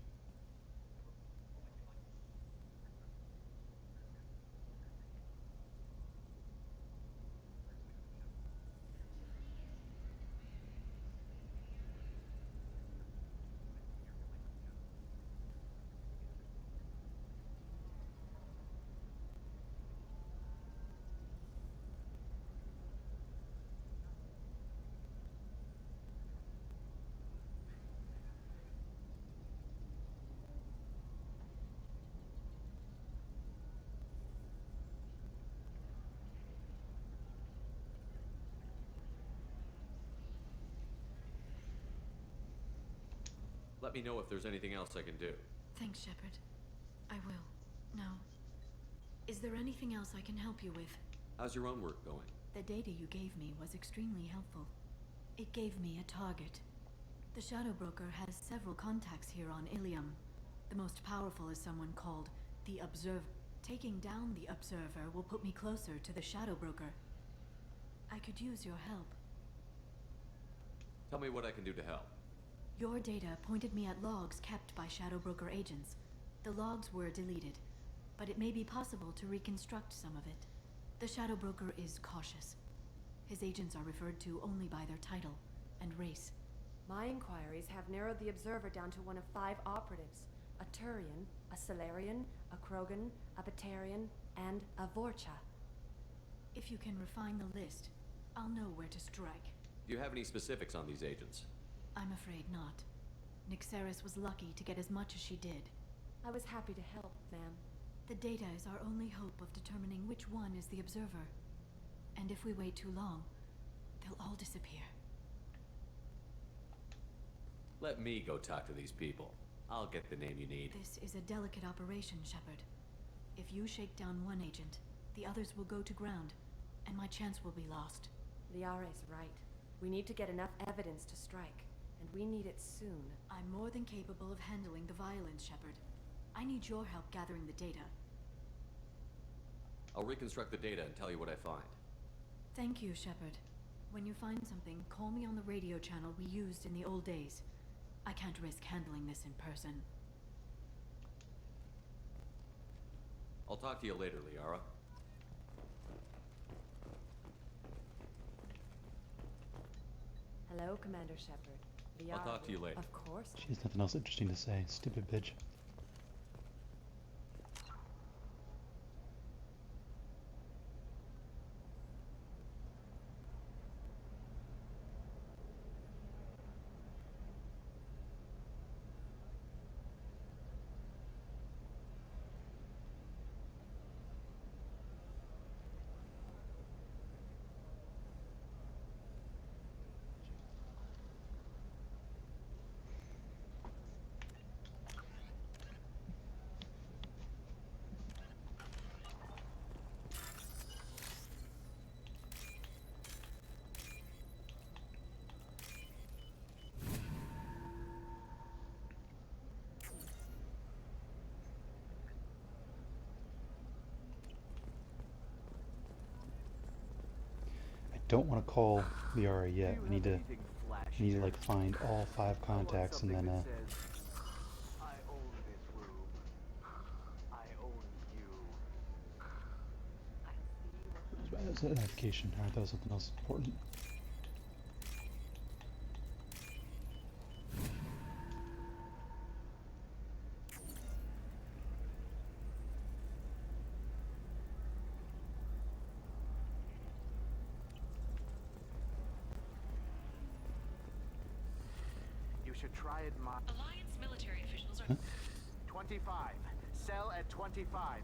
Let me know if there's anything else I can do. Thanks, Shepard. I will. Now, is there anything else I can help you with? How's your own work going? The data you gave me was extremely helpful. It gave me a target. The Shadow Broker has several contacts here on Ilium. The most powerful is someone called the Observer. Taking down the Observer will put me closer to the Shadow Broker. I could use your help. Tell me what I can do to help. Your data pointed me at logs kept by Shadow Broker agents. The logs were deleted. but it may be possible to reconstruct some of it. The Shadow Broker is cautious. His agents are referred to only by their title and race. My inquiries have narrowed the Observer down to one of 5 operatives. A Turian, a Salarian, a Krogan, a Batarian, and a Vorcha. If you can refine the list, I'll know where to strike. Do you have any specifics on these agents? I'm afraid not. Nyxeris was lucky to get as much as she did. I was happy to help, ma'am. The data is our only hope of determining which one is the Observer. And if we wait too long, they'll all disappear. Let me go talk to these people. I'll get the name you need. This is a delicate operation, Shepard. If you shake down one agent, the others will go to ground, and my chance will be lost. Liara's right. We need to get enough evidence to strike, and we need it soon. I'm more than capable of handling the violence, Shepard. I need your help gathering the data. I'll reconstruct the data and tell you what I find. Thank you, Shepard. When you find something, call me on the radio channel we used in the old days. I can't risk handling this in person. I'll talk to you later, Liara. Hello, Commander Shepard. Liara. I'll talk to you later. Of course. She has nothing else interesting to say. Stupid bitch. Don't want to call Liara yet. I need to like find all 5 contacts and then I own this room. I own you. That's an application. Alright, that was something else important. Should try it. Alliance military officials are 25. Sell at 25.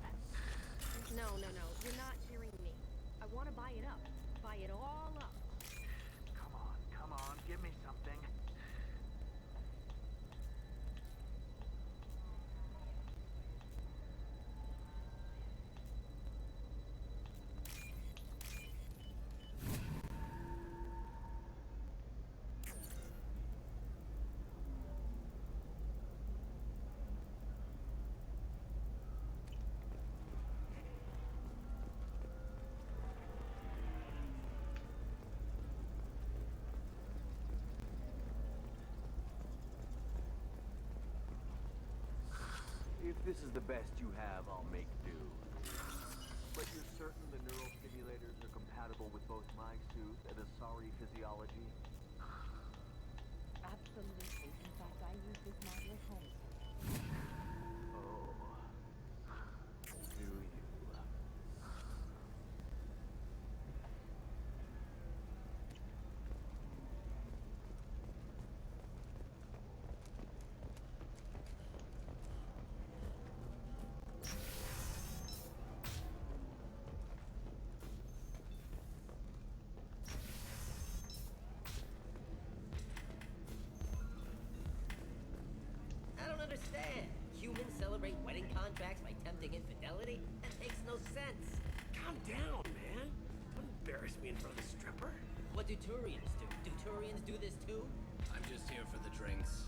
No, you're not hearing me. I want to buy it up. Buy it all up. Come on, give me something. If this is the best you have, I'll make do. But you're certain the neural stimulators are compatible with both my suit and Asari physiology? Absolutely. In fact, I use this model at home. Oh. Do you? Understand? Humans celebrate wedding contracts by tempting infidelity? That makes no sense. Calm down, man. Don't embarrass me in front of the stripper. What do Turians do? Do Turians do this too? I'm just here for the drinks.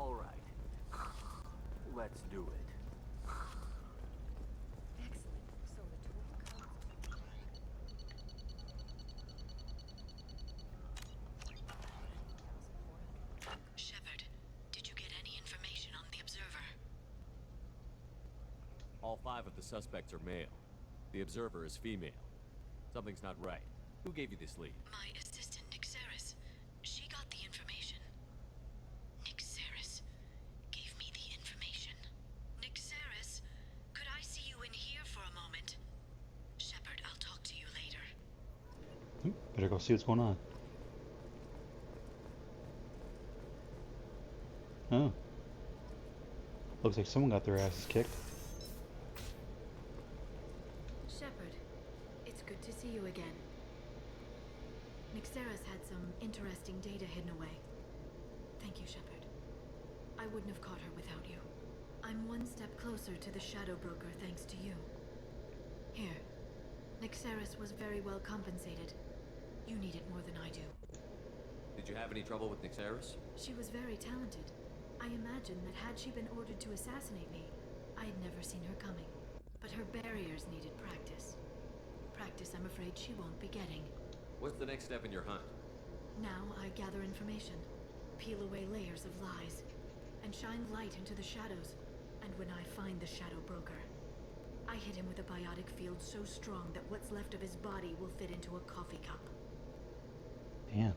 All right. Let's do it. Excellent. So the total cost. Shepard, did you get any information on the Observer? All 5 of the suspects are male. The Observer is female. Something's not right. Who gave you this lead? My assistant, Nixeris. She got the information. Nixeris gave me the information. Nixeris, could I see you in here for a moment? Shepard, I'll talk to you later. Better go see what's going on. Oh. Looks like someone got their asses kicked. Shepard, it's good to see you again. Nixeris had some interesting data hidden away. Thank you, Shepard. I wouldn't have caught her without you. I'm one step closer to the Shadow Broker thanks to you. Here. Nixeris was very well compensated. You need it more than I do. Did you have any trouble with Nixeris? She was very talented. I imagine that had she been ordered to assassinate me, I had never seen her coming. But her barriers needed practice. Practice I'm afraid she won't be getting. What's the next step in your hunt? Now I gather information, peel away layers of lies, and shine light into the shadows. And when I find the Shadow Broker, I hit him with a biotic field so strong that what's left of his body will fit into a coffee cup. Damn.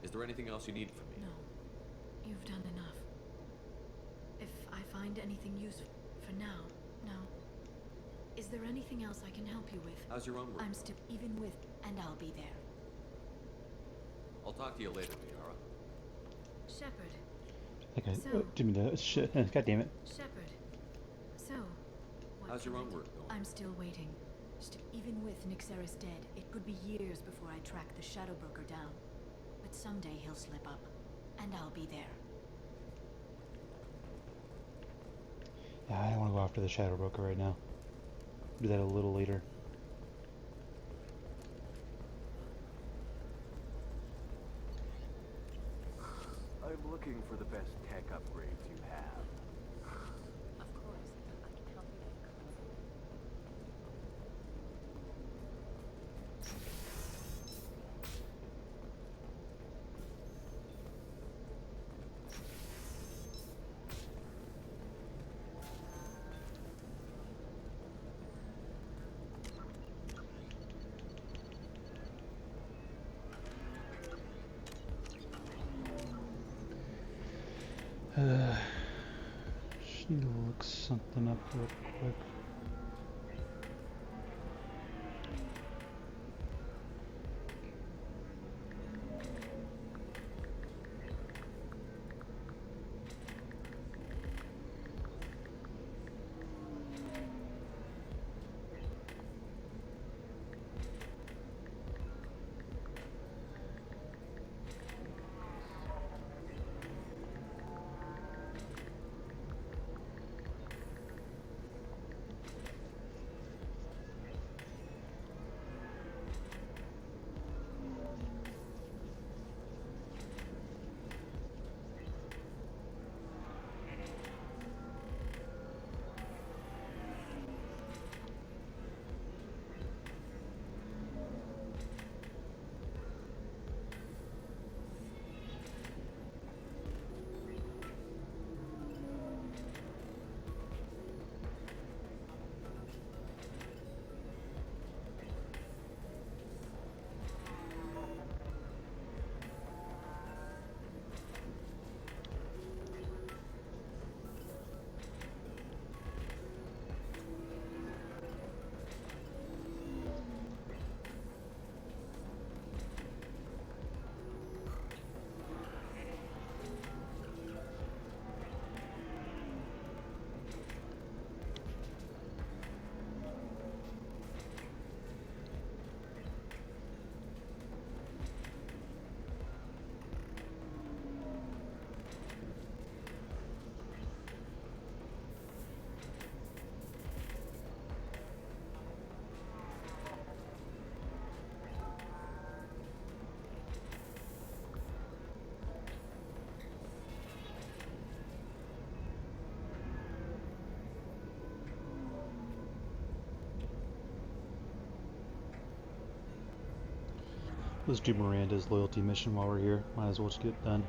Is there anything else you need from me? No. You've done enough. If I find anything useful for now, no. Is there anything else I can help you with? How's your own work? I'm still even with, and I'll be there. I'll talk to you later, Liara. Shepard. Like I So- didn't mean to. Shit. God damn it. Shepard. So, what How's your can I own do? work going? I'm still waiting. Even with Nixeris dead, it could be years before I track the Shadow Broker down. But someday he'll slip up, and I'll be there. Yeah, I don't want to go after the Shadow Broker right now. Do that a little later. I'm looking for the best tech upgrades you have. Of course. I can help you with console. Just need to look something up real quick. Let's do Miranda's loyalty mission while we're here. Might as well just get it done.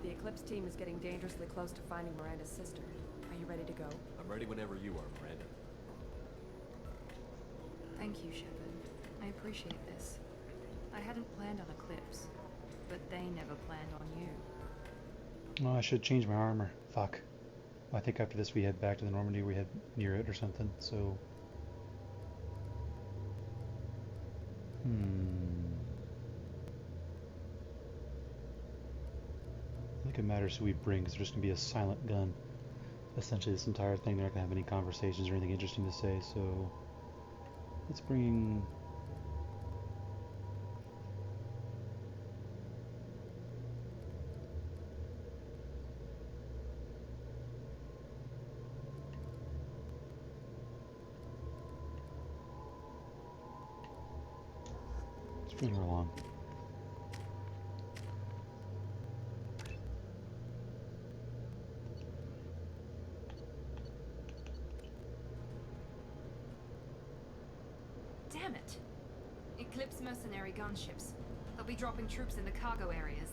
The Eclipse team is getting dangerously close to finding Miranda's sister. Are you ready to go? I'm ready whenever you are, Miranda. Thank you, Shepard. I appreciate this. I hadn't planned on Eclipse, but they never planned on you. Oh, I should change my armor. Fuck. I think after this we head back to the Normandy, we head near it or something, so... I think it matters who we bring, because there's going to be a silent gun. Essentially this entire thing, they're not going to have any conversations or anything interesting to say, so... Let's bring... Bring her along. Damn it! Eclipse mercenary gunships. They'll be dropping troops in the cargo areas.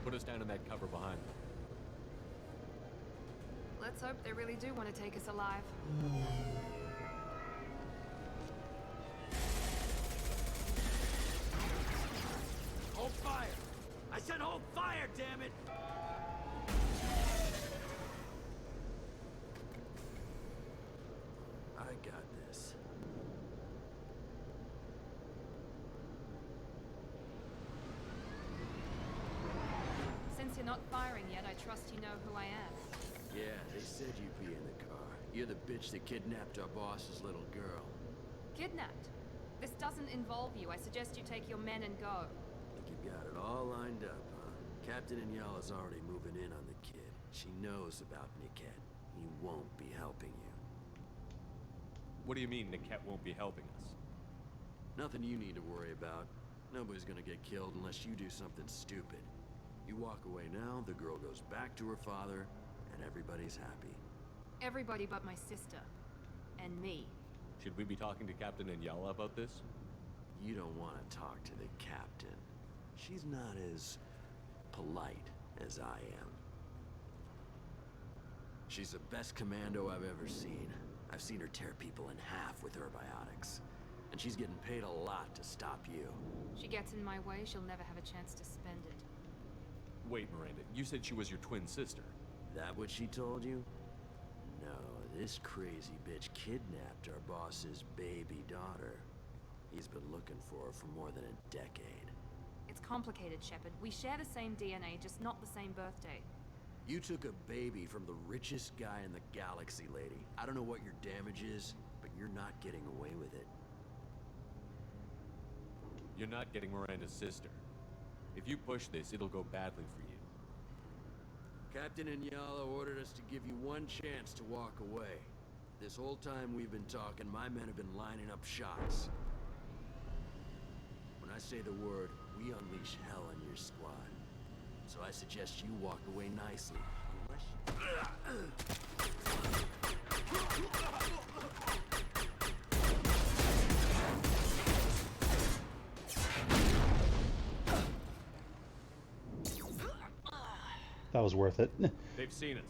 Put us down in that cover behind them. Let's hope they really do want to take us alive. Hold fire! I said hold fire, damn it! I got this. Since you're not firing yet, I trust you know who I am. Yeah, they said you'd be in the car. You're the bitch that kidnapped our boss's little girl. Kidnapped? This doesn't involve you. I suggest you take your men and go. Think you got it all lined up, huh? Captain Inyala's already moving in on the kid. She knows about Niket. He won't be helping you. What do you mean Niket won't be helping us? Nothing you need to worry about. Nobody's gonna get killed unless you do something stupid. You walk away now, the girl goes back to her father, and everybody's happy. Everybody but my sister. And me. Should we be talking to Captain Inyala about this? You don't want to talk to the captain. She's not as polite as I am. She's the best commando I've ever seen. I've seen her tear people in half with her biotics. And she's getting paid a lot to stop you. She gets in my way, she'll never have a chance to spend it. Wait, Miranda, you said she was your twin sister. That what she told you? No, this crazy bitch kidnapped our boss's baby daughter. He's been looking for her for more than a decade. It's complicated, Shepard. We share the same DNA, just not the same birthday. You took a baby from the richest guy in the galaxy, lady. I don't know what your damage is, but you're not getting away with it. You're not getting Miranda's sister. If you push this, it'll go badly for you. Captain Inyala ordered us to give you one chance to walk away. This whole time we've been talking, my men have been lining up shots. When I say the word, we unleash hell on your squad. So I suggest you walk away nicely. That was worth it. They've seen us.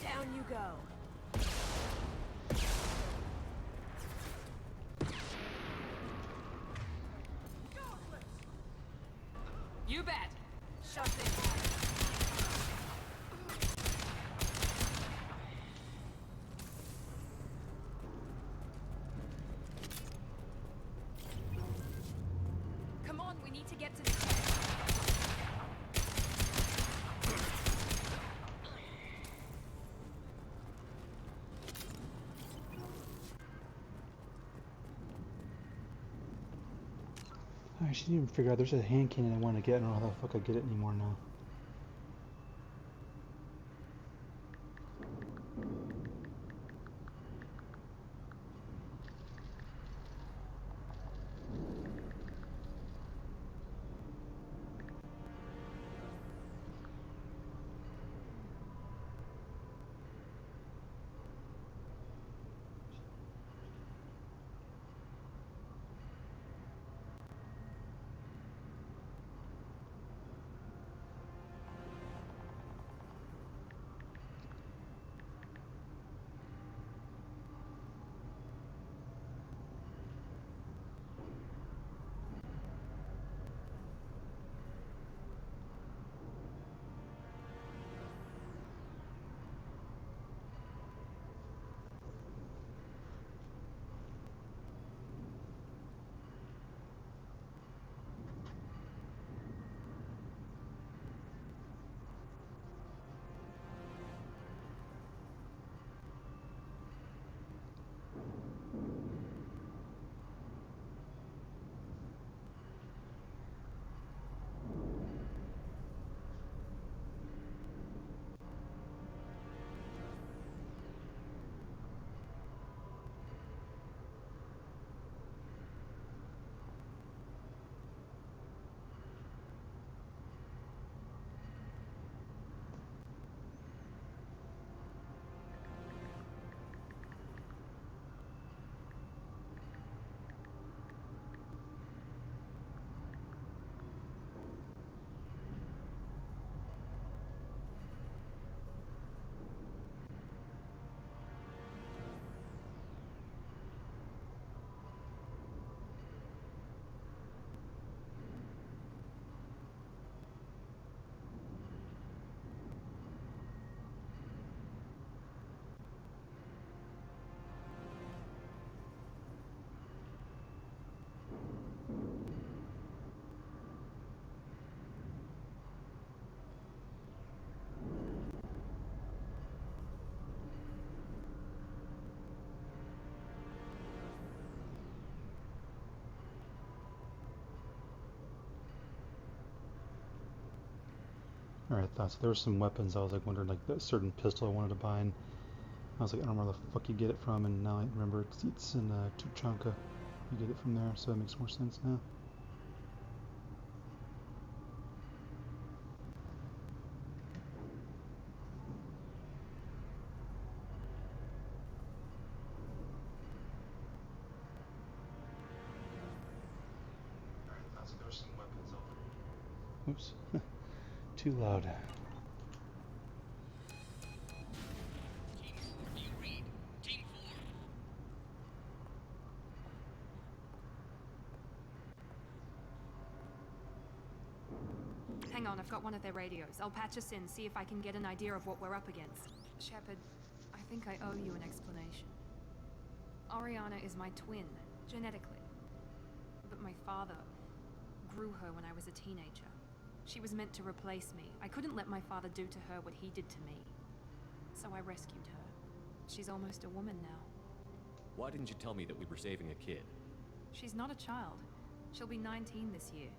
Down you go. You bet. Shut in. Come on, we need to get to the tent. I should even figure out. There's a hand cannon I want to get. I don't know how the fuck I get it anymore now. Alright, so there were some weapons. I was like wondering, like that certain pistol I wanted to buy, and I was like, I don't know where the fuck you get it from, and now I remember it's in Tuchanka. You get it from there, so that makes more sense now. Alright, so there's some weapons over. Oops. Too loud. Hang on, I've got one of their radios. I'll patch us in, see if I can get an idea of what we're up against. Shepard, I think I owe you an explanation. Oriana is my twin, genetically. But my father grew her when I was a teenager. She was meant to replace me. I couldn't let my father do to her what he did to me. So I rescued her. She's almost a woman now. Why didn't you tell me that we were saving a kid? She's not a child. She'll be 19 this year.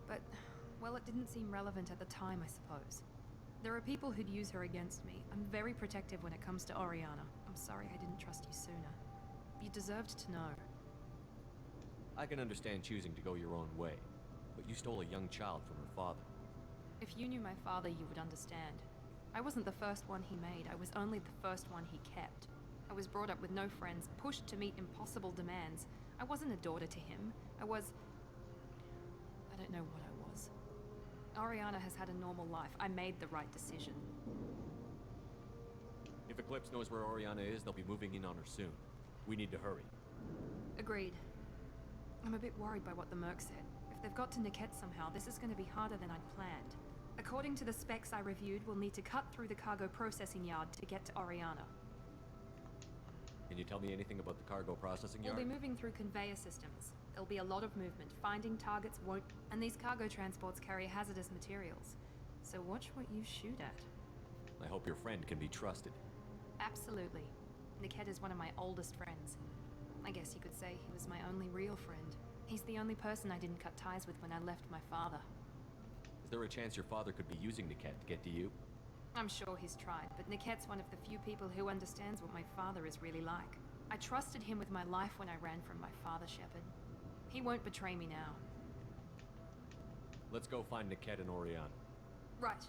But, well, it didn't seem relevant at the time, I suppose. There are people who'd use her against me. I'm very protective when it comes to Oriana. I'm sorry I didn't trust you sooner. You deserved to know. I can understand choosing to go your own way, but you stole a young child from her father. If you knew my father, you would understand. I wasn't the first one he made. I was only the first one he kept. I was brought up with no friends, pushed to meet impossible demands. I wasn't a daughter to him. I don't know what I was. Oriana has had a normal life. I made the right decision. If Eclipse knows where Oriana is, they'll be moving in on her soon. We need to hurry. Agreed. I'm a bit worried by what the Merc said. If they've got to Niket somehow, this is going to be harder than I'd planned. According to the specs I reviewed, we'll need to cut through the cargo processing yard to get to Oriana. Can you tell me anything about the cargo processing yard? We'll be moving through conveyor systems. There'll be a lot of movement. Finding targets won't... And these cargo transports carry hazardous materials. So watch what you shoot at. I hope your friend can be trusted. Absolutely. Niket is one of my oldest friends. I guess you could say he was my only real friend. He's the only person I didn't cut ties with when I left my father. Is there a chance your father could be using Niket to get to you? I'm sure he's tried, but Niket's one of the few people who understands what my father is really like. I trusted him with my life when I ran from my father, Shepard. He won't betray me now. Let's go find Niket and Orion. Right.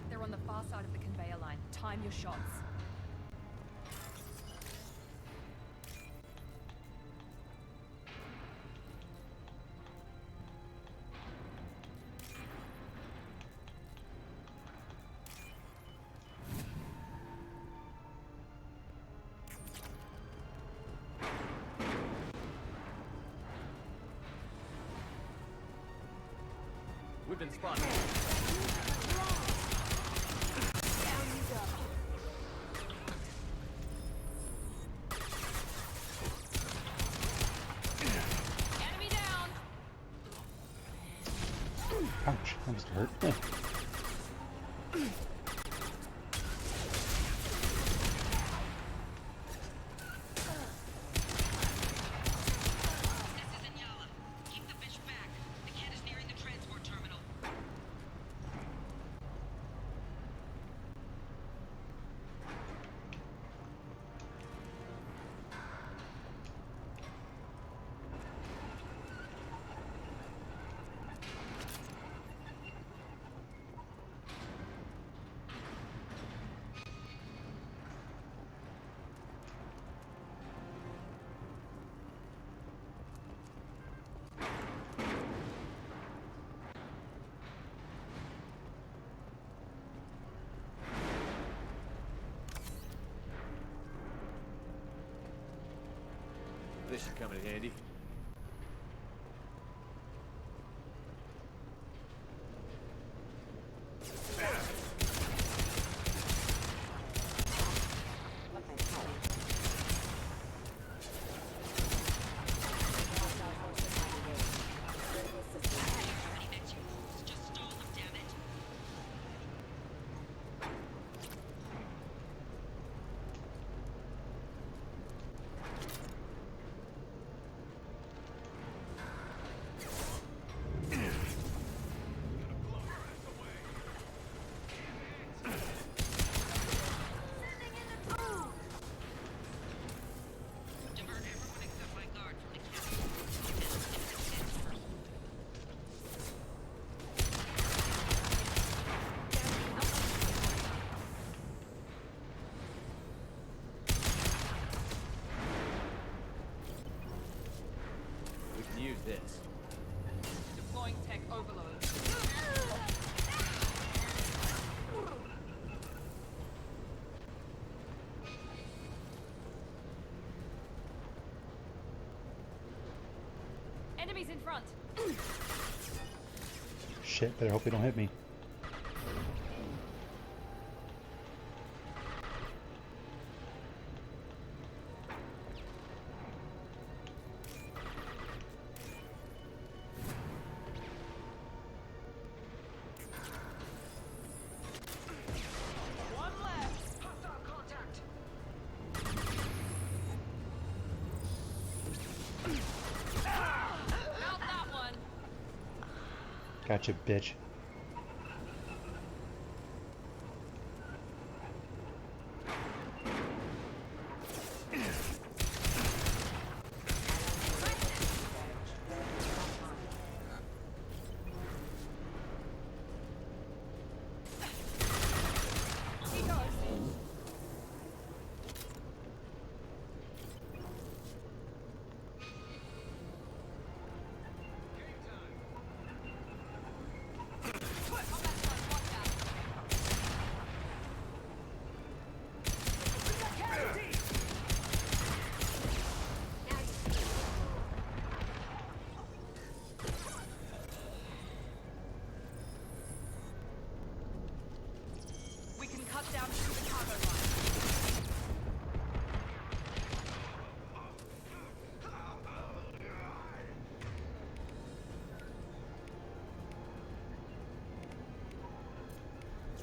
They're on the far side of the conveyor line. Time your shots. We've been spotted. Enemy down! Ouch, that must hurt. This should come in handy. We can use this. Deploying tech overload. Enemies in front! Shit, better hope they don't hit me. One left. Hostile contact. Not that one! Gotcha, bitch. He goes.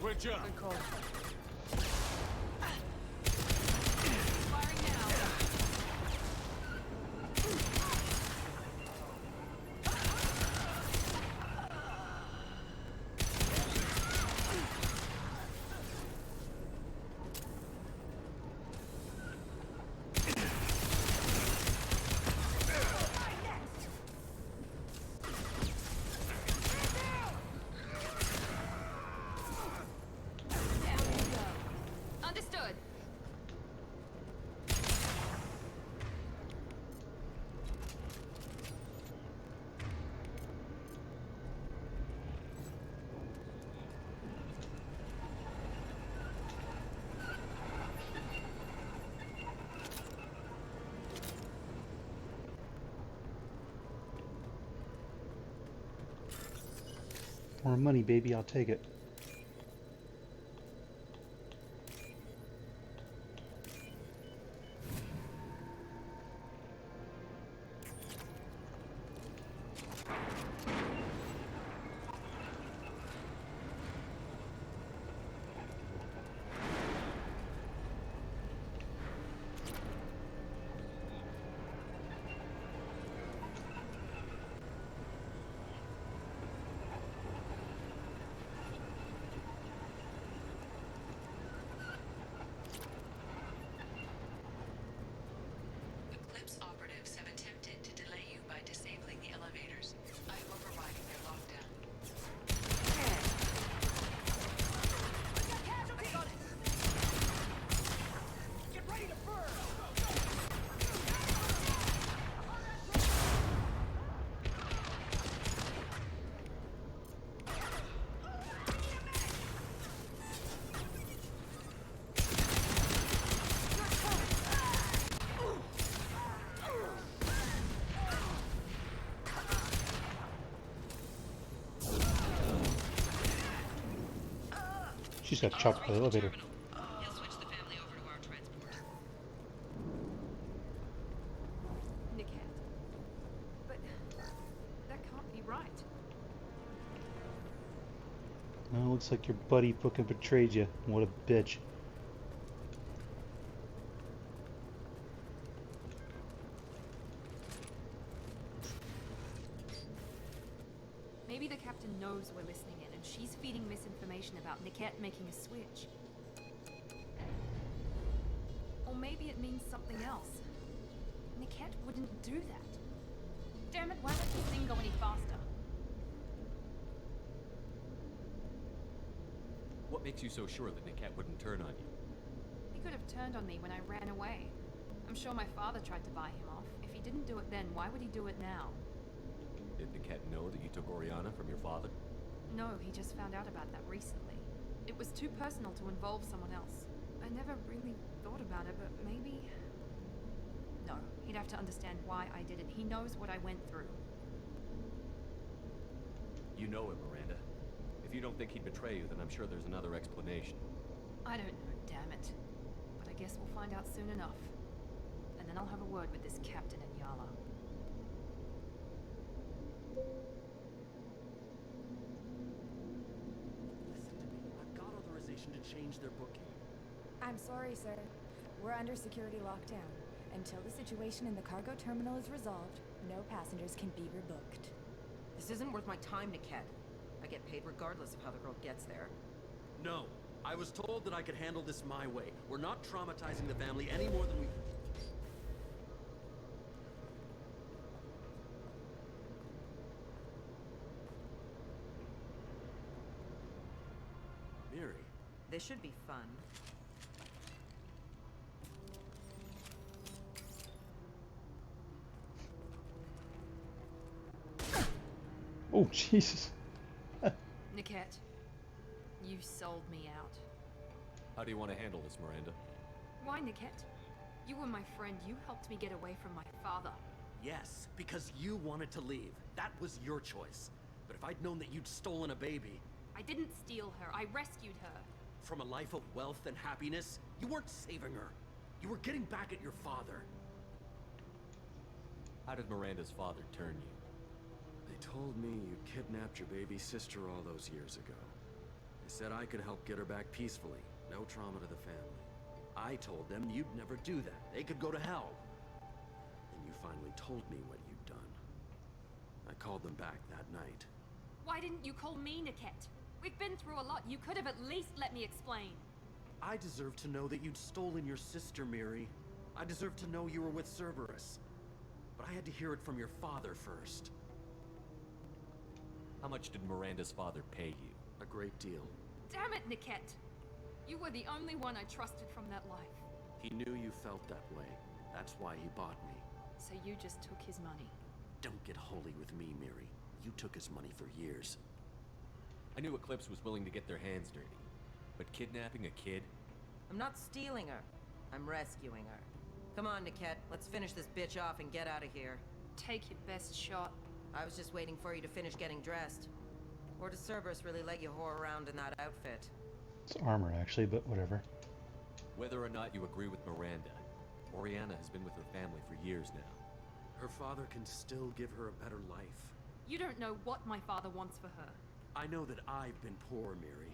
Switch up. Good call. Understood. More money, baby. I'll take it. Eclipse operatives have attempted to delay you by disabling the elevators. I am overriding their lockdown. Get ready to burn! She's got chopped by the elevator. He'll switch the family over to our transport. Nickhead. But that can't be right. Well, looks like your buddy fucking betrayed you. What a bitch. Maybe the captain knows we're listening in, and she's feeding misinformation about Niket making a switch. Or maybe it means something else. Niket wouldn't do that. Damn it, why let this thing go any faster? What makes you so sure that Niket wouldn't turn on you? He could have turned on me when I ran away. I'm sure my father tried to buy him off. If he didn't do it then, why would he do it now? Did Niket know that you took Oriana from your father? No, he just found out about that recently. It was too personal to involve someone else. I never really thought about it, but maybe... No, he'd have to understand why I did it. He knows what I went through. You know him, Miranda. If you don't think he'd betray you, then I'm sure there's another explanation. I don't know, damn it. But I guess we'll find out soon enough. And then I'll have a word with this captain and Yala. Listen to me. I've got authorization to change their booking. I'm sorry, sir. We're under security lockdown. Until the situation in the cargo terminal is resolved, no passengers can be rebooked. This isn't worth my time, Niket. I get paid regardless of how the girl gets there. No. I was told that I could handle this my way. We're not traumatizing the family any more than we... Miri. This should be fun. Oh, Jesus. Niket, you sold me out. How do you want to handle this, Miranda? Why, Niket? You were my friend. You helped me get away from my father. Yes, because you wanted to leave. That was your choice. But if I'd known that you'd stolen a baby... I didn't steal her. I rescued her. From a life of wealth and happiness, you weren't saving her. You were getting back at your father. How did Miranda's father turn you? They told me you kidnapped your baby sister all those years ago. They said I could help get her back peacefully. No trauma to the family. I told them you'd never do that. They could go to hell. And you finally told me what you'd done. I called them back that night. Why didn't you call me, Niket? We've been through a lot. You could have at least let me explain. I deserve to know that you'd stolen your sister, Miri. I deserve to know you were with Cerberus. But I had to hear it from your father first. How much did Miranda's father pay you? A great deal. Damn it, Niket! You were the only one I trusted from that life. He knew you felt that way. That's why he bought me. So you just took his money. Don't get holy with me, Miri. You took his money for years. I knew Eclipse was willing to get their hands dirty. But kidnapping a kid? I'm not stealing her. I'm rescuing her. Come on, Niket. Let's finish this bitch off and get out of here. Take your best shot. I was just waiting for you to finish getting dressed. Or does Cerberus really let you whore around in that outfit? It's armor, actually, but whatever. Whether or not you agree with Miranda, Oriana has been with her family for years now. Her father can still give her a better life. You don't know what my father wants for her. I know that I've been poor, Miri.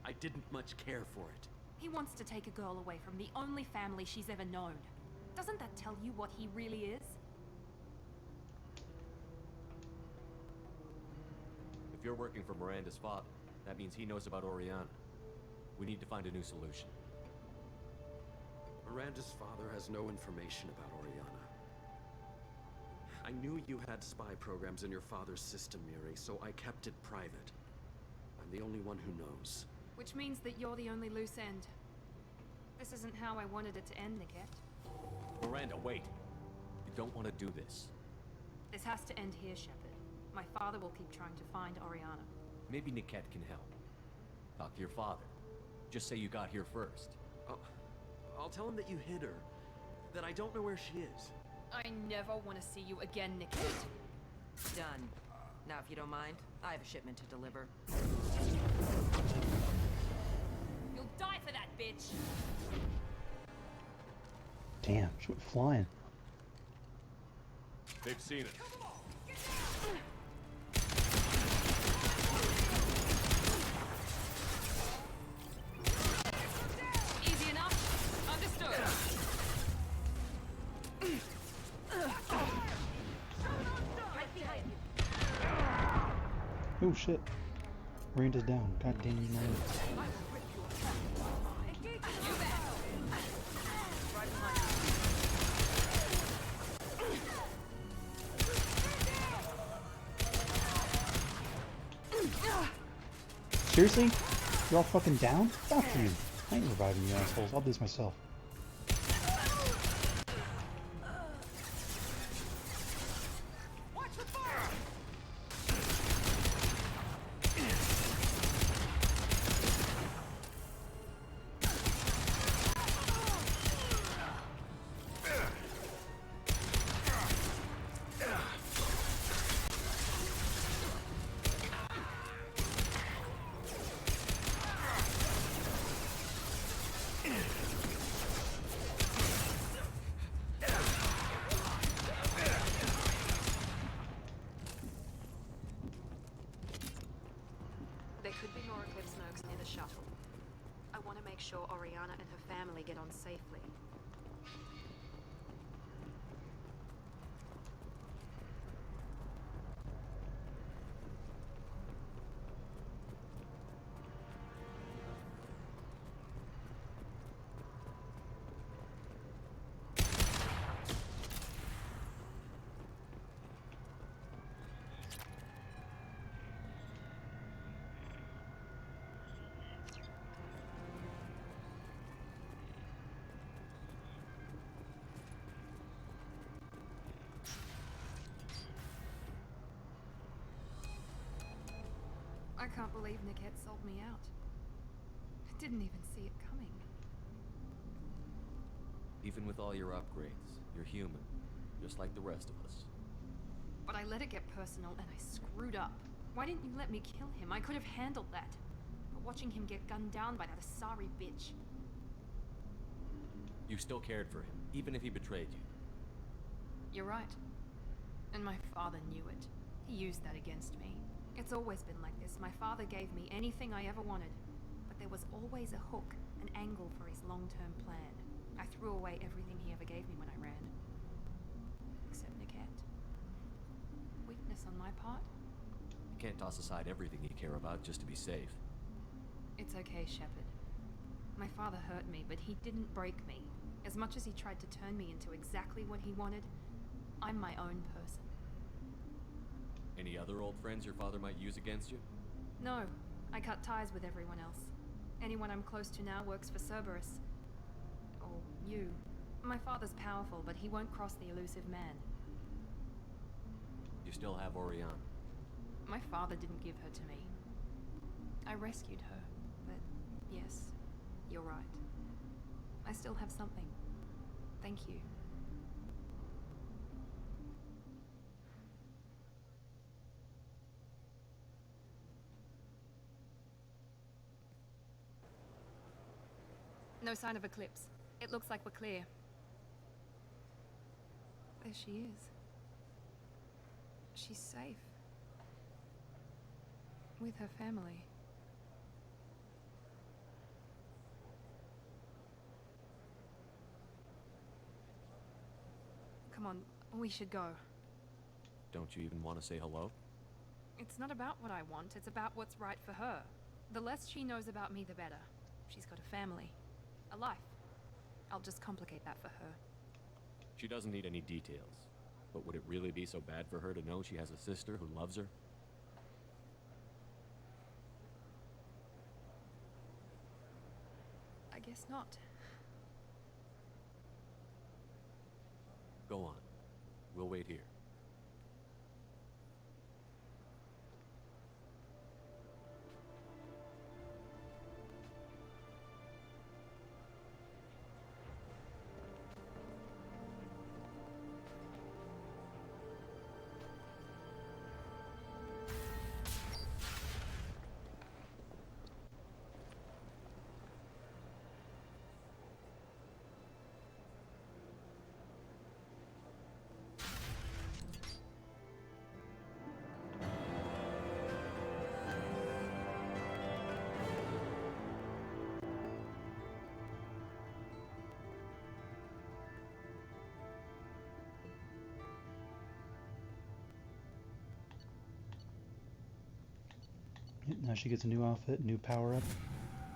I didn't much care for it. He wants to take a girl away from the only family she's ever known. Doesn't that tell you what he really is? If you're working for Miranda's father, that means he knows about Oriana. We need to find a new solution. Miranda's father has no information about Oriana. I knew you had spy programs in your father's system, Miri, so I kept it private. I'm the only one who knows. Which means that you're the only loose end. This isn't how I wanted it to end, Niket. Miranda, wait! You don't want to do this. This has to end here, Shepard. My father will keep trying to find Oriana. Maybe Niket can help. Talk to your father. Just say you got here first. I'll tell him that you hid her. That I don't know where she is. I never want to see you again, Niket. Done. Now, if you don't mind, I have a shipment to deliver. You'll die for that, bitch! Damn, she went flying. They've seen it. Easy enough. Understood. Oh shit. Miranda's down. God damn you, man. Seriously? You're all fucking down? Fuck you. I ain't reviving you assholes. I'll do this myself. Sure Oriana and her family get on safely. I can't believe Niket sold me out. I didn't even see it coming. Even with all your upgrades, you're human, just like the rest of us. But I let it get personal and I screwed up. Why didn't you let me kill him? I could have handled that. But watching him get gunned down by that Asari bitch. You still cared for him, even if he betrayed you. You're right. And my father knew it. He used that against me. It's always been like this. My father gave me anything I ever wanted, but there was always a hook, an angle for his long-term plan. I threw away everything he ever gave me when I ran. Except Niket. Weakness on my part? You can't toss aside everything you care about just to be safe. It's okay, Shepard. My father hurt me, but he didn't break me. As much as he tried to turn me into exactly what he wanted, I'm my own person. Any other old friends your father might use against you? No, I cut ties with everyone else. Anyone I'm close to now works for Cerberus. Or you. My father's powerful, but he won't cross the elusive man. You still have Oriana. My father didn't give her to me. I rescued her, but yes, you're right. I still have something. Thank you. No sign of Eclipse. It looks like we're clear. There she is. She's safe. With her family. Come on, we should go. Don't you even want to say hello? It's not about what I want, it's about what's right for her. The less she knows about me, the better. She's got a family. A life. I'll just complicate that for her. She doesn't need any details. But would it really be so bad for her to know she has a sister who loves her? I guess not. Go on. We'll wait here. Now she gets a new outfit, new power up.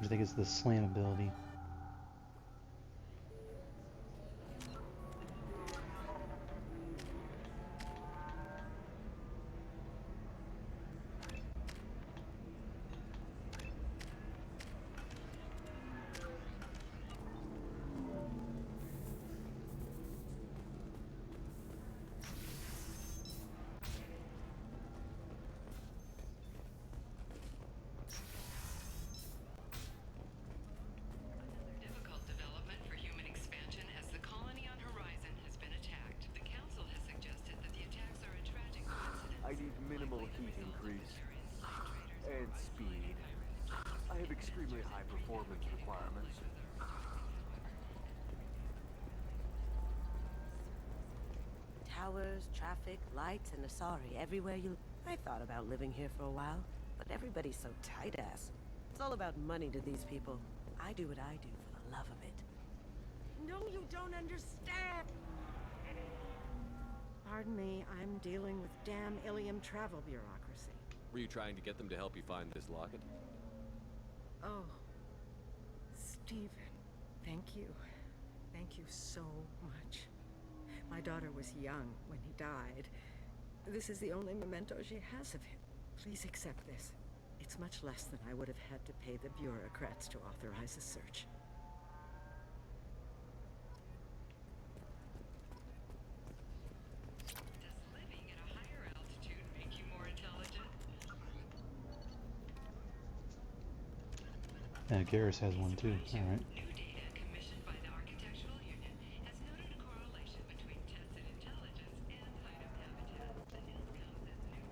I think it's the slam ability. Difficult development for human expansion as the colony on Horizon has been attacked. The Council has suggested that the attacks are a tragic coincidence. I need minimal heat increase. And speed. I have extremely high performance requirements. Towers, traffic, lights, and Asari everywhere you... I thought about living here for a while, but everybody's so tight-ass. It's all about money to these people. I do what I do for the love of it. No, you don't understand! Pardon me, I'm dealing with damn Ilium travel bureaucracy. Were you trying to get them to help you find this locket? Oh. Stephen, thank you. Thank you so much. My daughter was young when he died. This is the only memento she has of him. Please accept this. It's much less than I would have had to pay the bureaucrats to authorize a search. Does living at a higher altitude make you more intelligent? Garrus has one too. Alright. New data commissioned by the Architectural Union has noted a correlation between tested intelligence and item habitat. The news comes as new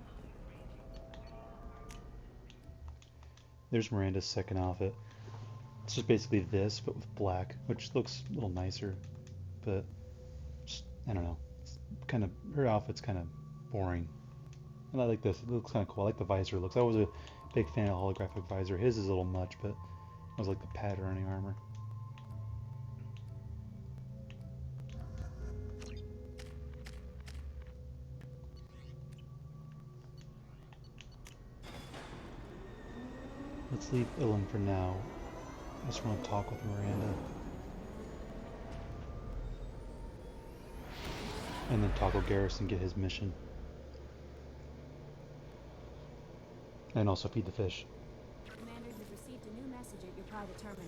There's Miranda's second outfit. It's just basically this, but with black, which looks a little nicer. But just, I don't know. It's kind of, her outfit's kind of boring. And I like this. It looks kind of cool. I like the visor looks. I was a big fan of holographic visor. His is a little much, but I was like the patterning armor. Let's leave Ilum for now. I just want to talk with Miranda. And then talk with Garrus and get his mission. And also feed the fish. Commander, you've received a new message at your private terminal.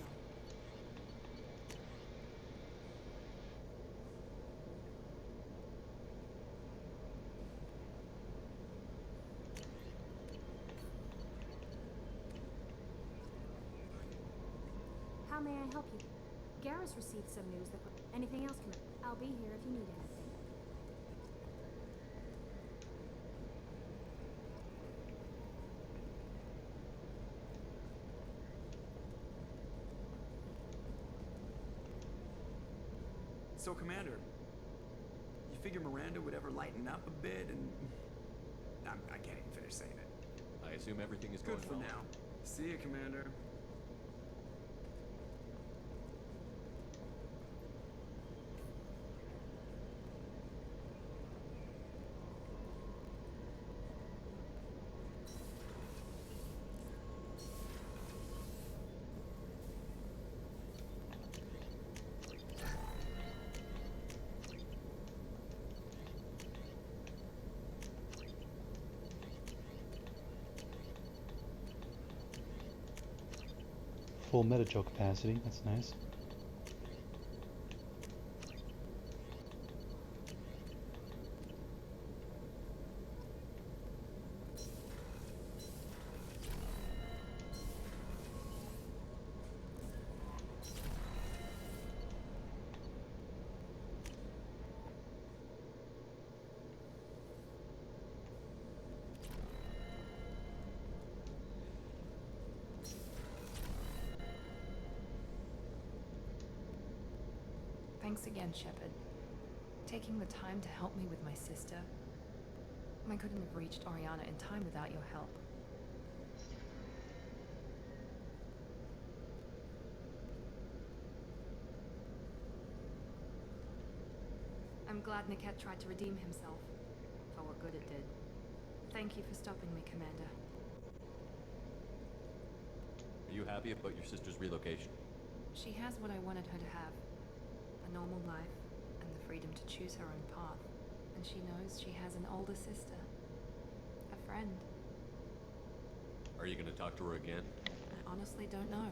How may I help you? Garrus received some news that... Anything else, Commander? I'll be here if you need anything. So, Commander, you figure Miranda would ever lighten up a bit and... I can't even finish saying it. I assume everything is going Good for well. now. See you, Commander. Full meta-gel capacity, that's nice. Thanks again, Shepard. Taking the time to help me with my sister. I couldn't have reached Oriana in time without your help. I'm glad Niket tried to redeem himself, for what good it did. Thank you for stopping me, Commander. Are you happy about your sister's relocation? She has what I wanted her to have. A normal life, and the freedom to choose her own path. And she knows she has an older sister. A friend. Are you gonna talk to her again? I honestly don't know.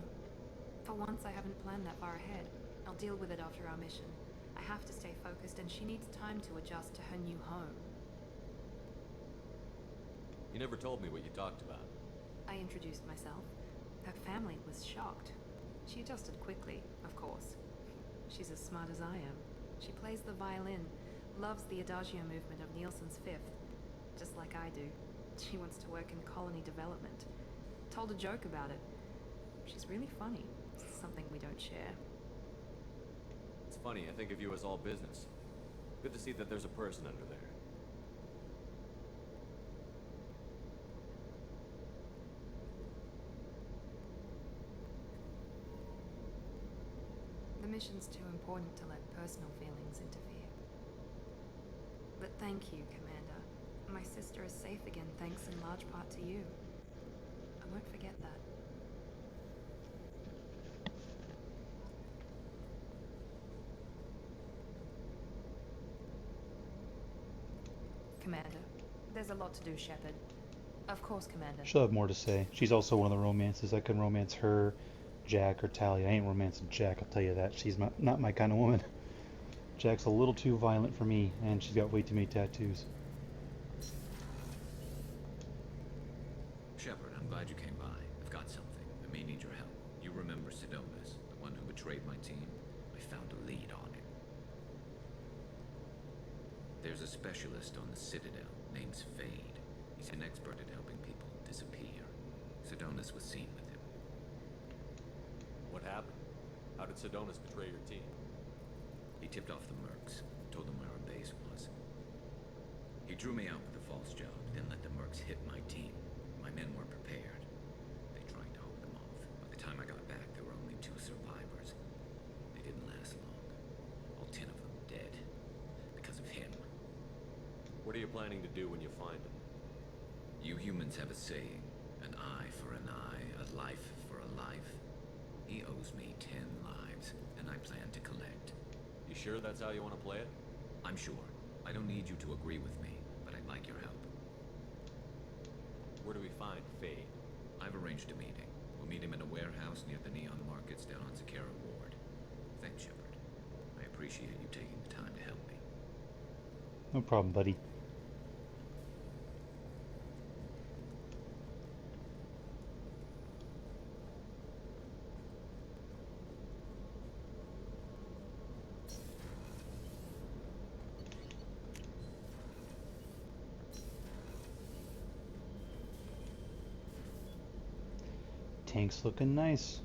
For once, I haven't planned that far ahead. I'll deal with it after our mission. I have to stay focused, and she needs time to adjust to her new home. You never told me what you talked about. I introduced myself. Her family was shocked. She adjusted quickly, of course. She's as smart as I am. She plays the violin, loves the Adagio movement of Nielsen's Fifth, just like I do. She wants to work in colony development. Told a joke about it. She's really funny. It's something we don't share. It's funny, I think of you as all business. Good to see that there's a person under there. The mission's too important to let personal feelings interfere. But thank you, Commander. My sister is safe again thanks in large part to you. I won't forget that. Commander, there's a lot to do, Shepard. Of course, Commander. She'll have more to say. She's also one of the romances. I can romance her, Jack, or Talia. I ain't romancing Jack, I'll tell you that. She's not my kind of woman. Jack's a little too violent for me, and she's got way too many tattoos. Shepard, I'm glad you came by. I've got something. I may need your help. You remember Sidonis, the one who betrayed my team? I found a lead on him. There's a specialist on the Citadel, named Fade. He's an expert at helping people disappear. Sidonis was seen with him. What happened? How did Sidonis betray your team? He tipped off the mercs, told them where our base was. He drew me out with a false job, then let the mercs hit my team. My men weren't prepared. They tried to hold them off. By the time I got back, there were only 2 survivors. They didn't last long. All 10 of them dead. Because of him. What are you planning to do when you find him? You humans have a saying. An eye for an eye, a life for a life. He owes me 10 lives, and I plan to collect. You sure that's how you want to play it? I'm sure. I don't need you to agree with me, but I'd like your help. Where do we find Fade? I've arranged a meeting. We'll meet him in a warehouse near the Neon Markets down on Zakera Ward. Thanks, Shepard. I appreciate you taking the time to help me. No problem, buddy. Tank's looking nice.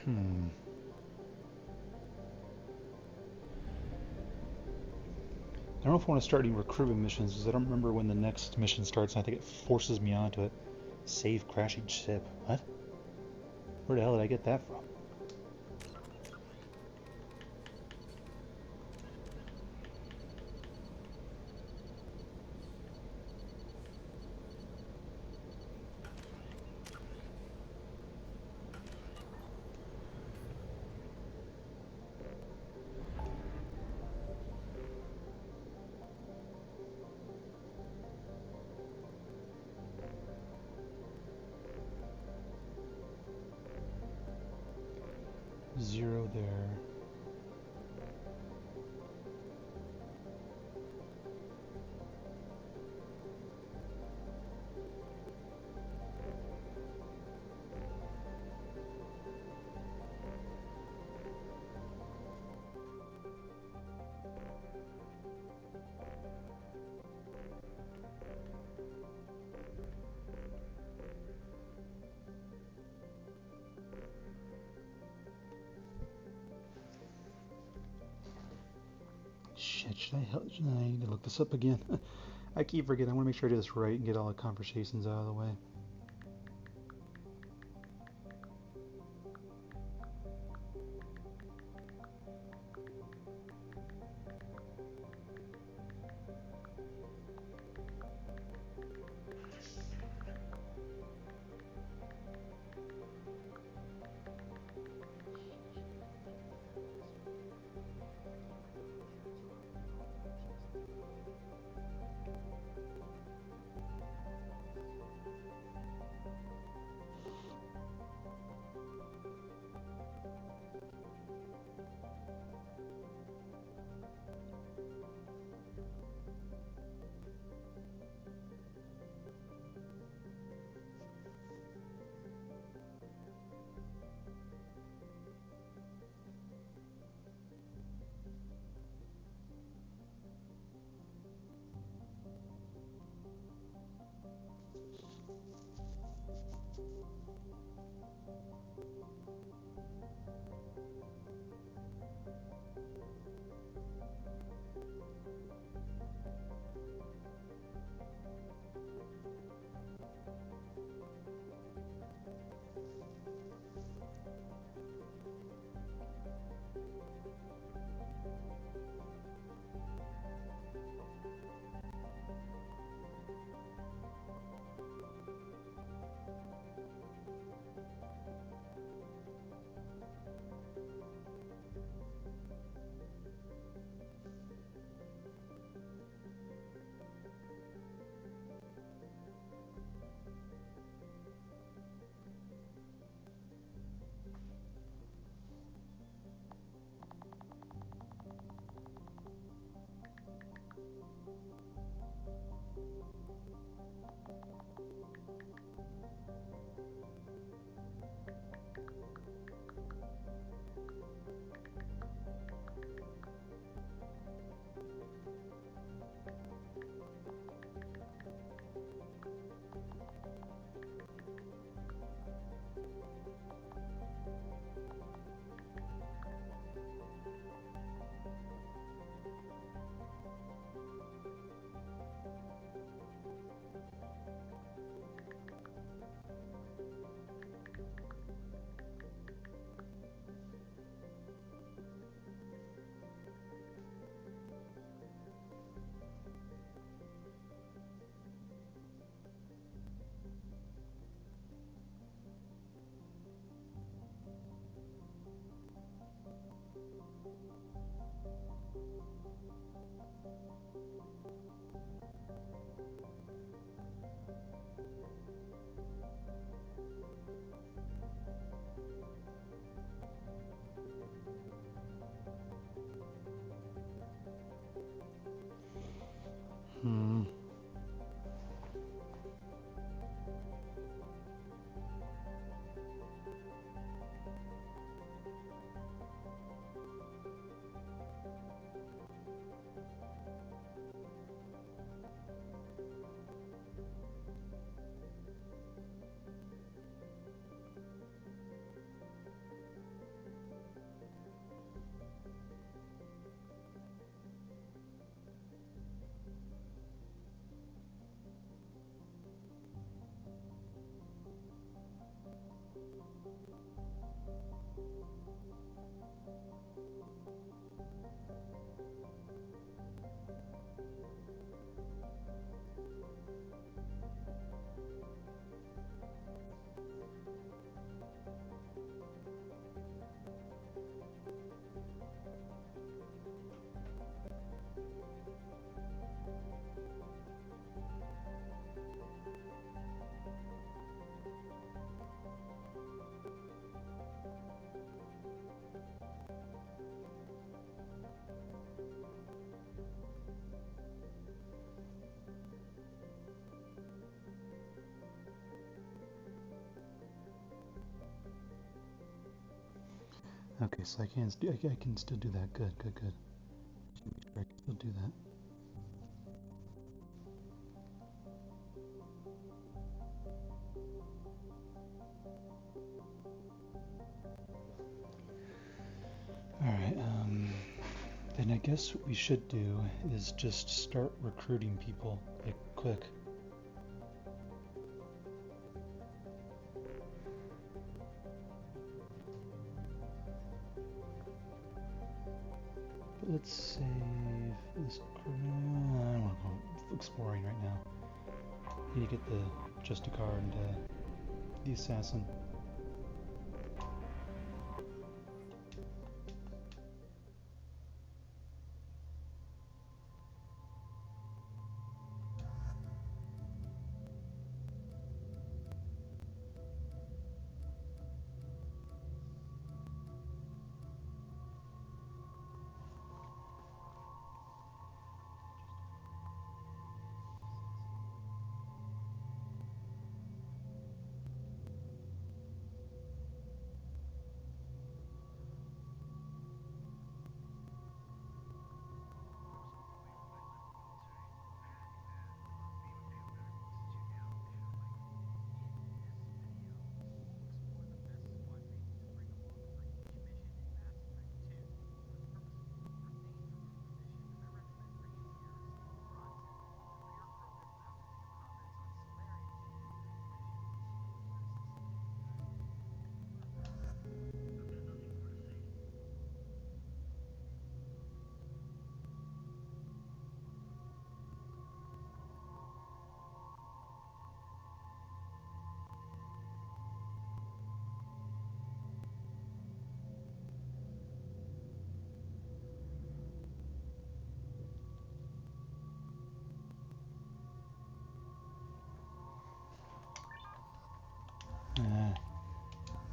I don't know if I want to start any recruitment missions because I don't remember when the next mission starts, and I think it forces me onto it. Save crashing ship. What? Where the hell did I get that from? Zero there. Shit, should I need to look this up again? I keep forgetting. I want to make sure I do this right and get all the conversations out of the way. Hmm. Okay, so I can still do that. Good, good, good. Just make sure I can still do that. Alright, then I guess what we should do is just start recruiting people, like, quick. But let's save this. I don't want to go exploring right now. I need to get the Justicar and the assassin.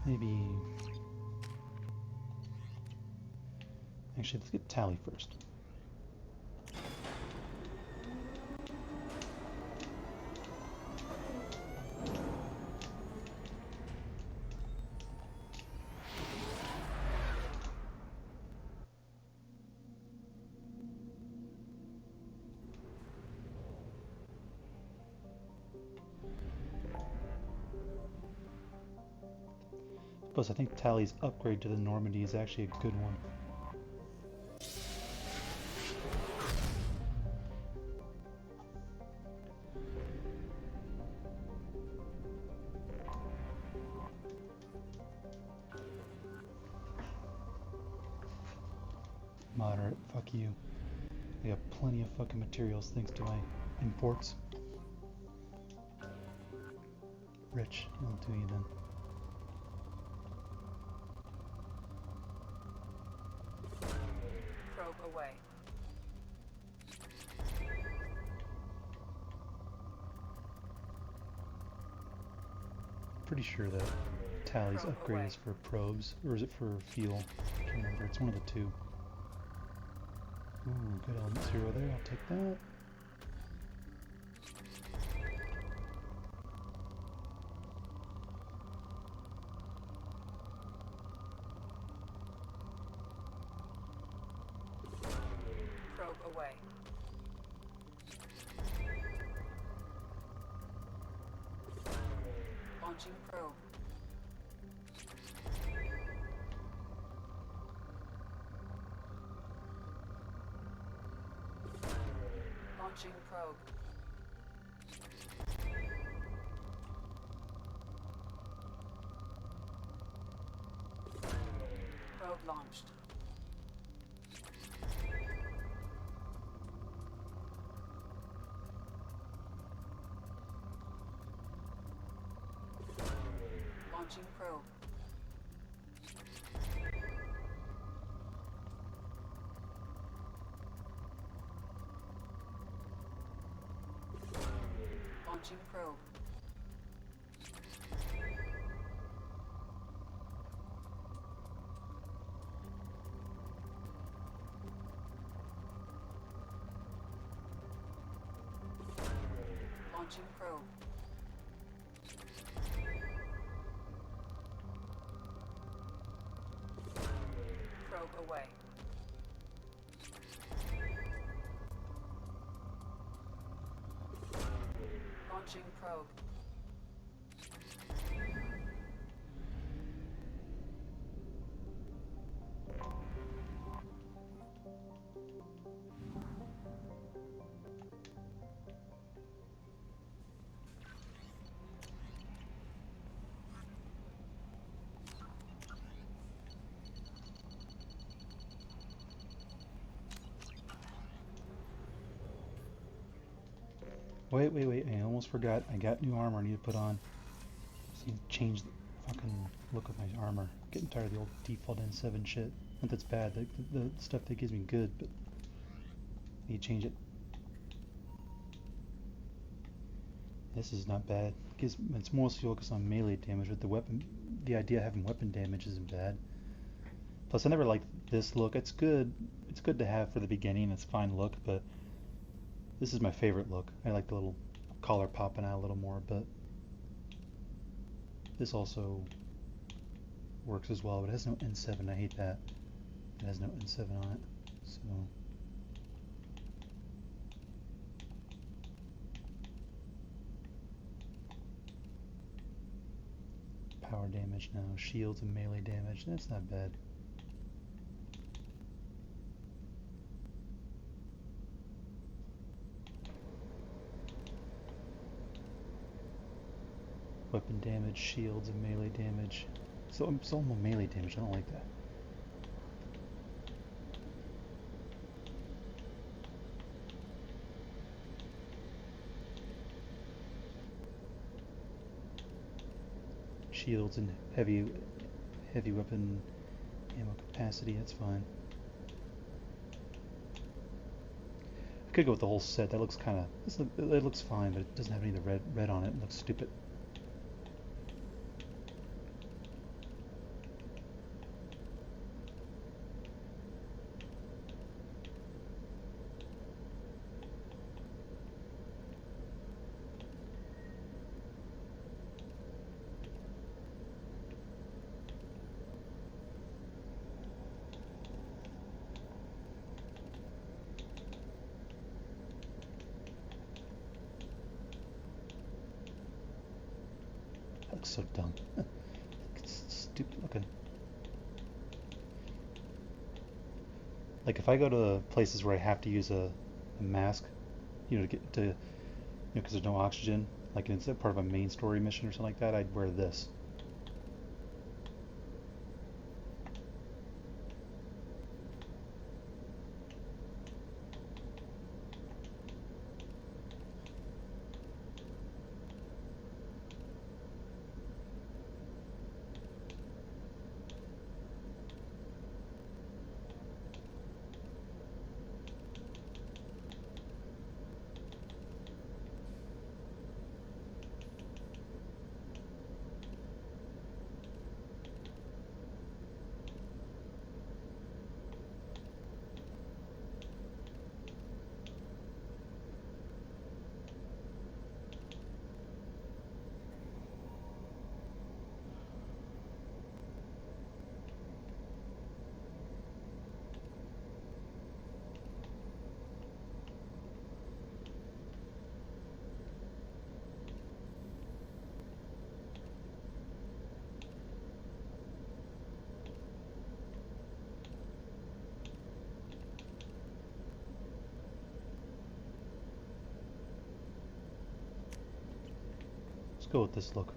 Maybe... Actually, let's get Tally first. Plus, I think Tally's upgrade to the Normandy is actually a good one. Moderate, fuck you. I got plenty of fucking materials thanks to my imports. Rich, I'll do you then. Probe away. pretty sure that Tally's upgrade is for probes, or is it for fuel? I can't remember. It's one of the two. Ooh, good element 0 there. I'll take that. Probe away. Launching probe. Launching probe. Probe launched. Launching probe. Launching probe. Launching probe. Probe away. Launching probe. Wait, I almost forgot. I got new armor I need to put on. Just need to change the fucking look of my armor. I'm getting tired of the old default N7 shit. Not that's bad, the stuff that gives me good, but I need to change it. This is not bad. It's mostly focused on melee damage, but the idea of having weapon damage isn't bad. Plus, I never liked this look. It's good. It's good to have for the beginning. It's a fine look, but this is my favorite look. I like the little collar popping out a little more, but this also works as well, but it has no N7. I hate that. It has no N7 on it, so... Power damage now, shields and melee damage. That's not bad. Weapon damage, shields, and melee damage. So it's almost melee damage. I don't like that. Shields and heavy weapon ammo capacity. That's fine. I could go with the whole set. That looks kind of. It looks fine, but it doesn't have any of the red on it. It looks stupid. Looks so dumb. It's stupid looking. Like if I go to places where I have to use a mask, to get to, because there's no oxygen, like it's a part of a main story mission or something like that, I'd wear this. go with this look.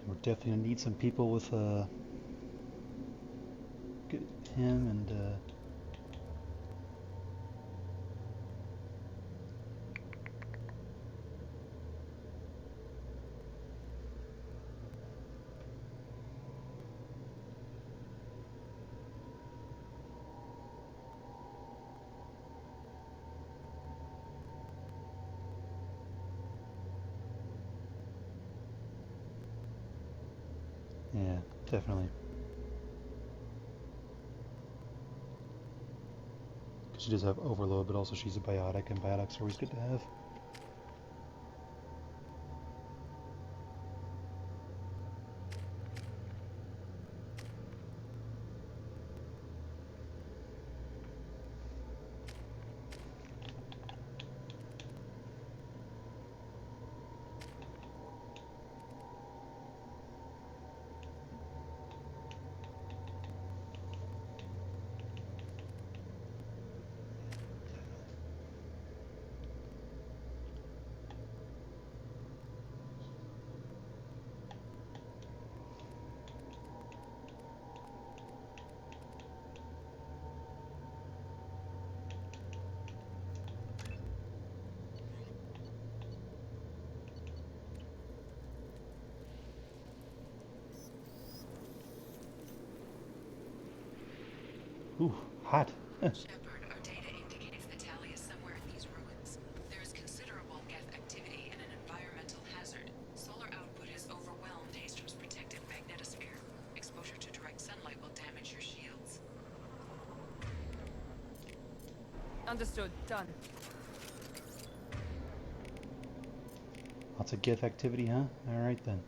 We're definitely gonna need some people with him and yeah, definitely. She does have overload, but also she's a biotic, and biotics are always good to have. Ooh, hot. Shepard, our data indicates the tally is somewhere in these ruins. There is considerable geth activity and an environmental hazard. Solar output has overwhelmed Hastrom's protective magnetosphere. Exposure to direct sunlight will damage your shields. Understood. Done. Lots of geth activity, huh? Alright then.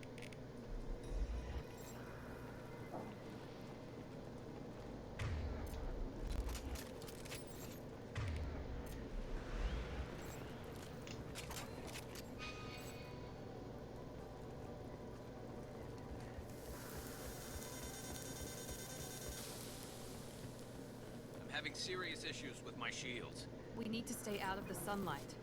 I'm having serious issues with my shields. We need to stay out of the sunlight.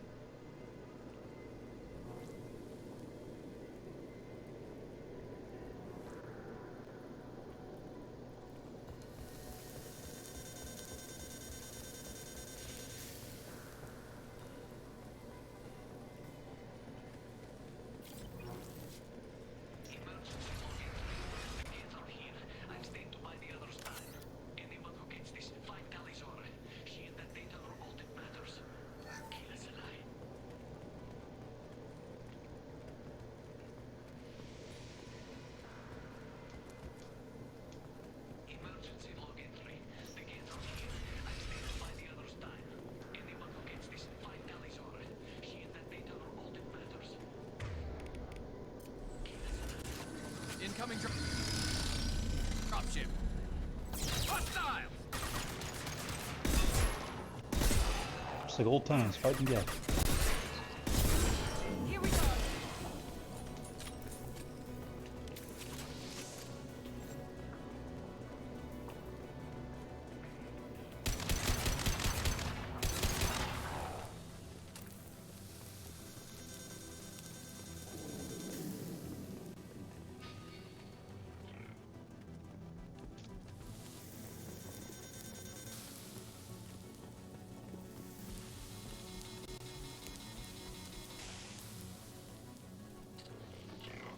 Incoming dropship. Hostile! Just like old times, fighting geth. Here we go.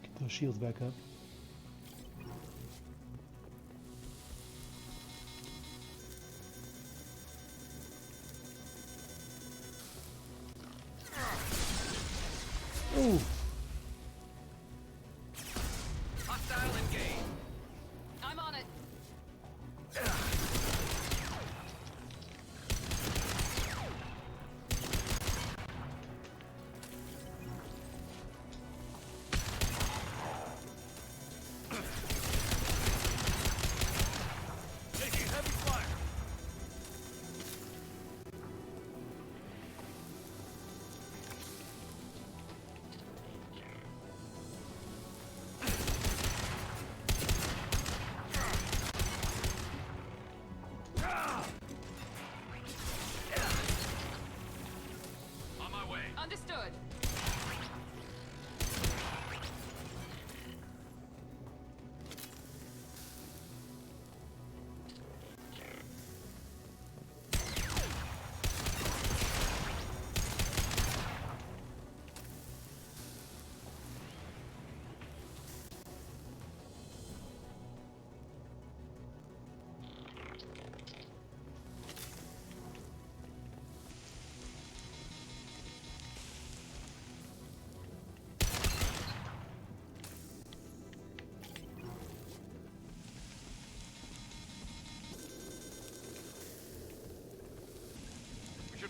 Get those shields back up. Ooh. Hostile engaged. I'm on it.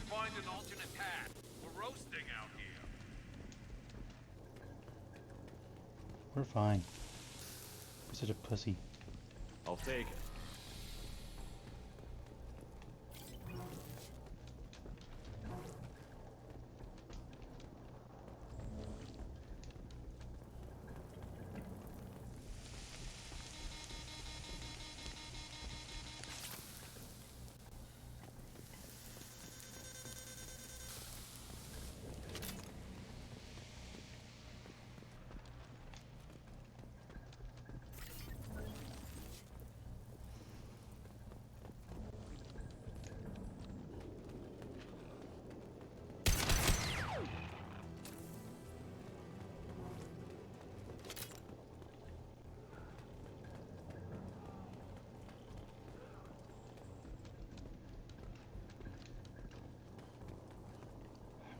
find an alternate path. We're roasting out here. We're fine. You're such a pussy. I'll take it.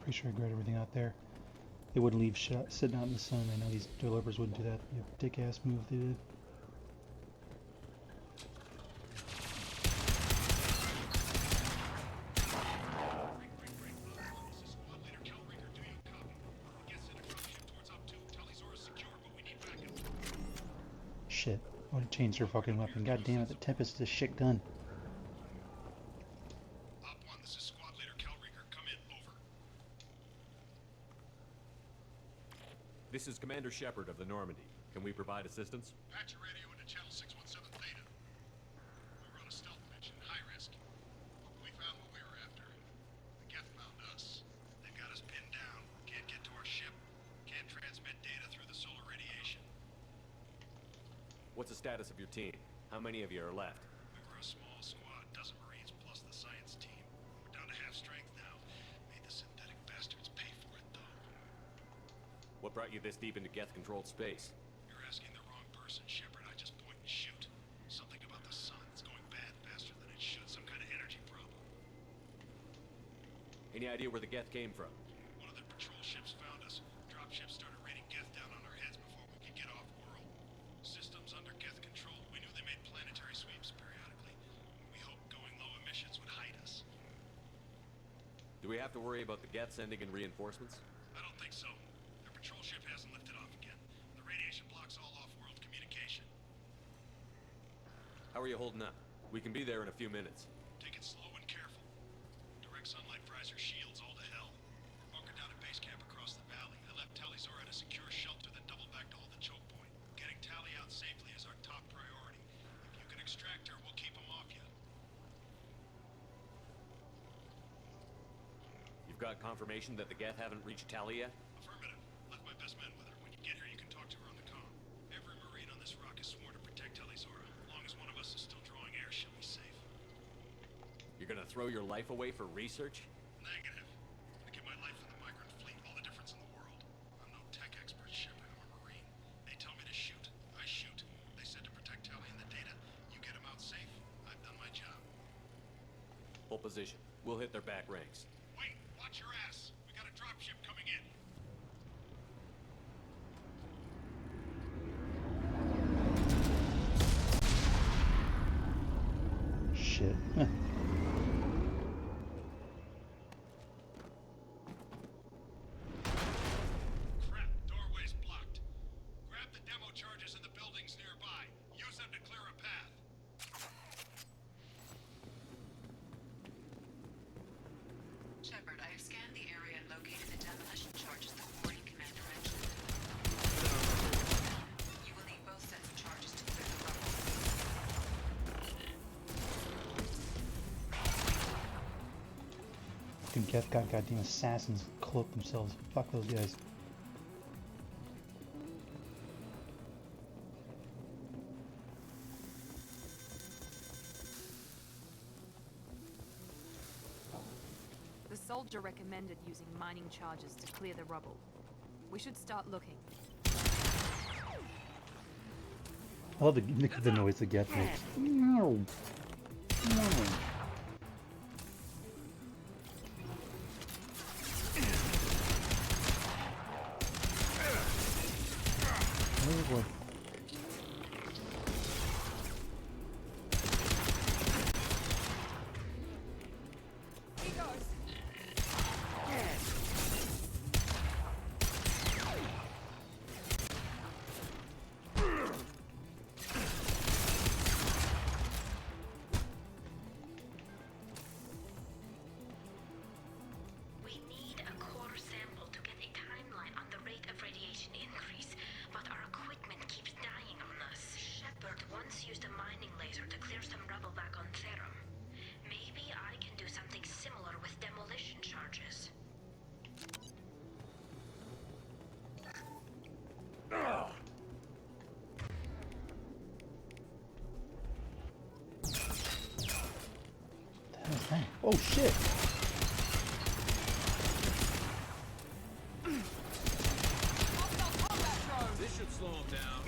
Pretty sure I grabbed everything out there. They wouldn't leave shit sitting out in the sun. I know these developers wouldn't do that. Dick ass move they did. Shit. I would have changed her fucking weapon. God damn it, the Tempest is this shit gun. This is Commander Shepard of the Normandy. Can we provide assistance? Patch your radio into channel 617 Theta. We were on a stealth mission, high risk. We found what we were after. The Geth found us. They've got us pinned down. Can't get to our ship. Can't transmit data through the solar radiation. What's the status of your team? How many of you are left? We were a small squad, dozen Marines plus the science team. We're down to half strength now. Made the synthetic bastards pay for it, though. What brought you this deep into Geth-controlled space? You're asking the wrong person, Shepard. I just point and shoot. Something about the sun. It's going bad faster than it should. Some kind of energy problem. Any idea where the Geth came from? One of the patrol ships found us. Dropships started raining Geth down on our heads before we could get off-world. Systems under Geth control. We knew they made planetary sweeps periodically. We hoped going low emissions would hide us. Do we have to worry about the Geth sending in reinforcements? I don't think so. Their patrol ship hasn't lifted off again. The radiation blocks all off-world communication. How are you holding up? We can be there in a few minutes. Take it slow and careful. Direct sunlight fries our shields all to hell. We're bunkered down at base camp across the valley. I left Talizor at a secure shelter, then doubled back to hold the choke point. Getting Tali out safely is our top priority. If you can extract her, we'll keep them off you. You've got confirmation that the Geth haven't reached Tali yet? Affirmative. Left my best men with her. When you get here, you can talk to her on the comm. Every Marine on this rock is sworn to protect Talizora. As long as one of us is still drawing air, she'll be safe. You're gonna throw your life away for research? Negative. I'm gonna give my life for the migrant fleet, all the difference in the world. I'm no tech expert, Shepard. I'm a Marine. They tell me to shoot. I shoot. They said to protect Tali and the data. You get them out safe. I've done my job. Hold position. We'll hit their back ranks. Wait! Watch your ass! We got a dropship coming in. Shit. Crap, doorway's blocked. Grab the demo charges in the buildings nearby. Use them to clear a path. Shepard, I have scanned the area and located the demolition charges the Warden Commander mentioned. You will need both sets of charges to clear the rubble. Fucking Geth got goddamn assassins cloak themselves. Fuck those guys. The soldier recommended using mining charges to clear the rubble. We should start looking. I love the noise the Geth makes. No. No. Oh boy. He goes. Oh shit! This should slow him down.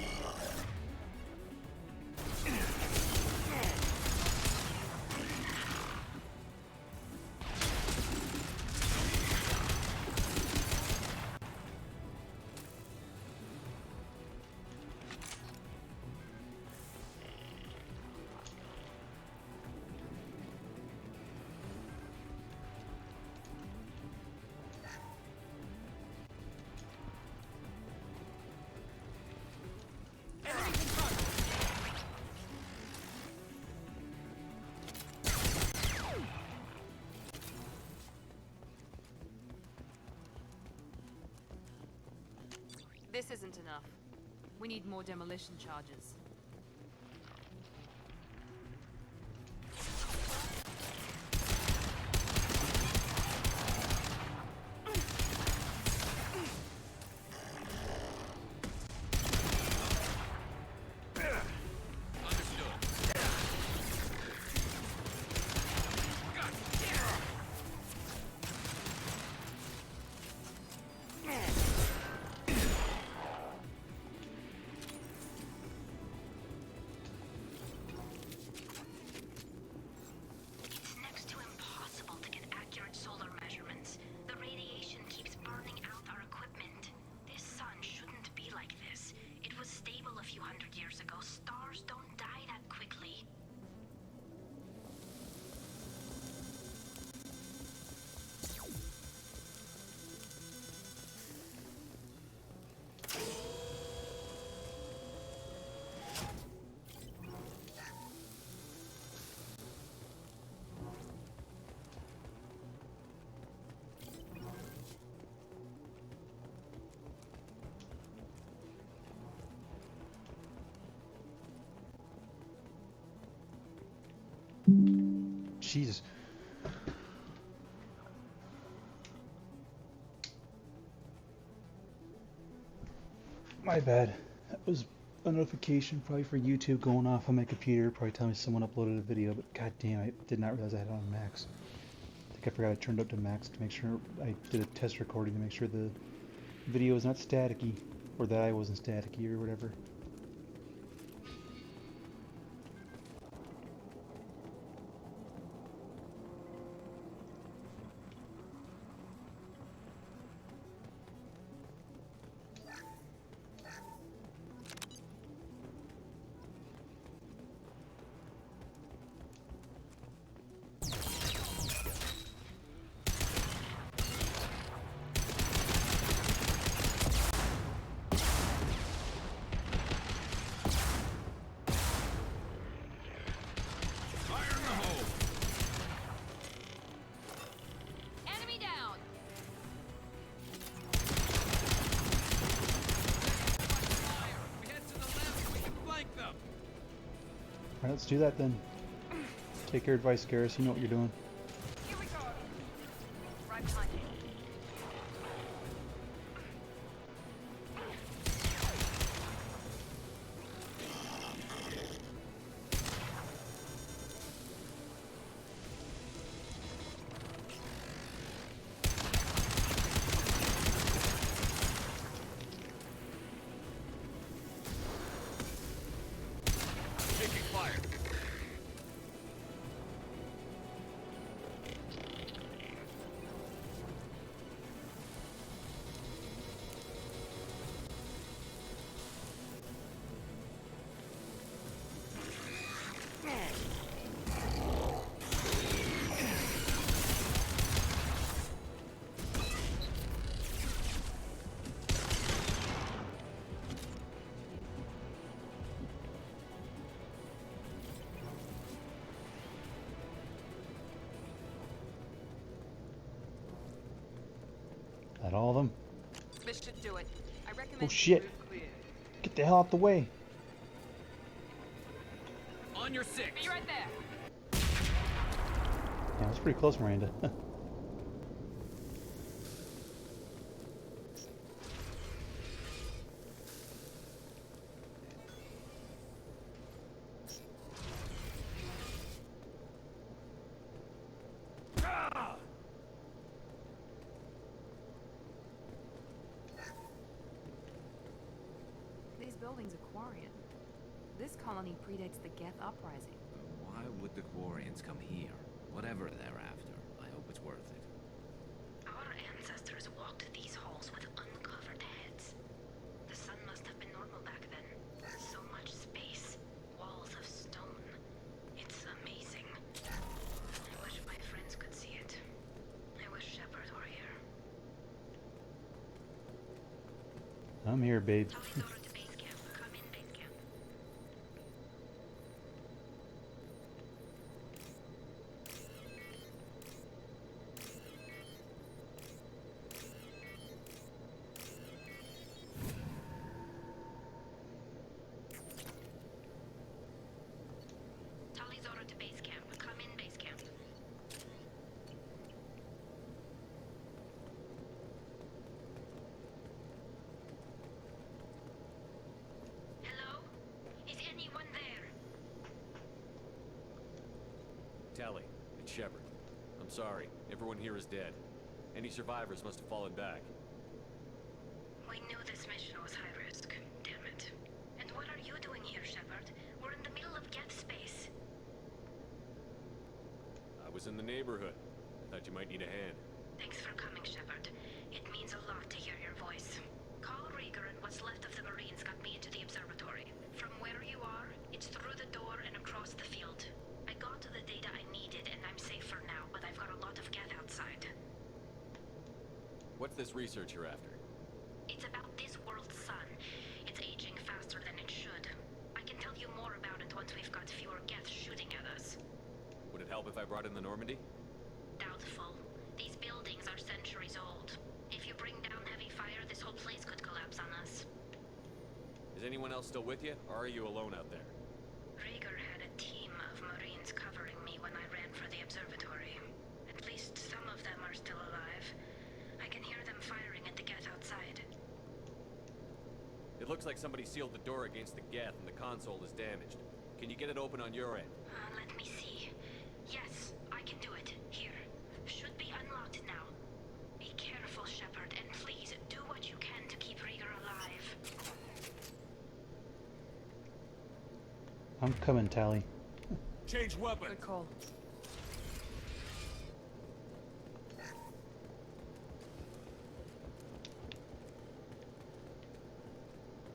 This isn't enough. We need more demolition charges. Jesus. My bad. That was a notification probably for YouTube going off on my computer, probably telling me someone uploaded a video, but god damn, I did not realize I had it on max. I think I forgot I turned it up to max to make sure I did a test recording to make sure the video is not staticky, or that I wasn't staticky or whatever. Alright, let's do that then. Take your advice, Garrus. You know what you're doing. Here we go. Right behind you. Taking fire. That all of them? This should do it. I recommend Oh shit! Get the hell out the way! On your six. Be right there. Yeah, that's pretty close, Miranda. building's a Quarian. This colony predates the Geth Uprising. Why would the Quarians come here? Whatever they're after, I hope it's worth it. Our ancestors walked these halls with uncovered heads. The sun must have been normal back then. So much space, walls of stone. It's amazing. I wish my friends could see it. I wish Shepard were here. I'm here, babe. Tali's order to base camp. Come in, base camp. Hello? Is anyone there? Tally, it's Shepard. I'm sorry. Everyone here is dead. Any survivors must have fallen back. We knew this mission was high risk. Damn it. And what are you doing here, Shepard? We're in the middle of Geth space. I was in the neighborhood. Thought you might need a hand. Thanks for coming, Shepard. It means a lot to hear your voice. Carl Rieger and what's left of the Marines got me into the observatory. From where you are, it's through the door and across the field. I got to the data I needed and I'm safe for now, but I've got a lot of Geth outside. What's this research you're after? It's about this world's sun. It's aging faster than it should. I can tell you more about it once we've got fewer Geth shooting at us. Would it help if I brought in the Normandy? Doubtful. These buildings are centuries old. If you bring down heavy fire, this whole place could collapse on us. Is anyone else still with you, or are you alone out there? Rieger had a team of Marines covering me when I ran for the observatory. At least some of them are still alive. I can hear them firing at the Geth outside. It looks like somebody sealed the door against the Geth and the console is damaged. Can you get it open on your end? Let me see. Yes, I can do it. Here. Should be unlocked now. Be careful, Shepard, and please do what you can to keep Rieger alive. I'm coming, Tally. Change weapon. Good call.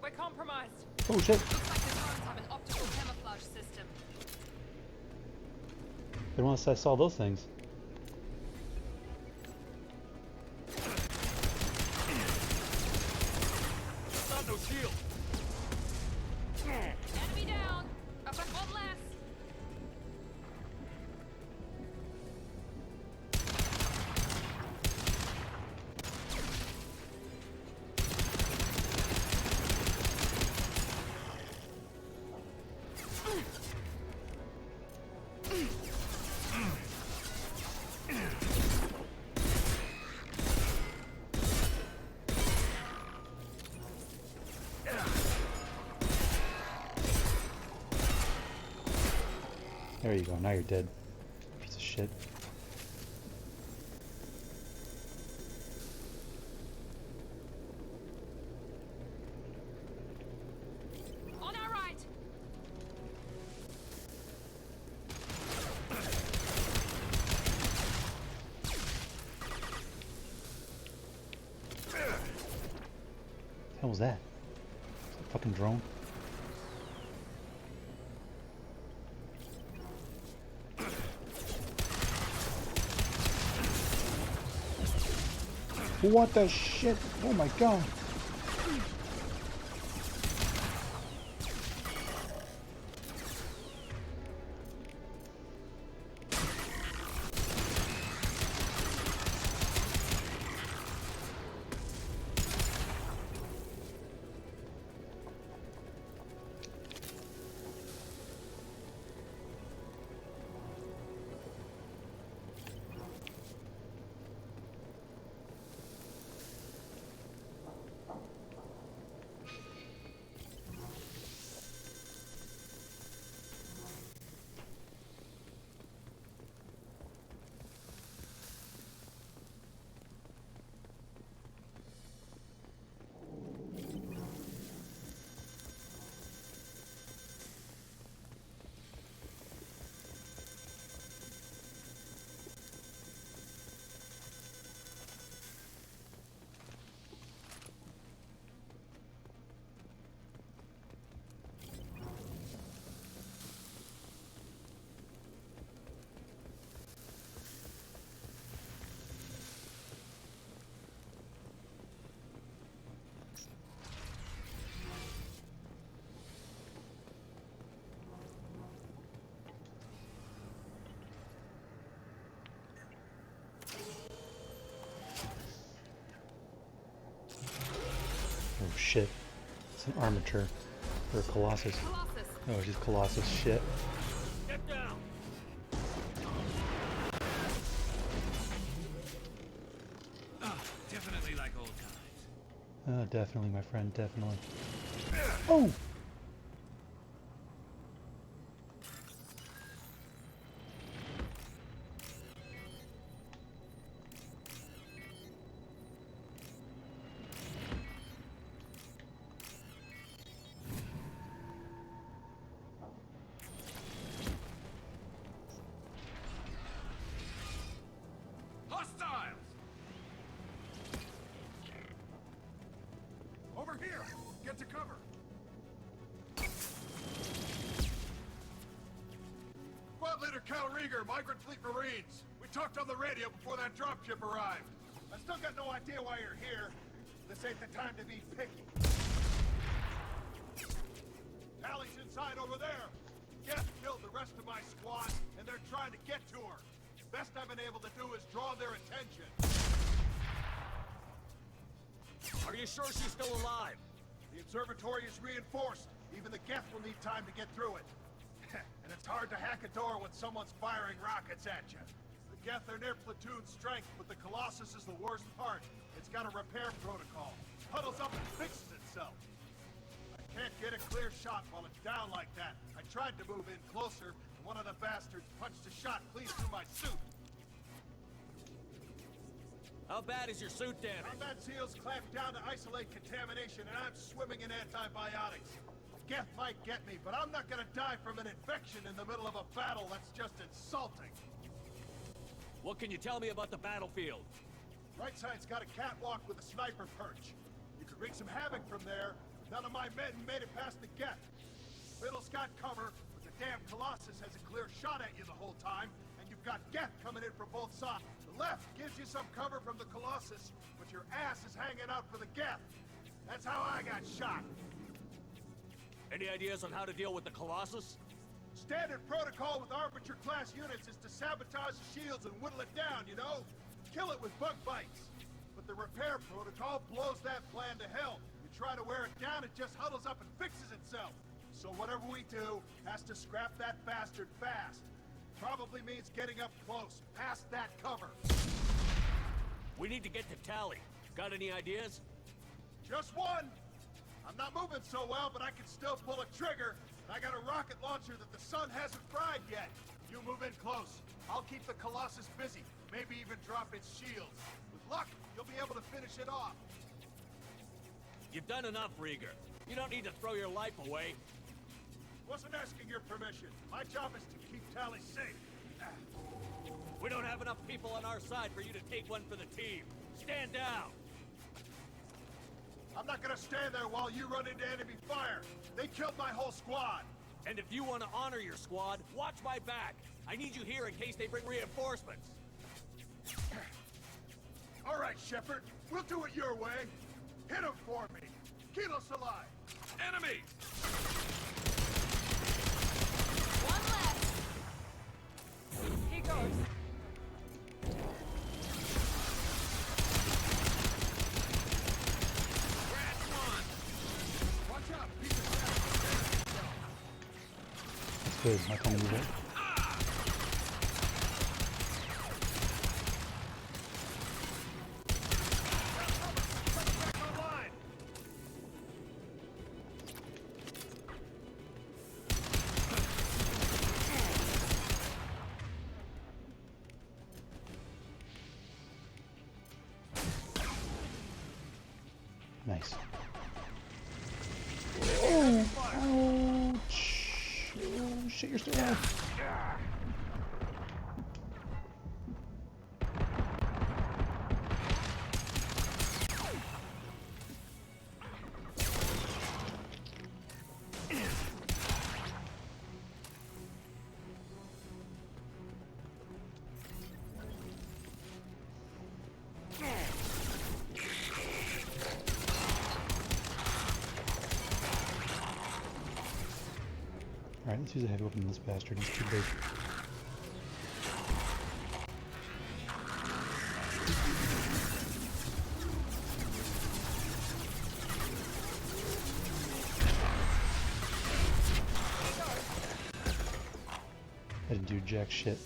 We're compromised. Oh shit! Looks like the drones have an optical camouflage system. Unless I saw those things. Not no shield. Enemy down. I've got one less. There you go, now you're dead. Piece of shit. On our right. What the hell was that? Is that a fucking drone? What the shit? Oh my god. shit. It's an armature. Or a Colossus. Oh, it's just Colossus shit. Get down! Definitely like old times. Definitely, my friend, definitely. Oh! Hostiles! Over here! Get to cover! Squad leader Cal Rieger, Migrant Fleet Marines. We talked on the radio before that dropship arrived. I still got no idea why you're here. This ain't the time to be picky. Tally's inside over there. Geth killed the rest of my squad, and they're trying to get to her. Best I've been able to do is draw their attention. Are you sure she's still alive? The observatory is reinforced. Even the Geth will need time to get through it. And it's hard to hack a door when someone's firing rockets at you. The Geth are near platoon strength, but the Colossus is the worst part. It's got a repair protocol. Huddles up and fixes itself. I can't get a clear shot while it's down like that. I tried to move in closer, and one of the bastards punched a shot clean through my suit. How bad is your suit damage? Combat SEALs clamped down to isolate contamination, and I'm swimming in antibiotics. Geth might get me, but I'm not gonna die from an infection in the middle of a battle. That's just insulting. What can you tell me about the battlefield? Right side's got a catwalk with a sniper perch. You could wreak some havoc from there. None of my men made it past the Geth. Middle's got cover, but the damn Colossus has a clear shot at you the whole time, and you've got Geth coming in from both sides. The left gives you some cover from the Colossus, but your ass is hanging out for the Geth. That's how I got shot. Any ideas on how to deal with the Colossus? Standard protocol with Arbiter-class units is to sabotage the shields and whittle it down, you know? Kill it with bug bites. But the repair protocol blows that plan to hell. You try to wear it down, it just huddles up and fixes itself. So whatever we do has to scrap that bastard fast. Probably means getting up close, past that cover. We need to get to Tally. Got any ideas? Just one. I'm not moving so well, but I can still pull a trigger. I got a rocket launcher that the sun hasn't fried yet. You move in close. I'll keep the Colossus busy. Maybe even drop its shields. With luck, you'll be able to finish it off. You've done enough, Rieger. You don't need to throw your life away. Wasn't asking your permission. My job is to keep Tally safe. We don't have enough people on our side for you to take one for the team. Stand down! I'm not gonna stand there while you run into enemy fire. They killed my whole squad. And if you want to honor your squad, watch my back. I need you here in case they bring reinforcements. All right, Shepard. We'll do it your way. Hit him for me. Kilo Salai. Enemy! One left. He goes. That's good. I can move it. Nice. Oh! Ouch! Oh, shit, you're still alive. Alright, let's use a heavy weapon on this bastard. He's too big. I didn't do jack shit.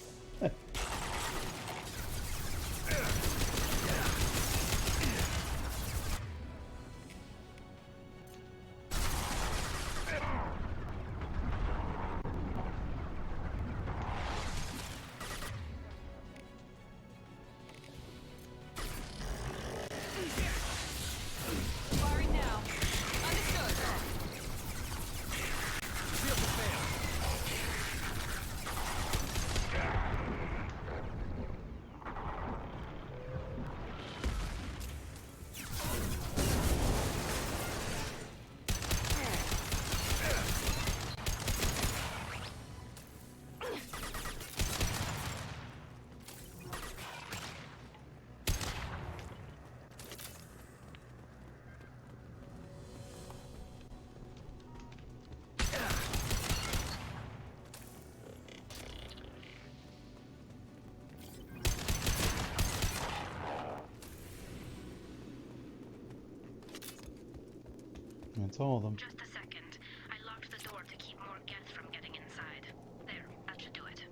Firing now. Understood. Shield to fail. That's all of them. Just a second. I locked the door to keep more Geth from getting inside. There, that should do it.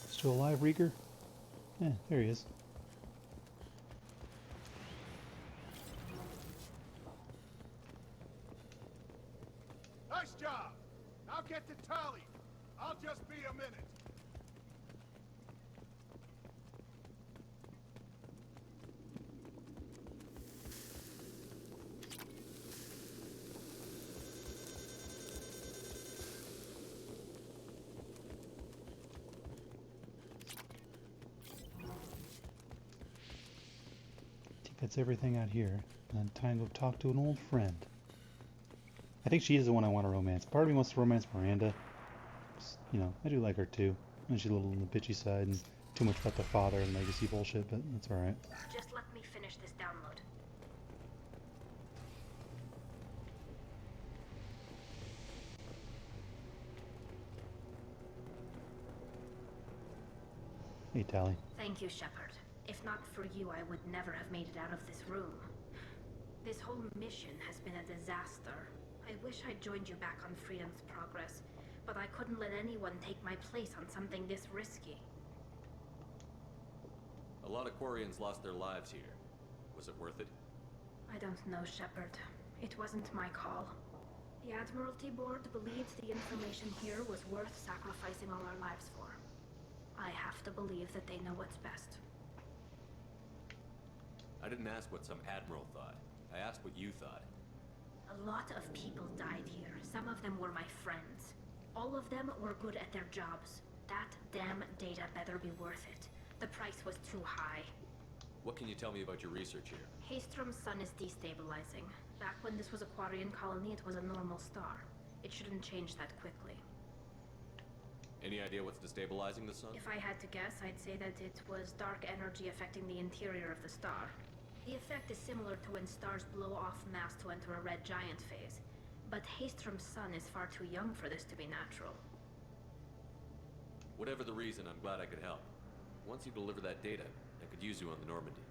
Still alive, Rieger? Yeah, there he is. Nice job! Now get to Tali. I'll just be a minute. I think that's everything out here. And time to talk to an old friend. I think she is the one I want to romance. Part of me wants to romance Miranda. You know, I do like her too. And she's a little on the bitchy side and too much about the father and legacy bullshit, but that's alright. Just let me finish this download. Hey, Tali. Thank you, Shepard. If not for you, I would never have made it out of this room. This whole mission has been a disaster. I wish I'd joined you back on Freedom's Progress, but I couldn't let anyone take my place on something this risky. A lot of Quarians lost their lives here. Was it worth it? I don't know, Shepard. It wasn't my call. The Admiralty Board believed the information here was worth sacrificing all our lives for. I have to believe that they know what's best. I didn't ask what some admiral thought. I asked what you thought. A lot of people died here. Some of them were my friends. All of them were good at their jobs. That damn data better be worth it. The price was too high. What can you tell me about your research here? Haystrom's sun is destabilizing. Back when this was a Quarian colony, it was a normal star. It shouldn't change that quickly. Any idea what's destabilizing the sun? If I had to guess, I'd say that it was dark energy affecting the interior of the star. The effect is similar to when stars blow off mass to enter a red giant phase. But Haystrom's sun is far too young for this to be natural. Whatever the reason, I'm glad I could help. Once you deliver that data, I could use you on the Normandy.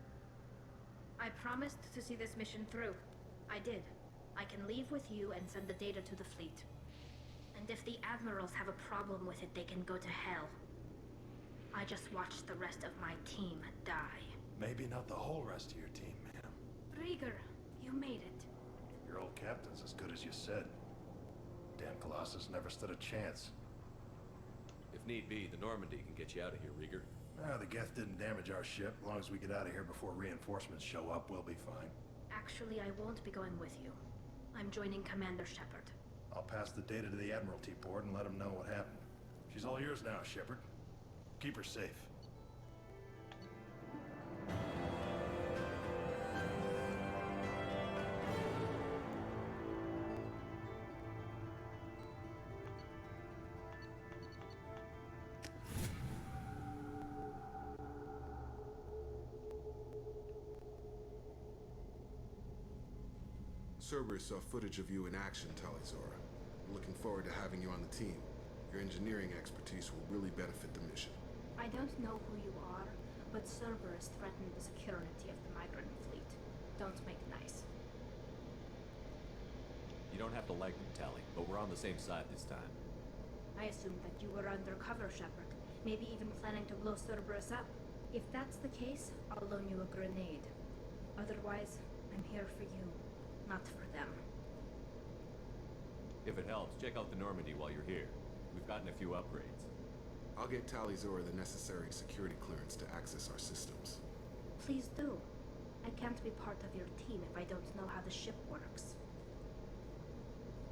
I promised to see this mission through. I did. I can leave with you and send the data to the fleet. And if the admirals have a problem with it, they can go to hell. I just watched the rest of my team die. Maybe not the whole rest of your team, ma'am. Rieger, you made it. Your old captain's as good as you said. Damn Colossus never stood a chance. If need be, the Normandy can get you out of here, Rieger. The Geth didn't damage our ship. As long as we get out of here before reinforcements show up, we'll be fine. Actually, I won't be going with you. I'm joining Commander Shepard. I'll pass the data to the Admiralty Board and let them know what happened. She's all yours now, Shepard. Keep her safe. Cerberus saw footage of you in action, Talizora. We're looking forward to having you on the team. Your engineering expertise will really benefit the mission. I don't know who you are, but Cerberus threatened the security of the migrant fleet. Don't make nice. You don't have to like them, Tali, but we're on the same side this time. I assumed that you were undercover, Shepard. Maybe even planning to blow Cerberus up. If that's the case, I'll loan you a grenade. Otherwise, I'm here for you, not for them. If it helps, check out the Normandy while you're here. We've gotten a few upgrades. I'll get Tali Zora the necessary security clearance to access our systems. Please do. I can't be part of your team if I don't know how the ship works.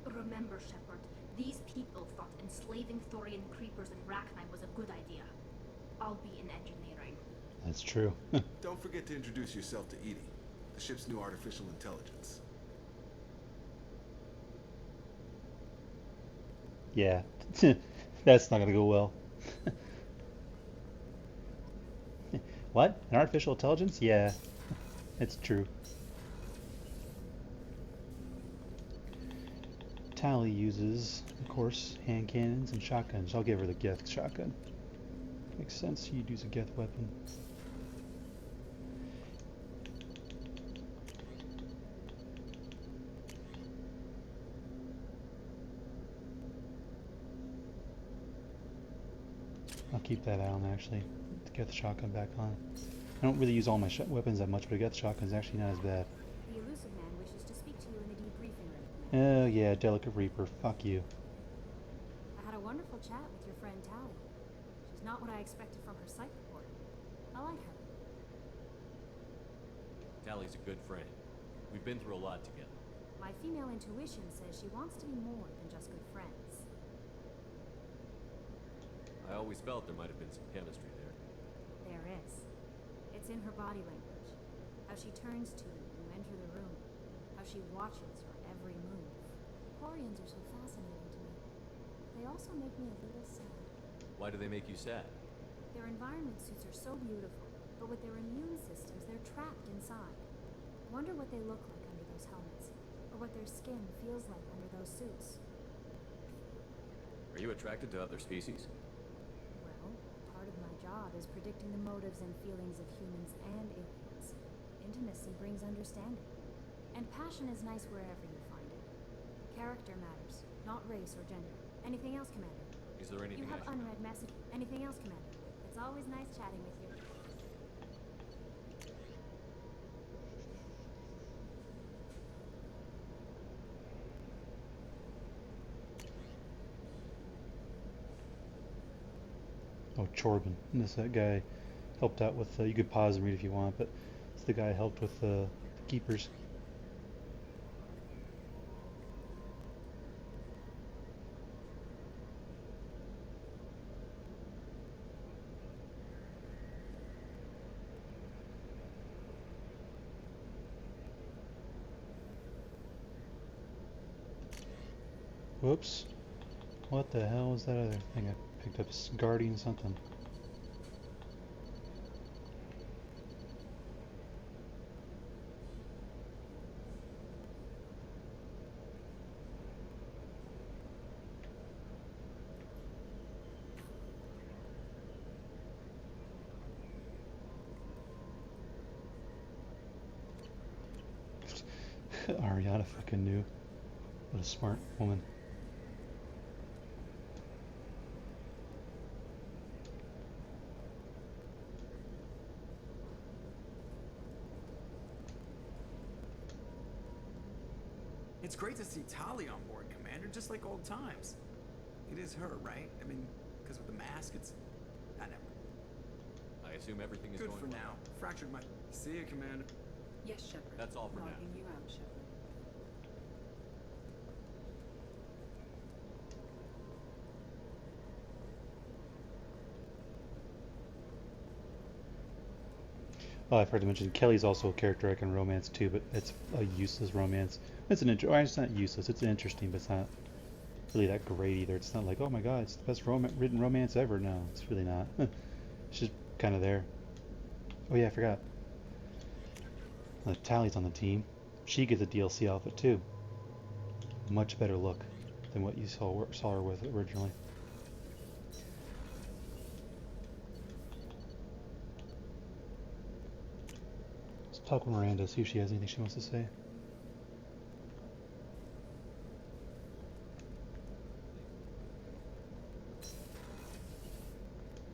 Remember, Shepard, these people thought enslaving Thorian creepers in Rachni was a good idea. I'll be in engineering. That's true. Don't forget to introduce yourself to EDI, the ship's new artificial intelligence. Yeah, that's not gonna go well. What? An artificial intelligence? Yeah, it's true. Tali uses, of course, hand cannons and shotguns. I'll give her the Geth shotgun. Makes sense, you'd use a Geth weapon. I'll keep that on, actually. To get the shotgun back on. I don't really use all my weapons that much, but a Geth shotgun's actually not as bad. The Elusive Man wishes to speak to you in the debriefing room. Oh yeah, Delicate Reaper. Fuck you. I had a wonderful chat with your friend Tali. She's not what I expected from her psych report. I like her. Tali's a good friend. We've been through a lot together. My female intuition says she wants to be more than just good friends. I always felt there might have been some chemistry there. There is. It's in her body language. How she turns to you when you enter the room. How she watches your every move. Quarians are so fascinating to me. They also make me a little sad. Why do they make you sad? Their environment suits are so beautiful, but with their immune systems, they're trapped inside. Wonder what they look like under those helmets, or what their skin feels like under those suits. Are you attracted to other species? Well, part of my job is predicting the motives and feelings of humans and aliens. Intimacy brings understanding. And passion is nice wherever you find it. Character matters, not race or gender. Anything else, Commander? Is there anything You have I should... unread message. Anything else, Commander? It's always nice chatting with you. Oh, Chorbin. And this that guy helped out with. You could pause and read if you want, but it's the guy who helped with the keepers. Whoops. What the hell was that other thing I picked up? Guardian something. Ariana fucking knew. What a smart woman. It's great to see Tali on board, Commander, just like old times. It is her, right? I mean, because of the mask, it's... I never... I assume everything is Good going for well. now. Fractured my... See you, Commander. Yes, Shepard. That's all for now. Logging you out, Shepard. Oh, I forgot to mention Kelly's also a character I can romance too, but it's a useless romance. It's an it's not useless. It's interesting, but it's not really that great either. It's not like, oh my god, it's the best written romance ever. No, it's really not. It's just kind of there. Oh yeah, I forgot. Tali's on the team. She gets a DLC outfit too. Much better look. than what you saw her with originally. Let's talk with Miranda, see if she has anything she wants to say.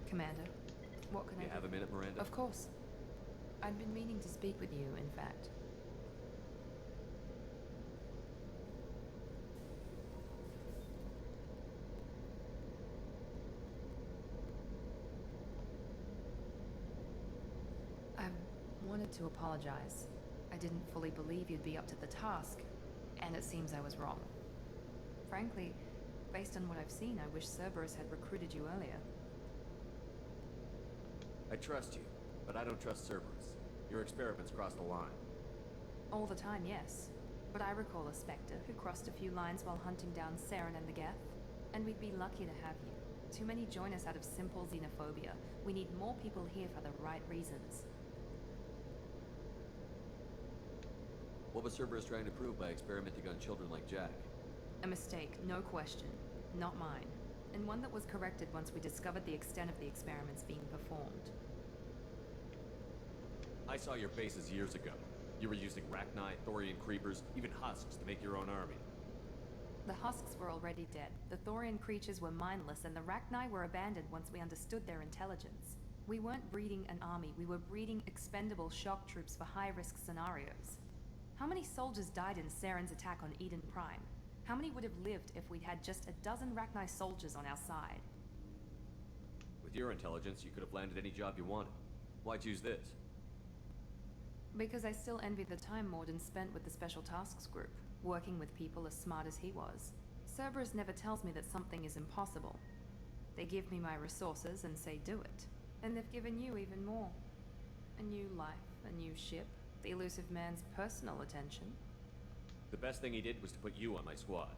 Commander, what can I You do? have a minute, Miranda? Of course. I'd been meaning to speak with you, in fact. I wanted to apologize. I didn't fully believe you'd be up to the task, and it seems I was wrong. Frankly, based on what I've seen, I wish Cerberus had recruited you earlier. I trust you, but I don't trust Cerberus. Your experiments crossed the line. All the time, yes. But I recall a Spectre who crossed a few lines while hunting down Saren and the Geth. And we'd be lucky to have you. Too many join us out of simple xenophobia. We need more people here for the right reasons. What was Cerberus trying to prove by experimenting on children like Jack? A mistake, no question. Not mine. And one that was corrected once we discovered the extent of the experiments being performed. I saw your bases years ago. You were using Rachni, Thorian creepers, even husks to make your own army. The husks were already dead. The Thorian creatures were mindless, and the Rachni were abandoned once we understood their intelligence. We weren't breeding an army, we were breeding expendable shock troops for high-risk scenarios. How many soldiers died in Saren's attack on Eden Prime? How many would have lived if we'd had just a dozen Rachni soldiers on our side? With your intelligence, you could have landed any job you wanted. Why choose this? Because I still envy the time Morden spent with the Special Tasks Group, working with people as smart as he was. Cerberus never tells me that something is impossible. They give me my resources and say do it. And they've given you even more. A new life, a new ship, the elusive man's personal attention. The best thing he did was to put you on my squad.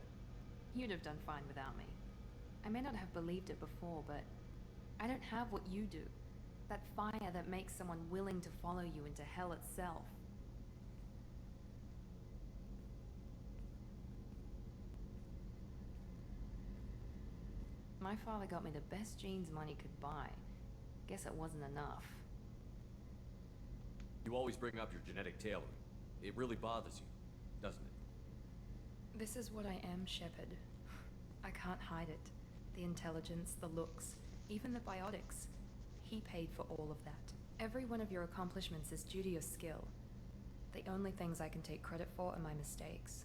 You'd have done fine without me. I may not have believed it before, but I don't have what you do. That fire that makes someone willing to follow you into hell itself. My father got me the best genes money could buy. Guess it wasn't enough. You always bring up your genetic tailoring. It really bothers you, doesn't it? This is what I am, Shepard. I can't hide it. The intelligence, the looks, even the biotics. He paid for all of that. Every one of your accomplishments is due to your skill. The only things I can take credit for are my mistakes.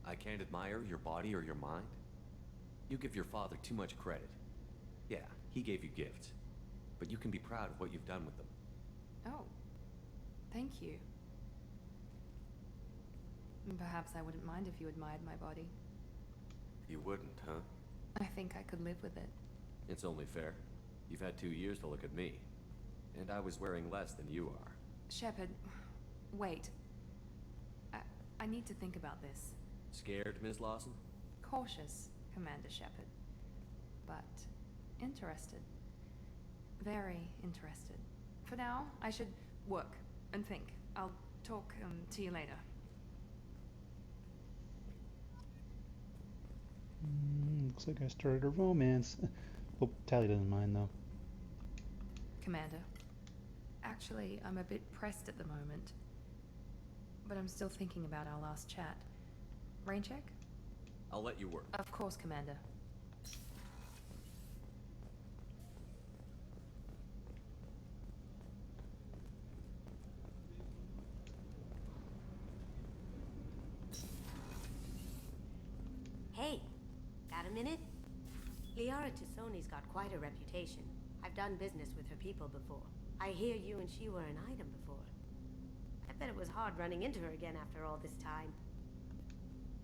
I can't admire your body or your mind. You give your father too much credit. Yeah, he gave you gifts. But you can be proud of what you've done with them. Oh. Thank you. Perhaps I wouldn't mind if you admired my body. You wouldn't, huh? I think I could live with it. It's only fair. You've had 2 years to look at me. And I was wearing less than you are. Shepard, wait. I need to think about this. Scared, Ms. Lawson? Cautious, Commander Shepard. But interested. Very interested. For now, I should work and think. I'll talk to you later. Looks like I started a romance. Hope Tally doesn't mind though. Commander, actually, I'm a bit pressed at the moment. But I'm still thinking about our last chat. Rain check? I'll let you work. Of course, Commander. Hey, got a minute? Liara Tassoni's got quite a reputation. I've done business with her people before. I hear you and she were an item before. I bet it was hard running into her again after all this time.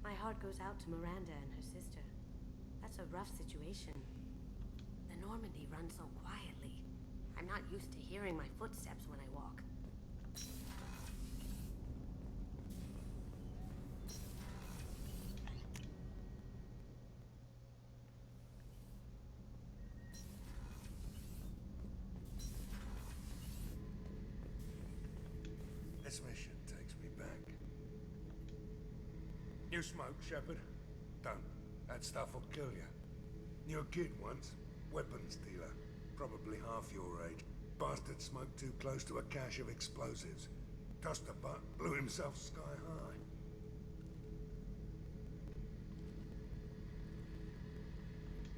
My heart goes out to Miranda and her sister. That's a rough situation. The Normandy runs so quietly. I'm not used to hearing my footsteps when I walk. This mission takes me back. You smoke, Shepard? Don't. That stuff will kill you. You're a kid once. Weapons dealer. Probably half your age. Bastard smoked too close to a cache of explosives. Tossed a butt, blew himself sky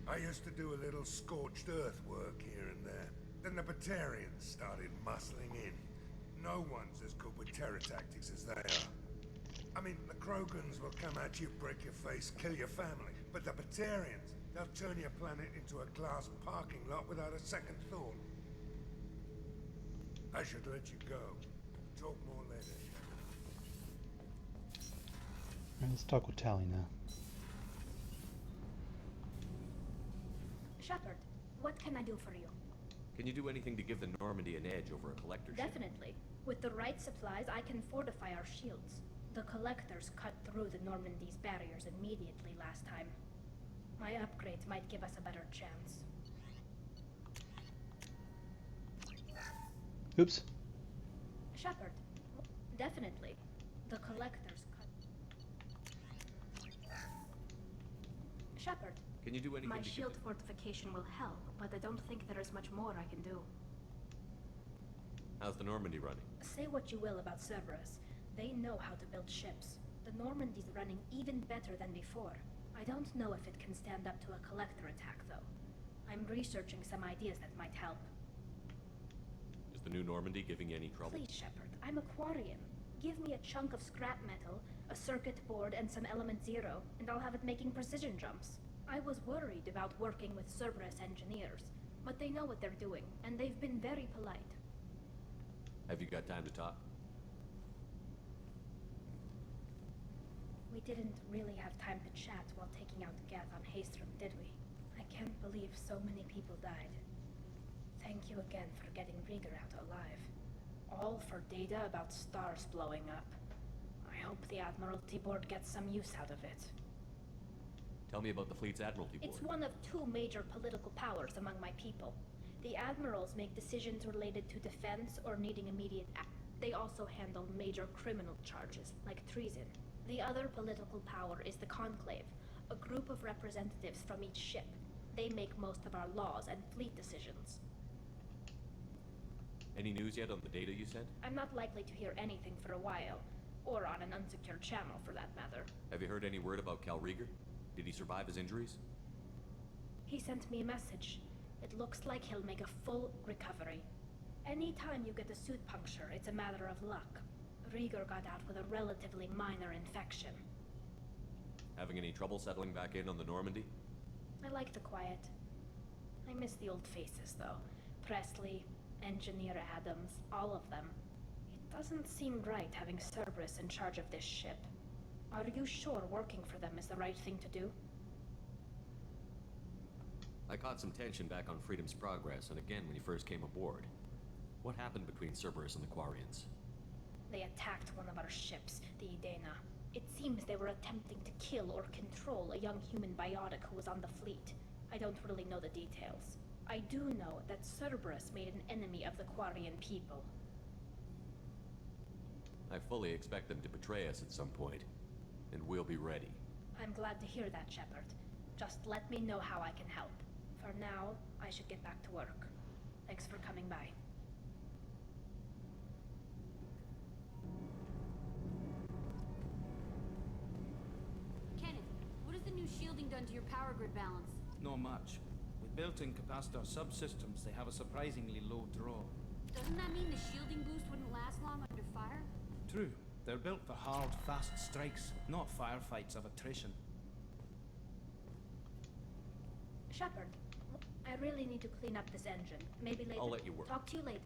high. I used to do a little scorched earth work here and there. Then the Batarians started muscling in. No one's as good with terror tactics as they are. I mean, the Krogans will come at you, break your face, kill your family. But the Batarians, they'll turn your planet into a glass parking lot without a second thought. I should let you go. Talk more later. Alright, let's talk with Tali now. Shepard, what can I do for you? Can you do anything to give the Normandy an edge over a collector ship? Definitely. With the right supplies, I can fortify our shields. The Collectors cut through the Normandy's barriers immediately last time. My upgrades might give us a better chance. Oops. Shepard, definitely. The Collectors cut... Shepard, can you do anything my to shield give fortification will help, but I don't think there is much more I can do. How's the Normandy running? Say what you will about Cerberus. They know how to build ships. The Normandy's running even better than before. I don't know if it can stand up to a Collector attack, though. I'm researching some ideas that might help. Is the new Normandy giving you any trouble? Please, Shepard, I'm a Quarian. Give me a chunk of scrap metal, a circuit board, and some Element Zero, and I'll have it making precision jumps. I was worried about working with Cerberus engineers, but they know what they're doing, and they've been very polite. Have you got time to talk? We didn't really have time to chat while taking out Gath on Haestrom, did we? I can't believe so many people died. Thank you again for getting Rieger out alive. All for data about stars blowing up. I hope the Admiralty Board gets some use out of it. Tell me about the fleet's Admiralty Board. It's one of two major political powers among my people. The Admirals make decisions related to defense or needing immediate action. They also handle major criminal charges, like treason. The other political power is the Conclave, a group of representatives from each ship. They make most of our laws and fleet decisions. Any news yet on the data you sent? I'm not likely to hear anything for a while, or on an unsecured channel for that matter. Have you heard any word about Cal Rieger? Did he survive his injuries? He sent me a message. It looks like he'll make a full recovery. Anytime you get a suit puncture, it's a matter of luck. Rieger got out with a relatively minor infection. Having any trouble settling back in on the Normandy? I like the quiet. I miss the old faces, though. Presley, Engineer Adams, all of them. It doesn't seem right having Cerberus in charge of this ship. Are you sure working for them is the right thing to do? I caught some tension back on Freedom's Progress, and again when you first came aboard. What happened between Cerberus and the Quarians? They attacked one of our ships, the Idena. It seems they were attempting to kill or control a young human biotic who was on the fleet. I don't really know the details. I do know that Cerberus made an enemy of the Quarian people. I fully expect them to betray us at some point, and we'll be ready. I'm glad to hear that, Shepard. Just let me know how I can help. For now, I should get back to work. Thanks for coming by. Kenneth, what has the new shielding done to your power grid balance? Not much. With built-in capacitor subsystems, they have a surprisingly low draw. Doesn't that mean the shielding boost wouldn't last long under fire? True. They're built for hard, fast strikes, not firefights of attrition. Shepard, I really need to clean up this engine. Maybe later. I'll let you work. Talk to you later.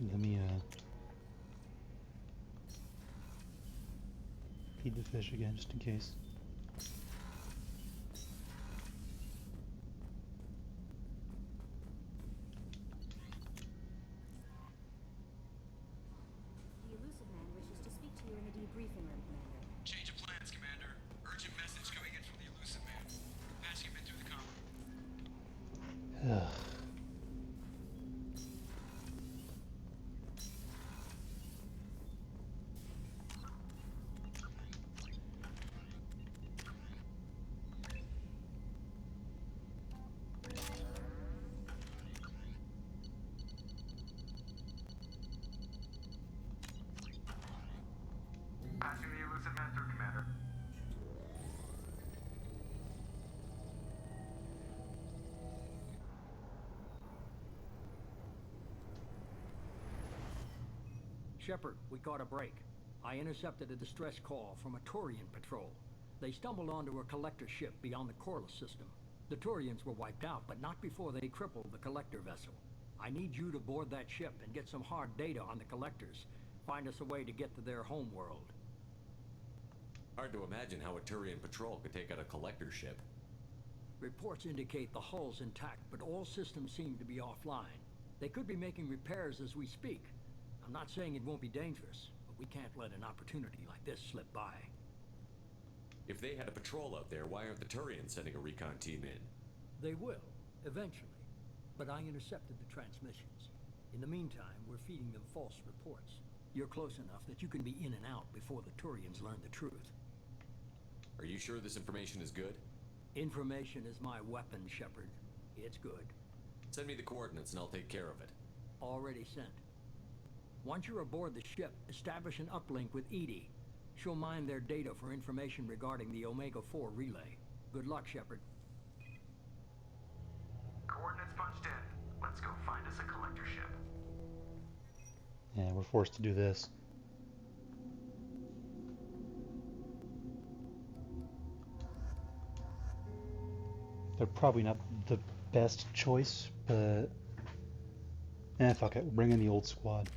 Let me feed the fish again just in case. The Elusive Man wishes to speak to you in the debriefing room, Commander. Change of plans, Commander. Urgent message coming in from the Elusive Man. Patching him in through the comm. Shepard, we caught a break. I intercepted a distress call from a Turian patrol. They stumbled onto a collector ship beyond the Corliss system. The Turians were wiped out, but not before they crippled the collector vessel. I need you to board that ship and get some hard data on the collectors. Find us a way to get to their home world. Hard to imagine how a Turian patrol could take out a collector ship. Reports indicate the hull's intact, but all systems seem to be offline. They could be making repairs as we speak. I'm not saying it won't be dangerous, but we can't let an opportunity like this slip by. If they had a patrol out there, why aren't the Turians sending a recon team in? They will, eventually. But I intercepted the transmissions. In the meantime, we're feeding them false reports. You're close enough that you can be in and out before the Turians learn the truth. Are you sure this information is good? Information is my weapon, Shepard. It's good. Send me the coordinates and I'll take care of it. Already sent. Once you're aboard the ship, establish an uplink with Edie. She'll mine their data for information regarding the Omega-4 relay. Good luck, Shepard. Coordinates punched in. Let's go find us a collector ship. Yeah, we're forced to do this. They're probably not the best choice, but... fuck it. We'll bring in the old squad.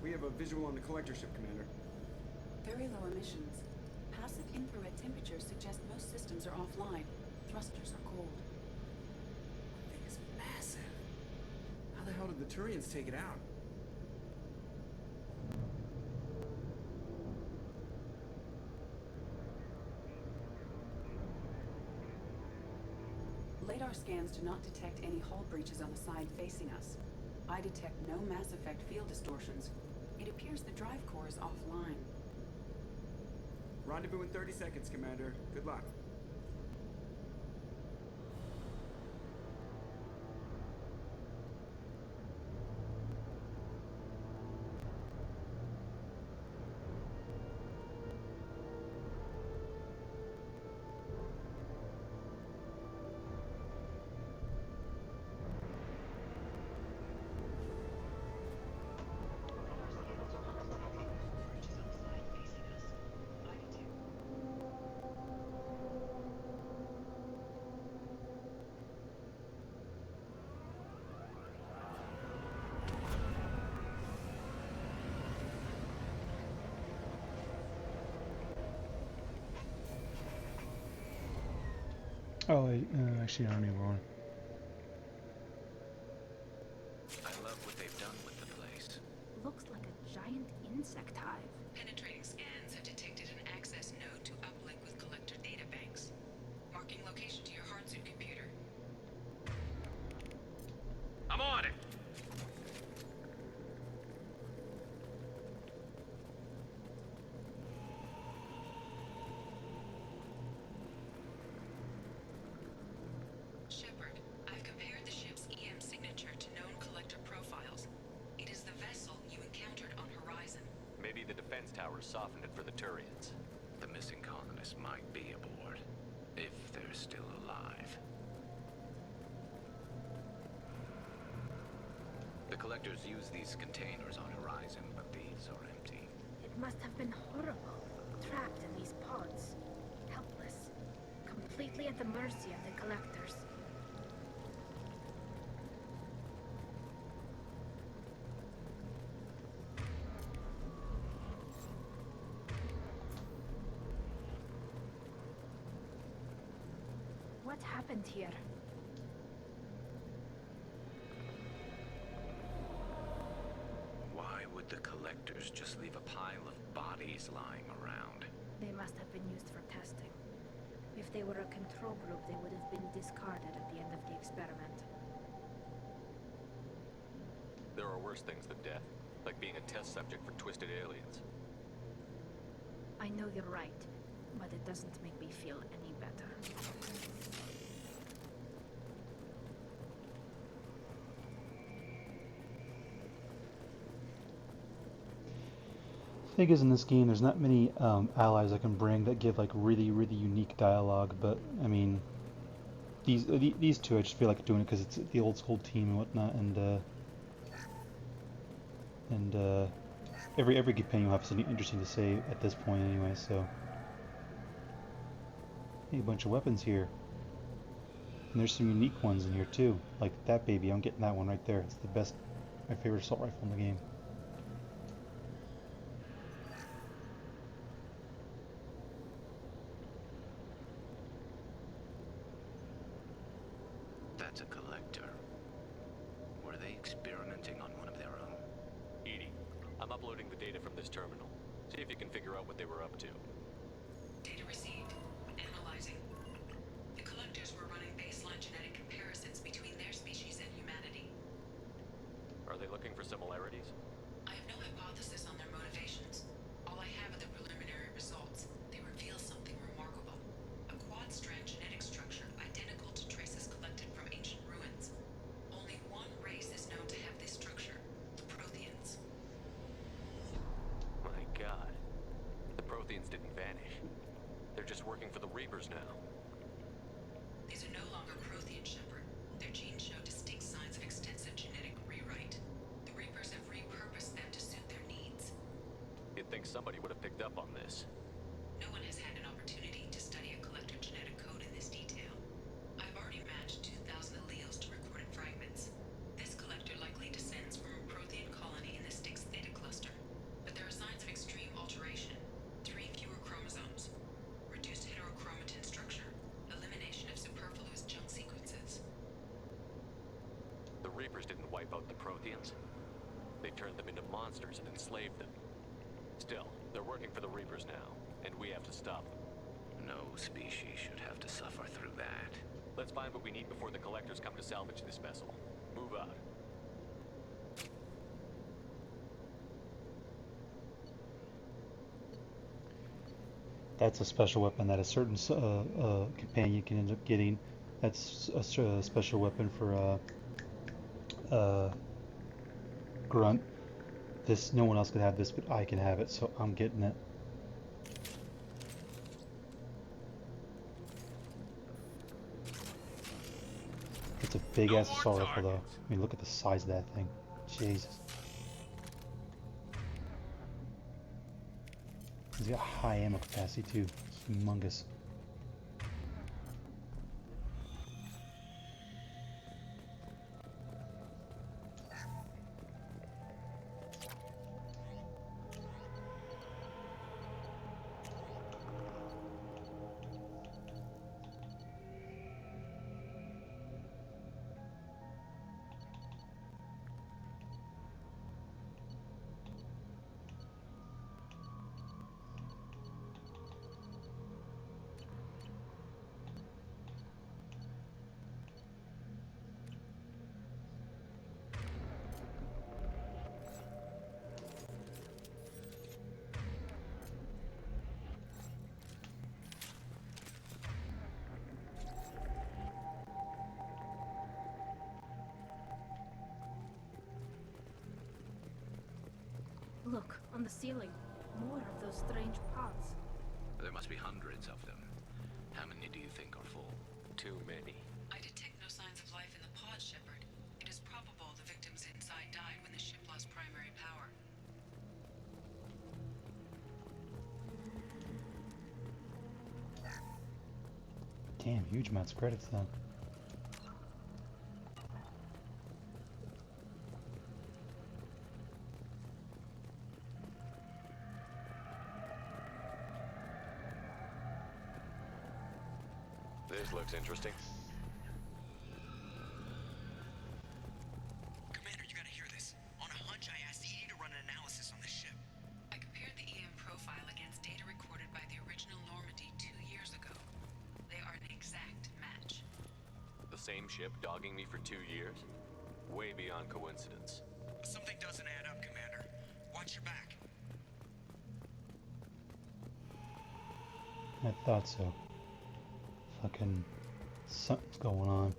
We have a visual on the collector ship, Commander. Very low emissions. Passive infrared temperatures suggest most systems are offline. Thrusters are cold. The thing is massive. How the hell did the Turians take it out? Radar scans do not detect any hull breaches on the side facing us. I detect no Mass Effect field distortions. It appears the drive core is offline. Rendezvous in 30 seconds, Commander. Good luck. Oh, actually, I don't even want. I love what they've done with the place. Looks like a giant insect hive. Penetrating scans have detected an access node to uplink with collector databanks. Marking location to your hardsuit computer. I'm on it! Shepard, I've compared the ship's EM signature to known collector profiles. It is the vessel you encountered on Horizon. Maybe the defense tower softened it for the Turians. The missing colonists might be aboard, if they're still alive. The collectors use these containers on Horizon, but these are empty. It must have been horrible. Trapped in these pods. Helpless. Completely at the mercy of the collectors. What happened here? Why would the collectors just leave a pile of bodies lying around? They must have been used for testing. If they were a control group, they would have been discarded at the end of the experiment. There are worse things than death, like being a test subject for twisted aliens. I know you're right, but it doesn't make me feel any better. Thing is, in this game, there's not many allies I can bring that give like really unique dialogue. But I mean, these two, I just feel like doing it because it's the old school team and whatnot, and every companion will have something interesting to say at this point anyway. So, hey, a bunch of weapons here, and there's some unique ones in here too. Like that baby, I'm getting that one right there. It's the best, my favorite assault rifle in the game. That's a collector. Were they experimenting on one of their own? EDI, I'm uploading the data from this terminal. See if you can figure out what they were up to. Data received. Analyzing. The collectors were running baseline genetic comparisons between their species and humanity. Are they looking for similarities? I have no hypothesis on their motivations. All I have are the preliminary results. They reveal something remarkable. A quad-strand genetic structure identical to traces collected from ancient ruins. Only one race is known to have this structure, the Protheans. My god. The Protheans didn't vanish. They're just working for the Reapers now. These are no longer Prothean, Shepard. Their genes show distinct signs of extensive genetic rewrite. The Reapers have repurposed them to suit their needs. You'd think somebody would have picked up on this. No one has had an opportunity to study a collector genetic code in this detail. I've already matched 2,000 alleles to recorded fragments. This collector likely descends from a Prothean colony in the Styx Theta cluster. But there are signs of extreme alteration. 3 fewer chromosomes. Reduced heterochromatin structure. Elimination of superfluous junk sequences. The Reapers didn't wipe out the Protheans. They turned them into monsters and enslaved them. Still, they're working for the Reapers now, and we have to stop them. No species should have to suffer through that. Let's find what we need before the collectors come to salvage this vessel. Move out. That's a special weapon that a certain companion can end up getting. That's a special weapon for Grunt. This, no one else can have this, but I can have it, so I'm getting it. It's a big ass assault rifle though. I mean, look at the size of that thing. Jesus. It's got high ammo capacity too. It's humongous. Look, on the ceiling. More of those strange pods. There must be hundreds of them. How many do you think are full? Too many. I detect no signs of life in the pod, Shepard. It is probable the victims inside died when the ship lost primary power. Damn, huge amounts of credits then. This looks interesting. Commander, you gotta hear this. On a hunch, I asked Edie to run an analysis on this ship. I compared the EM profile against data recorded by the original Normandy 2 years ago. They are an exact match. The same ship dogging me for 2 years? Way beyond coincidence. Something doesn't add up, Commander. Watch your back. I thought so. Fucking something's going on.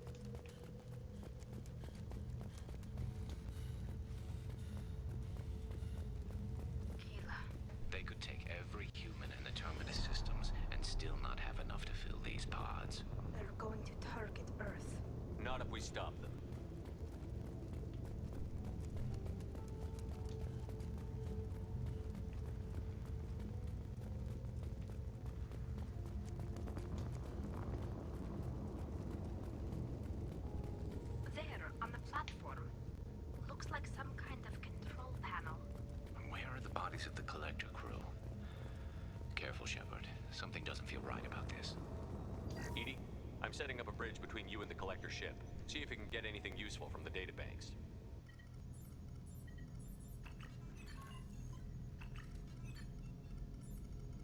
They could take every human in the Terminus systems and still not have enough to fill these pods. They're going to target Earth. Not if we stop them. There, on the platform. Looks like some kind of control panel. Where are the bodies of the Collector crew? Careful, Shepard. Something doesn't feel right about this. Edie, I'm setting up a bridge between you and the Collector ship. See if you can get anything useful from the databanks.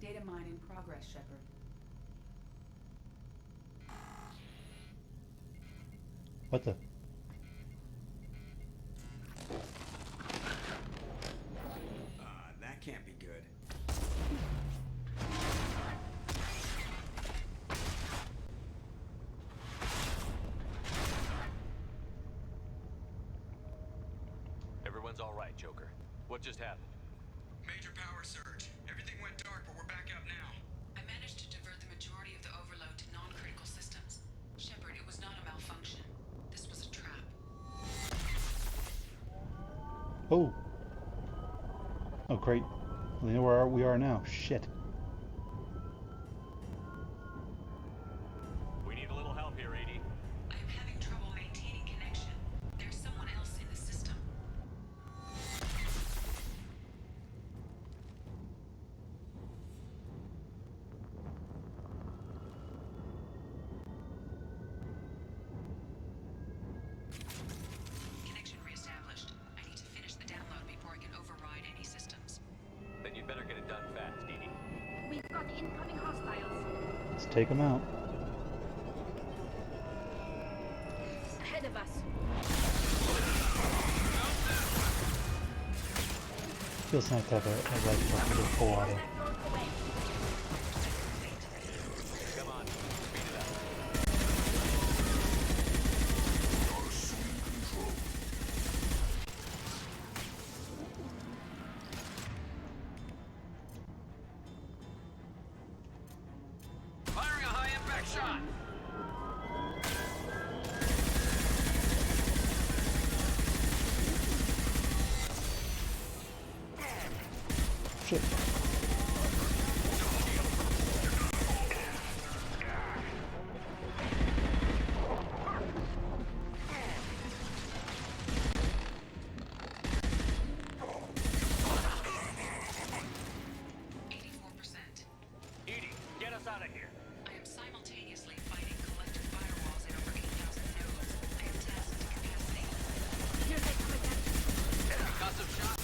Data mine in progress, Shepard. What the? That can't be good. Everyone's all right, Joker. What just happened? Major power surge. Everything went dark, but we're back up now. I managed to divert the majority of the overload to non-critical systems. Shepard, it was not a malfunction. This was a trap. Oh. Oh, great. We know where we are now. Shit. We need a little help here, Edie. I am having trouble maintaining connection. There's someone else in the system. Connection reestablished. I need to finish the download before I can override any systems. Then you'd better get it done fast, Edie. We've got incoming hostiles. Let's take them out. Ahead of us. Feels nice to have a rifle to go full auto. Come on, speed it up. Firing a high-impact shot! Shit. Edie, get us out of here. I am simultaneously fighting collective firewalls at over 8,000 nodes. I am tasked to capacity. Here they come again. Got some shots.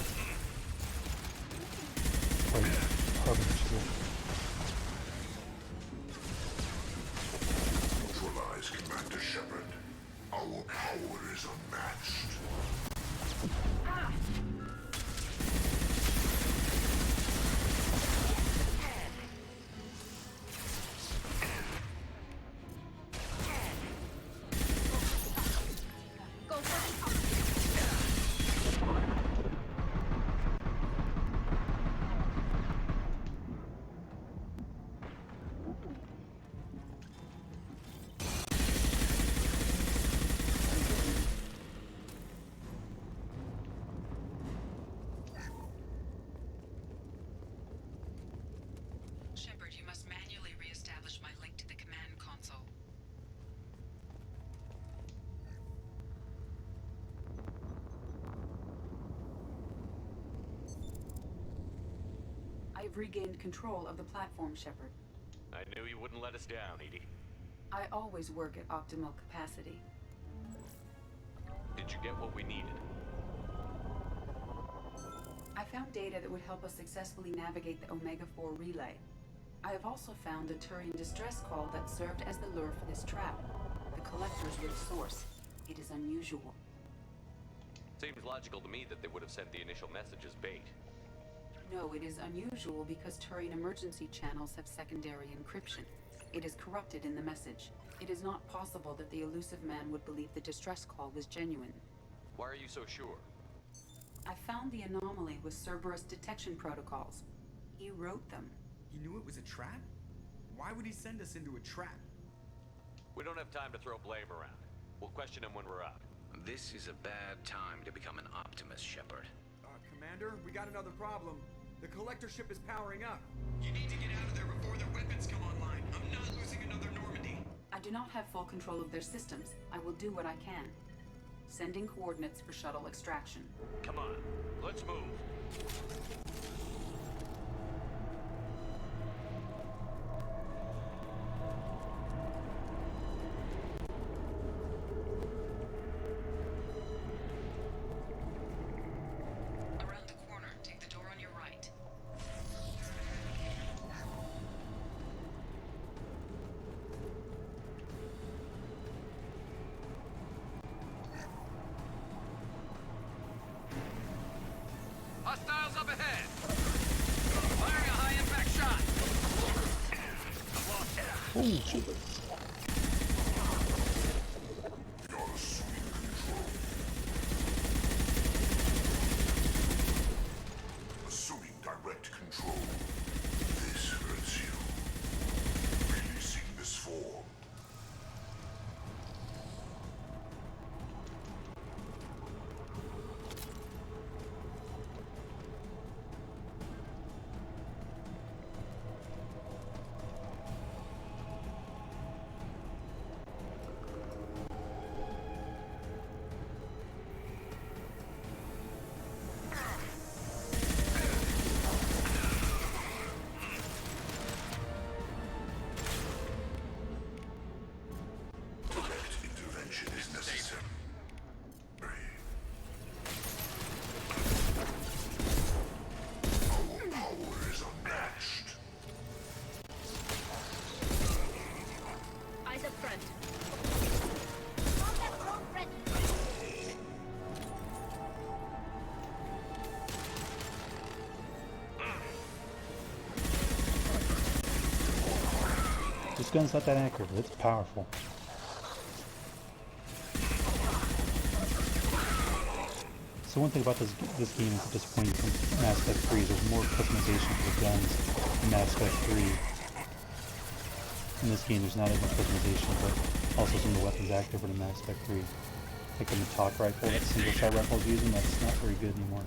Neutralize Commander Shepard. Our power is unmatched. Go for it. Shepard, you must manually reestablish my link to the command console. I've regained control of the platform, Shepard. I knew you wouldn't let us down, Edie. I always work at optimal capacity. Did you get what we needed? I found data that would help us successfully navigate the Omega-4 relay. I have also found a Turian distress call that served as the lure for this trap. The Collector's rich source. It is unusual. Seems logical to me that they would have sent the initial message as bait. No, it is unusual because Turian emergency channels have secondary encryption. It is corrupted in the message. It is not possible that the elusive man would believe the distress call was genuine. Why are you so sure? I found the anomaly with Cerberus detection protocols. He wrote them. He knew it was a trap? Why would he send us into a trap? We don't have time to throw blame around. We'll question him when we're out. This is a bad time to become an optimist, Shepard. Commander, we got another problem. The Collector ship is powering up. You need to get out of there before their weapons come online. I'm not losing another Normandy. I do not have full control of their systems. I will do what I can. Sending coordinates for shuttle extraction. Come on, let's move. Around the corner, take the door on your right. Hostiles up ahead! Firing a high-impact shot! Holy shit. You're assuming control. Assuming direct control. This hurts you. Releasing this form. Direct intervention is necessary. Our power is unmatched. Eyes up front. This gun's not that accurate, but it's powerful. So one thing about this game that's disappointing from Mass Effect 3 is there's more customization for the guns in Mass Effect 3. In this game there's not as much customization, but also some of the weapons active in Mass Effect 3. Like the Matok rifle, that single shot rifle I was using, that's not very good anymore.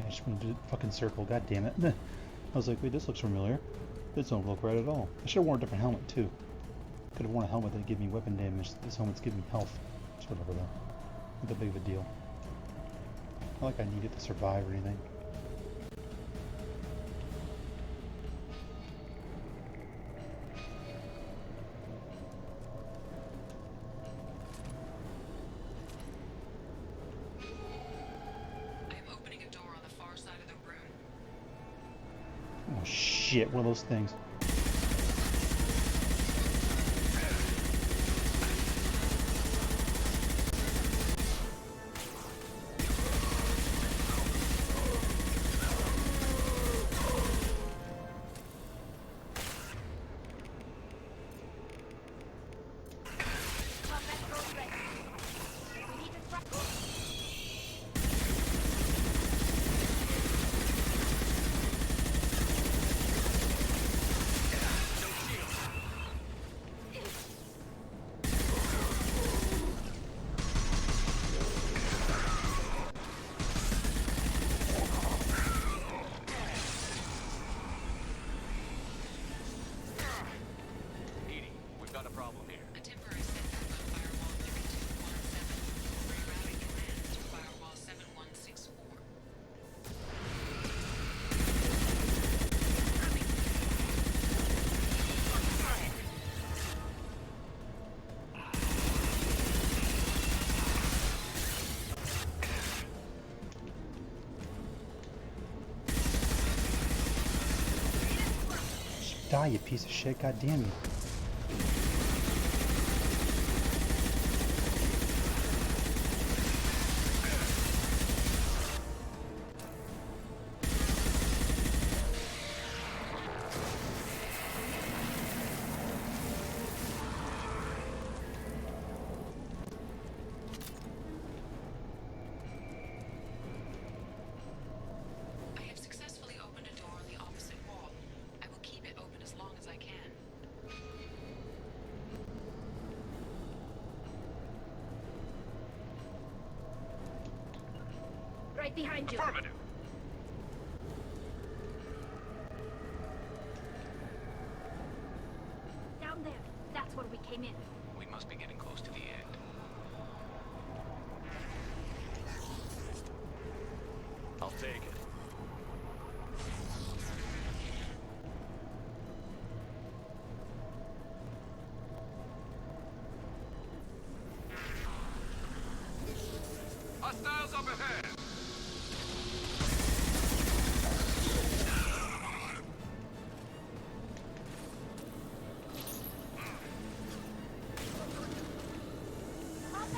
I just went to fucking circle, god damn it. I was like, wait, this looks familiar. This don't look right at all. I should have worn a different helmet too. Could have worn a helmet that gave me weapon damage. This helmet's giving me health. Just whatever though. Not that big of a deal. Not like I need it to survive or anything. Oh shit, one of those things. Die, you piece of shit. God damn you. I have successfully opened a door on the opposite wall. I will keep it open as long as I can. Right behind you. Affirmative. Down there. That's where we came in. We must be getting close to the end. I'll take it. Hostiles up ahead!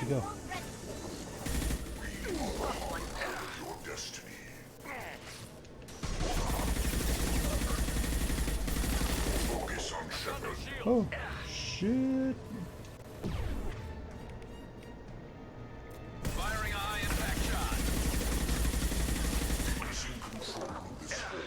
You go. Your destiny. Focus on Shepard. Oh, shit. Firing a high impact shot. Losing control of this hall.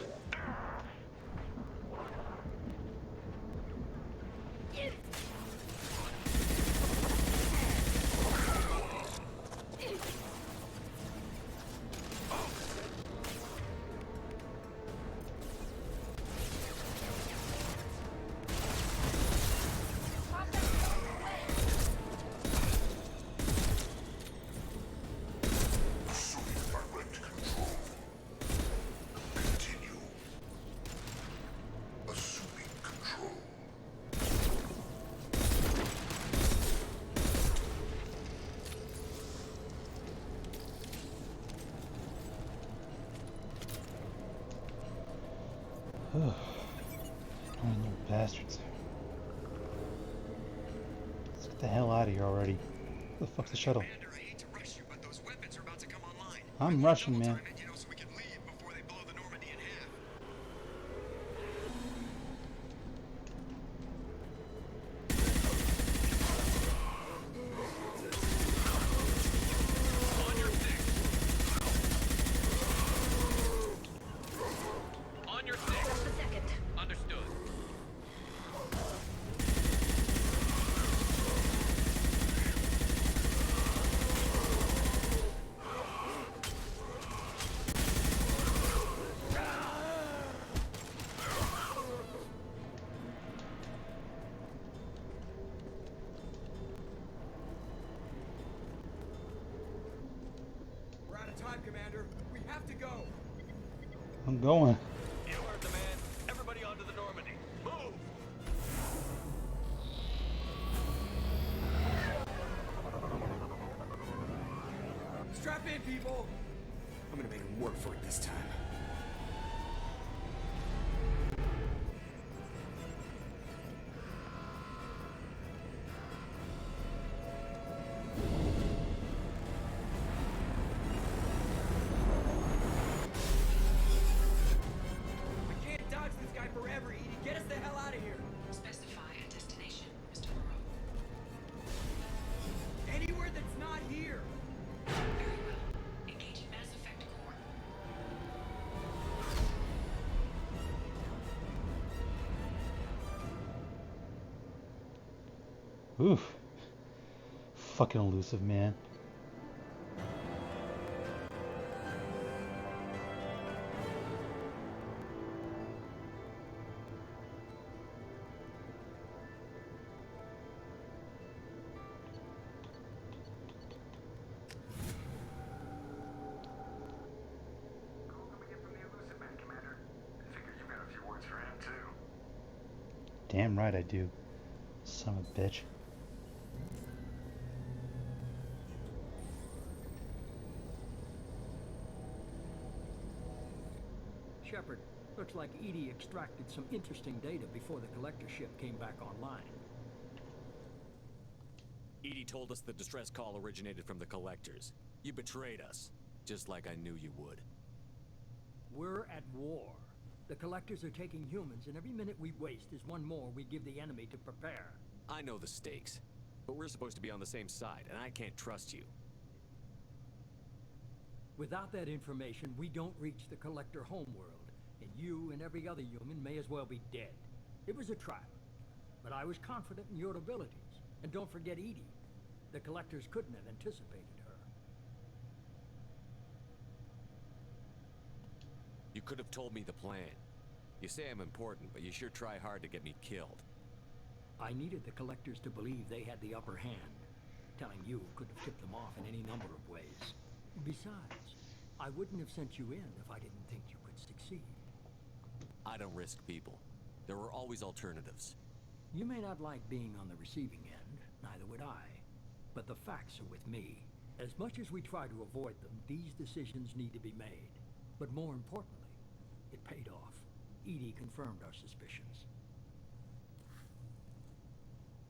Assuming direct control. Continue. Assuming control. Oh, little bastards. Let's get the hell out of here already. Where the fuck's the shuttle? Commander, I hate to rush you, but those weapons are about to come online. I'm rushing, man. Time it, you know, so we can leave before they blow the Normandy in half. On your six. On your six. Just a second. Understood. We're out of time, Commander. We have to go. I'm going. You heard the man. Everybody onto the Normandy. Move! Strap in, people. I'm gonna make him work for it this time. We can't dodge this guy forever, Edie. Get us the hell out of here. Specify a destination, Mr. Moreau. Anywhere that's not here. Very well. Engaging Mass Effect core. Oof. Fucking elusive, man. Damn right I do. Son of a bitch. Shepard, Looks like EDI extracted some interesting data before the collector ship came back online. EDI told us the distress call originated from the collectors. You betrayed us, just like I knew you would. We're at war. The collectors are taking humans, and every minute we waste is one more we give the enemy to prepare. I know the stakes, but we're supposed to be on the same side, and I can't trust you. Without that information, we don't reach the collector homeworld, and you and every other human may as well be dead. It was a trap, but I was confident in your abilities. And don't forget EDI. The collectors couldn't have anticipated her. You could have told me the plan. You say I'm important, but you sure try hard to get me killed. I needed the collectors to believe they had the upper hand. Telling you could have tipped them off in any number of ways. Besides, I wouldn't have sent you in if I didn't think you could succeed. I don't risk people. There are always alternatives. You may not like being on the receiving end, neither would I. But the facts are with me. As much as we try to avoid them, these decisions need to be made. But more importantly, it paid off. EDI confirmed our suspicions.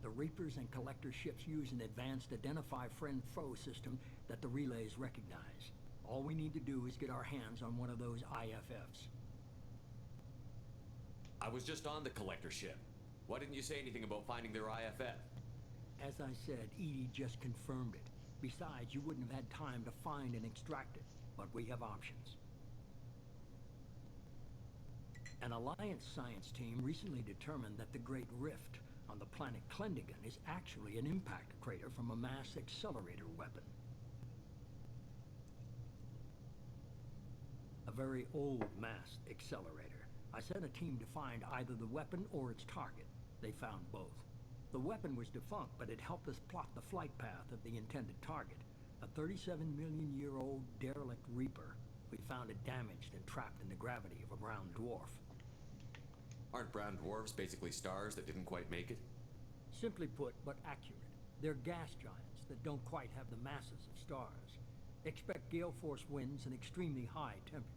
The Reapers and Collector ships use an advanced Identify Friend-Foe system that the relays recognize. All we need to do is get our hands on one of those IFFs. I was just on the collector ship. Why didn't you say anything about finding their IFF? As I said, EDI just confirmed it. Besides, you wouldn't have had time to find and extract it. But we have options. An Alliance science team recently determined that the Great Rift on the planet Klendagon is actually an impact crater from a mass accelerator weapon. A very old mass accelerator. I sent a team to find either the weapon or its target. They found both. The weapon was defunct, but it helped us plot the flight path of the intended target. A 37-million-year-old derelict Reaper. We found it damaged and trapped in the gravity of a brown dwarf. Aren't brown dwarves basically stars that didn't quite make it? Simply put, but accurate. They're gas giants that don't quite have the masses of stars. Expect gale force winds and extremely high temperatures.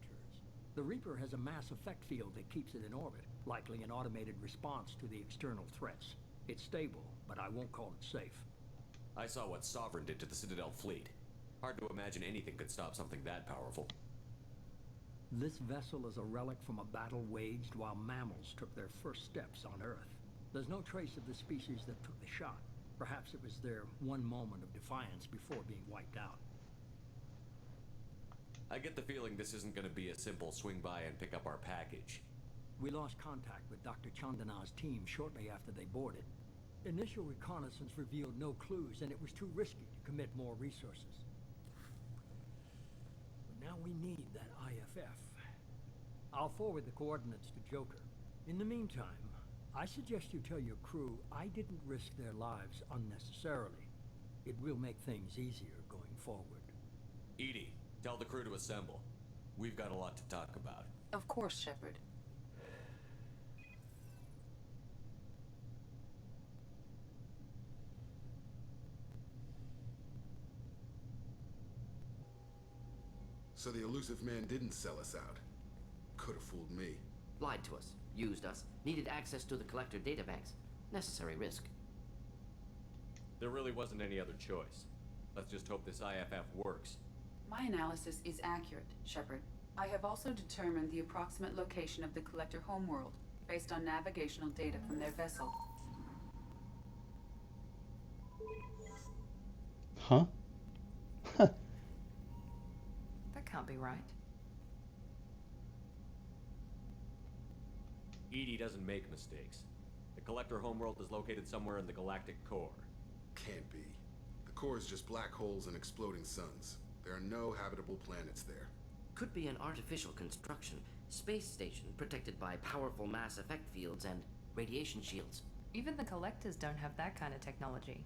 The Reaper has a mass effect field that keeps it in orbit, likely an automated response to the external threats. It's stable, but I won't call it safe. I saw what Sovereign did to the Citadel fleet. Hard to imagine anything could stop something that powerful. This vessel is a relic from a battle waged while mammals took their first steps on Earth. There's no trace of the species that took the shot. Perhaps it was their one moment of defiance before being wiped out. I get the feeling this isn't going to be a simple swing by and pick up our package. We lost contact with Dr. Chandana's team shortly after they boarded. Initial reconnaissance revealed no clues, and it was too risky to commit more resources. But now we need that IFF. I'll forward the coordinates to Joker. In the meantime, I suggest you tell your crew I didn't risk their lives unnecessarily. It will make things easier going forward. EDI, tell the crew to assemble. We've got a lot to talk about. Of course, Shepard. So the elusive man didn't sell us out. Could have fooled me. Lied to us, used us, needed access to the collector databanks. Necessary risk. There really wasn't any other choice. Let's just hope this IFF works. My analysis is accurate, Shepard. I have also determined the approximate location of the collector homeworld, based on navigational data from their vessel. Huh? That can't be right. EDI doesn't make mistakes. The collector homeworld is located somewhere in the galactic core. Can't be. The core is just black holes and exploding suns. There are no habitable planets there. Could be an artificial construction, space station protected by powerful mass effect fields and radiation shields. Even the collectors don't have that kind of technology.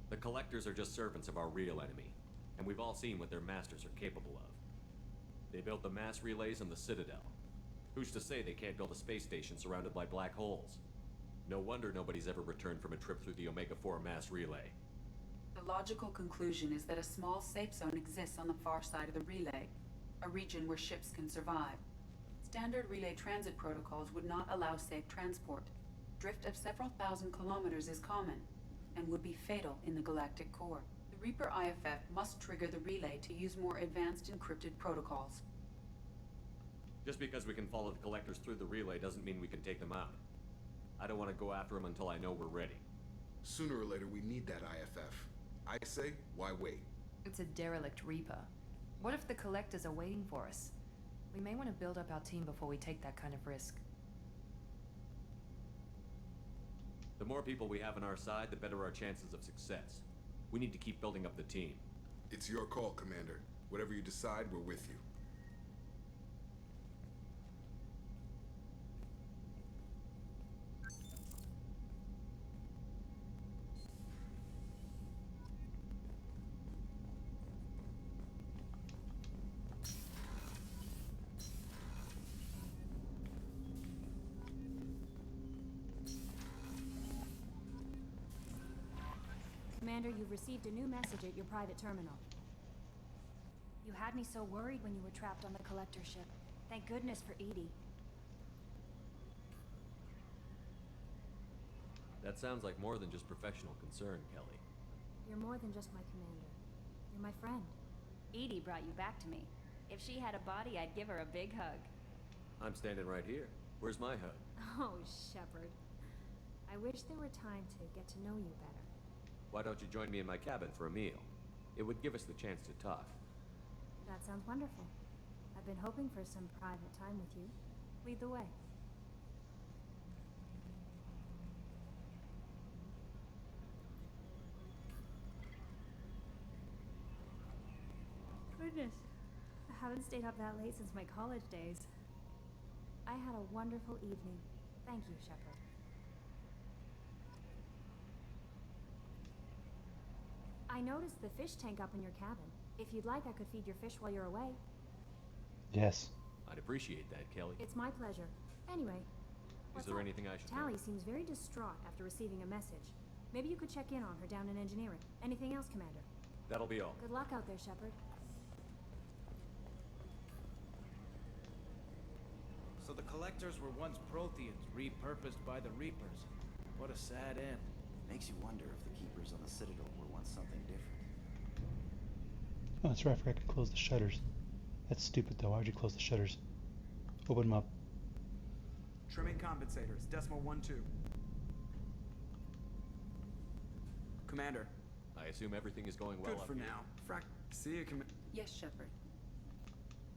The collectors are just servants of our real enemy, and we've all seen what their masters are capable of. They built the mass relays on the Citadel. Who's to say they can't build a space station surrounded by black holes? No wonder nobody's ever returned from a trip through the Omega-4 mass relay. The logical conclusion is that a small safe zone exists on the far side of the relay, a region where ships can survive. Standard relay transit protocols would not allow safe transport. Drift of several thousand kilometers is common, and would be fatal in the galactic core. The Reaper IFF must trigger the relay to use more advanced encrypted protocols. Just because we can follow the collectors through the relay doesn't mean we can take them out. I don't want to go after them until I know we're ready. Sooner or later, we need that IFF. I say, why wait? It's a derelict Reaper. What if the collectors are waiting for us? We may want to build up our team before we take that kind of risk. The more people we have on our side, the better our chances of success. We need to keep building up the team. It's your call, Commander. Whatever you decide, we're with you. Commander, you've received a new message at your private terminal. You had me so worried when you were trapped on the collector ship. Thank goodness for EDI. That sounds like more than just professional concern, Kelly. You're more than just my commander. You're my friend. EDI brought you back to me. If she had a body, I'd give her a big hug. I'm standing right here. Where's my hug? Oh, Shepard. I wish there were time to get to know you better. Why don't you join me in my cabin for a meal? It would give us the chance to talk. That sounds wonderful. I've been hoping for some private time with you. Lead the way. Goodness, I haven't stayed up that late since my college days. I had a wonderful evening. Thank you, Shepard. I noticed the fish tank up in your cabin. If you'd like, I could feed your fish while you're away. Yes. I'd appreciate that, Kelly. It's my pleasure. Anyway, Is there anything I should Tally know? seems very distraught after receiving a message. Maybe you could check in on her down in engineering. Anything else, Commander? That'll be all. Good luck out there, Shepard. So the collectors were once Protheans, repurposed by the Reapers. What a sad end. Makes you wonder if the Keepers on the Citadel were once something different. Oh, that's right. I forgot to close the shutters. That's stupid, though. Why would you close the shutters? Open them up. Trimming compensators, decimal 1-2. Commander. I assume everything is going well Good up for here. now. See you, Yes, Shepard.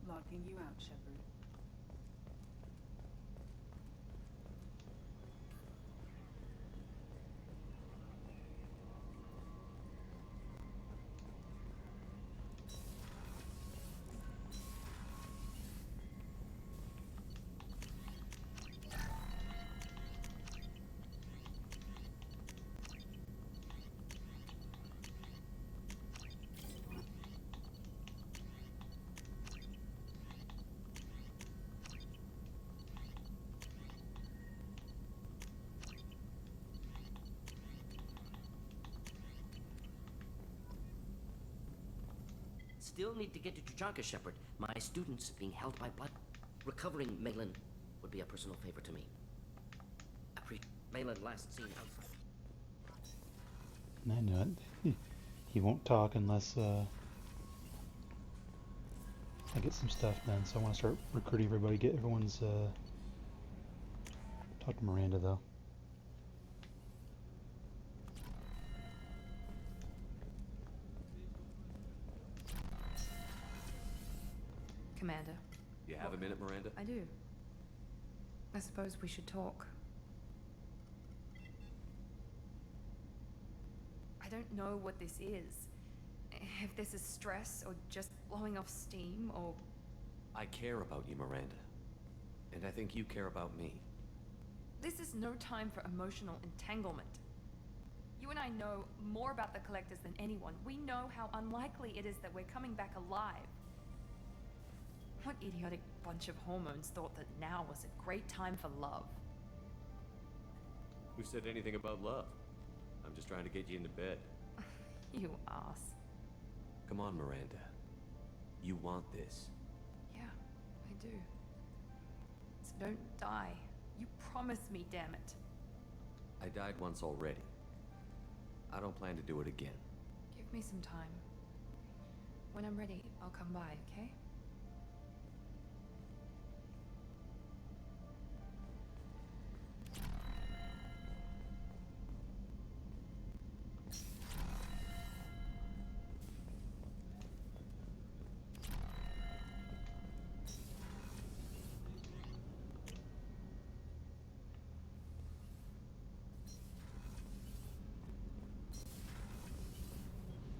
Logging you out, Shepard. Still need to get to Tuchanka, Shepard. My students being held by blood. Recovering Malin would be a personal favor to me. Malin last seen outside. I know it. He won't talk unless I get some stuff done. So I want to start recruiting everybody. Get everyone's. Talk to Miranda though. Commander. You have a minute, Miranda? I do. I suppose we should talk. I don't know what this is. If this is stress or just blowing off steam or... I care about you, Miranda. And I think you care about me. This is no time for emotional entanglement. You and I know more about the Collectors than anyone. We know how unlikely it is that we're coming back alive. What idiotic bunch of hormones thought that now was a great time for love? Who said anything about love? I'm just trying to get you into bed. You ass. Come on, Miranda. You want this. Yeah, I do. Don't die. You promised me, damn it. I died once already. I don't plan to do it again. Give me some time. When I'm ready, I'll come by, okay?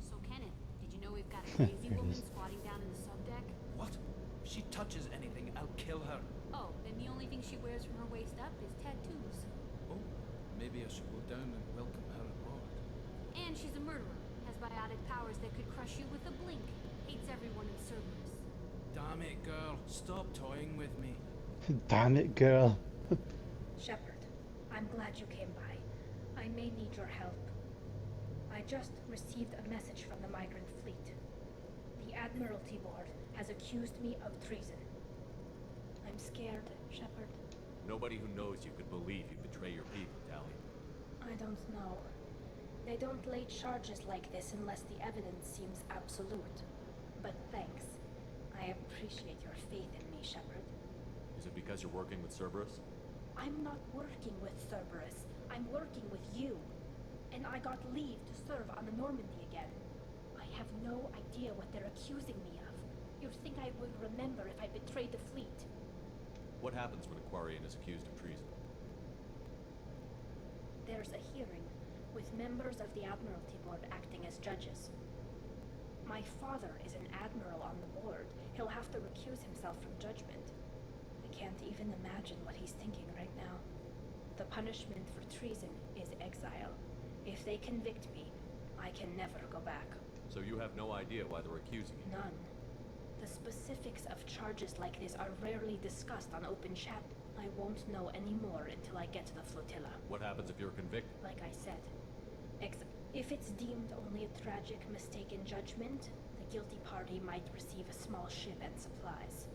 So, Kenneth, did you know we've got a crazy There it woman is. squatting down in the subdeck? What? If she touches anything, I'll kill her. Oh, then the only thing she wears from her waist up is tattoos. Oh, maybe I should go down and welcome her aboard. And she's a murderer. Has biotic powers that could crush you with a blink. Hates everyone in Cerberus. Damn it, girl. Stop toying with me. Damn it, girl. Shepard, I'm glad you came by. I may need your help. I just received a message from the migrant fleet. The Admiralty Board has accused me of treason. I'm scared, Shepard. Nobody who knows you could believe you betray your people, Tally. I don't know. They don't lay charges like this unless the evidence seems absolute. But thanks. I appreciate your faith in me, Shepard. Is it because you're working with Cerberus? I'm not working with Cerberus. I'm working with you. And I got leave to serve on the Normandy again. I have no idea what they're accusing me of. You'd think I would remember if I betrayed the fleet. What happens when a Quarian is accused of treason? There's a hearing, with members of the Admiralty Board acting as judges. My father is an admiral on the board. He'll have to recuse himself from judgment. I can't even imagine what he's thinking right now. The punishment for treason is exile. If they convict me, I can never go back. So you have no idea why they're accusing you? None. The specifics of charges like this are rarely discussed on open chat. I won't know any more until I get to the flotilla. What happens if you're convicted? Like I said, if it's deemed only a tragic mistake in judgment, the guilty party might receive a small ship and supplies.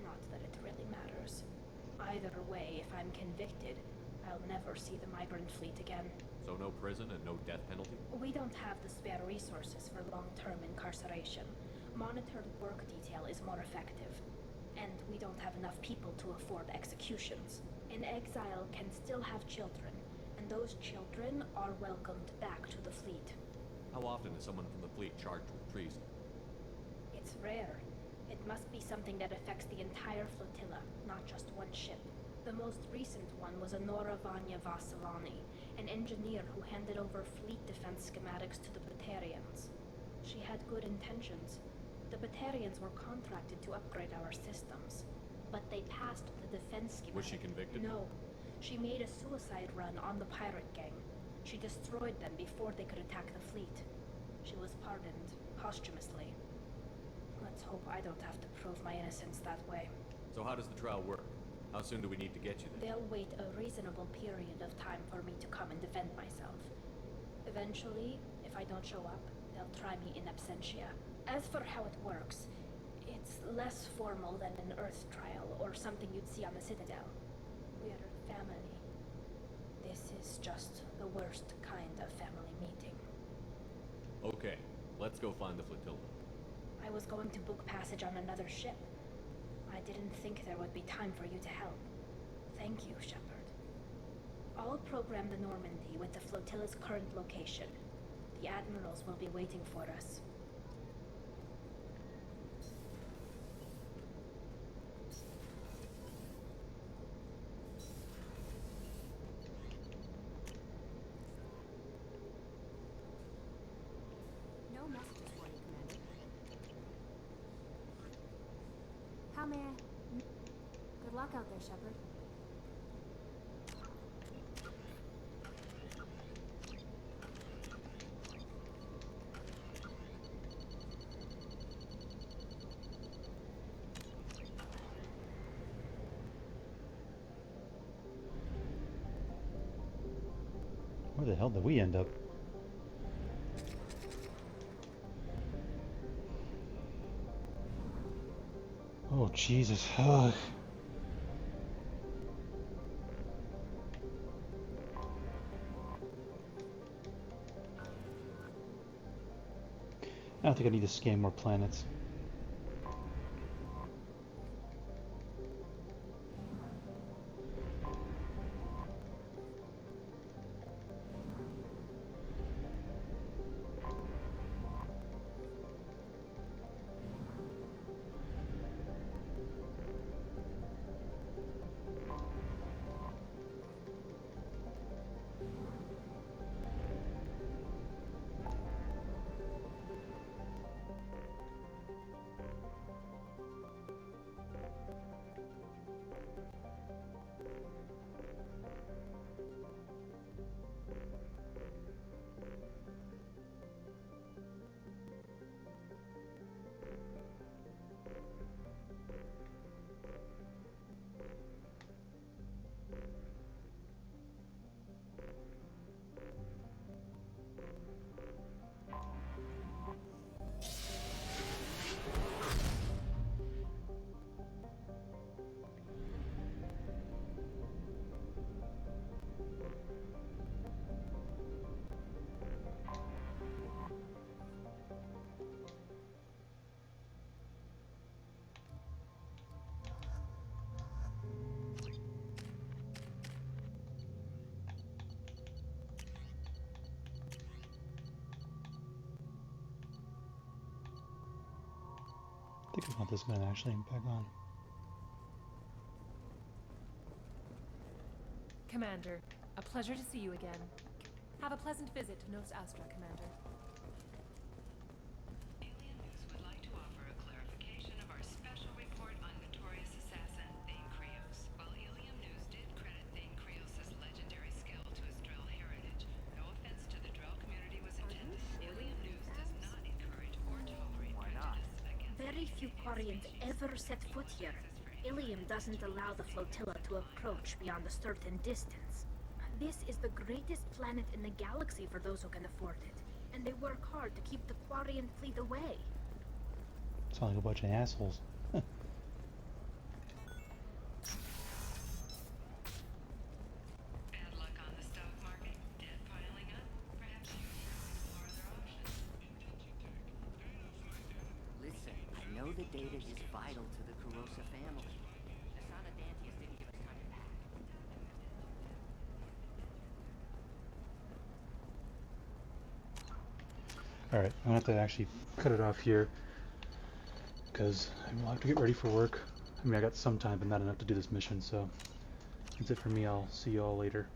Not that it really matters. Either way, if I'm convicted, I'll never see the migrant fleet again. So no prison and no death penalty? We don't have the spare resources for long-term incarceration. Monitored work detail is more effective. And we don't have enough people to afford executions. An exile can still have children, and those children are welcomed back to the fleet. How often is someone from the fleet charged with treason? It's rare. It must be something that affects the entire flotilla, not just one ship. The most recent one was Honora Vanya Vasilani, an engineer who handed over fleet defense schematics to the Batarians. She had good intentions. The Batarians were contracted to upgrade our systems, but they passed the defense schematic. Was she convicted? No. She made a suicide run on the pirate gang. She destroyed them before they could attack the fleet. She was pardoned posthumously. Let's hope I don't have to prove my innocence that way. So how does the trial work? How soon do we need to get you there? They'll wait a reasonable period of time for me to come and defend myself. Eventually, if I don't show up, they'll try me in absentia. As for how it works, it's less formal than an Earth trial or something you'd see on the Citadel. We're family. This is just the worst kind of family meeting. Okay, let's go find the flotilla. I was going to book passage on another ship. I didn't think there would be time for you to help. Thank you, Shepard. I'll program the Normandy with the flotilla's current location. The admirals will be waiting for us. No messages for you, Commander. How may I... Good luck out there, Shepard. Where the hell did we end up? Oh, Jesus. Ugh. I don't think I need to scan more planets. I think I want this gun actually back on. Commander, a pleasure to see you again. Have a pleasant visit to Nos Astra, Commander. Alien News would like to offer a clarification of our special report on notorious assassin Thane Krios. While Alien News did credit Thane Krios' legendary skill to his Drell heritage, no offense to the Drell community was intended. Alien News does not encourage or tolerate prejudice against Very few Quarians ever set foot here. Ilium doesn't allow the flotilla to approach beyond a certain distance. This is the greatest planet in the galaxy for those who can afford it, and they work hard to keep the Quarian fleet away. Sound like a bunch of assholes. Bad luck on the stock market, debt piling up. Perhaps you explore other options. Listen, I know the data is vital to the Kurosa family. Asana Dantius didn't give us time to pack. Alright, I'm gonna have to actually cut it off here because I'll have to get ready for work. I mean, I got some time, but not enough to do this mission, so that's it for me. I'll see you all later.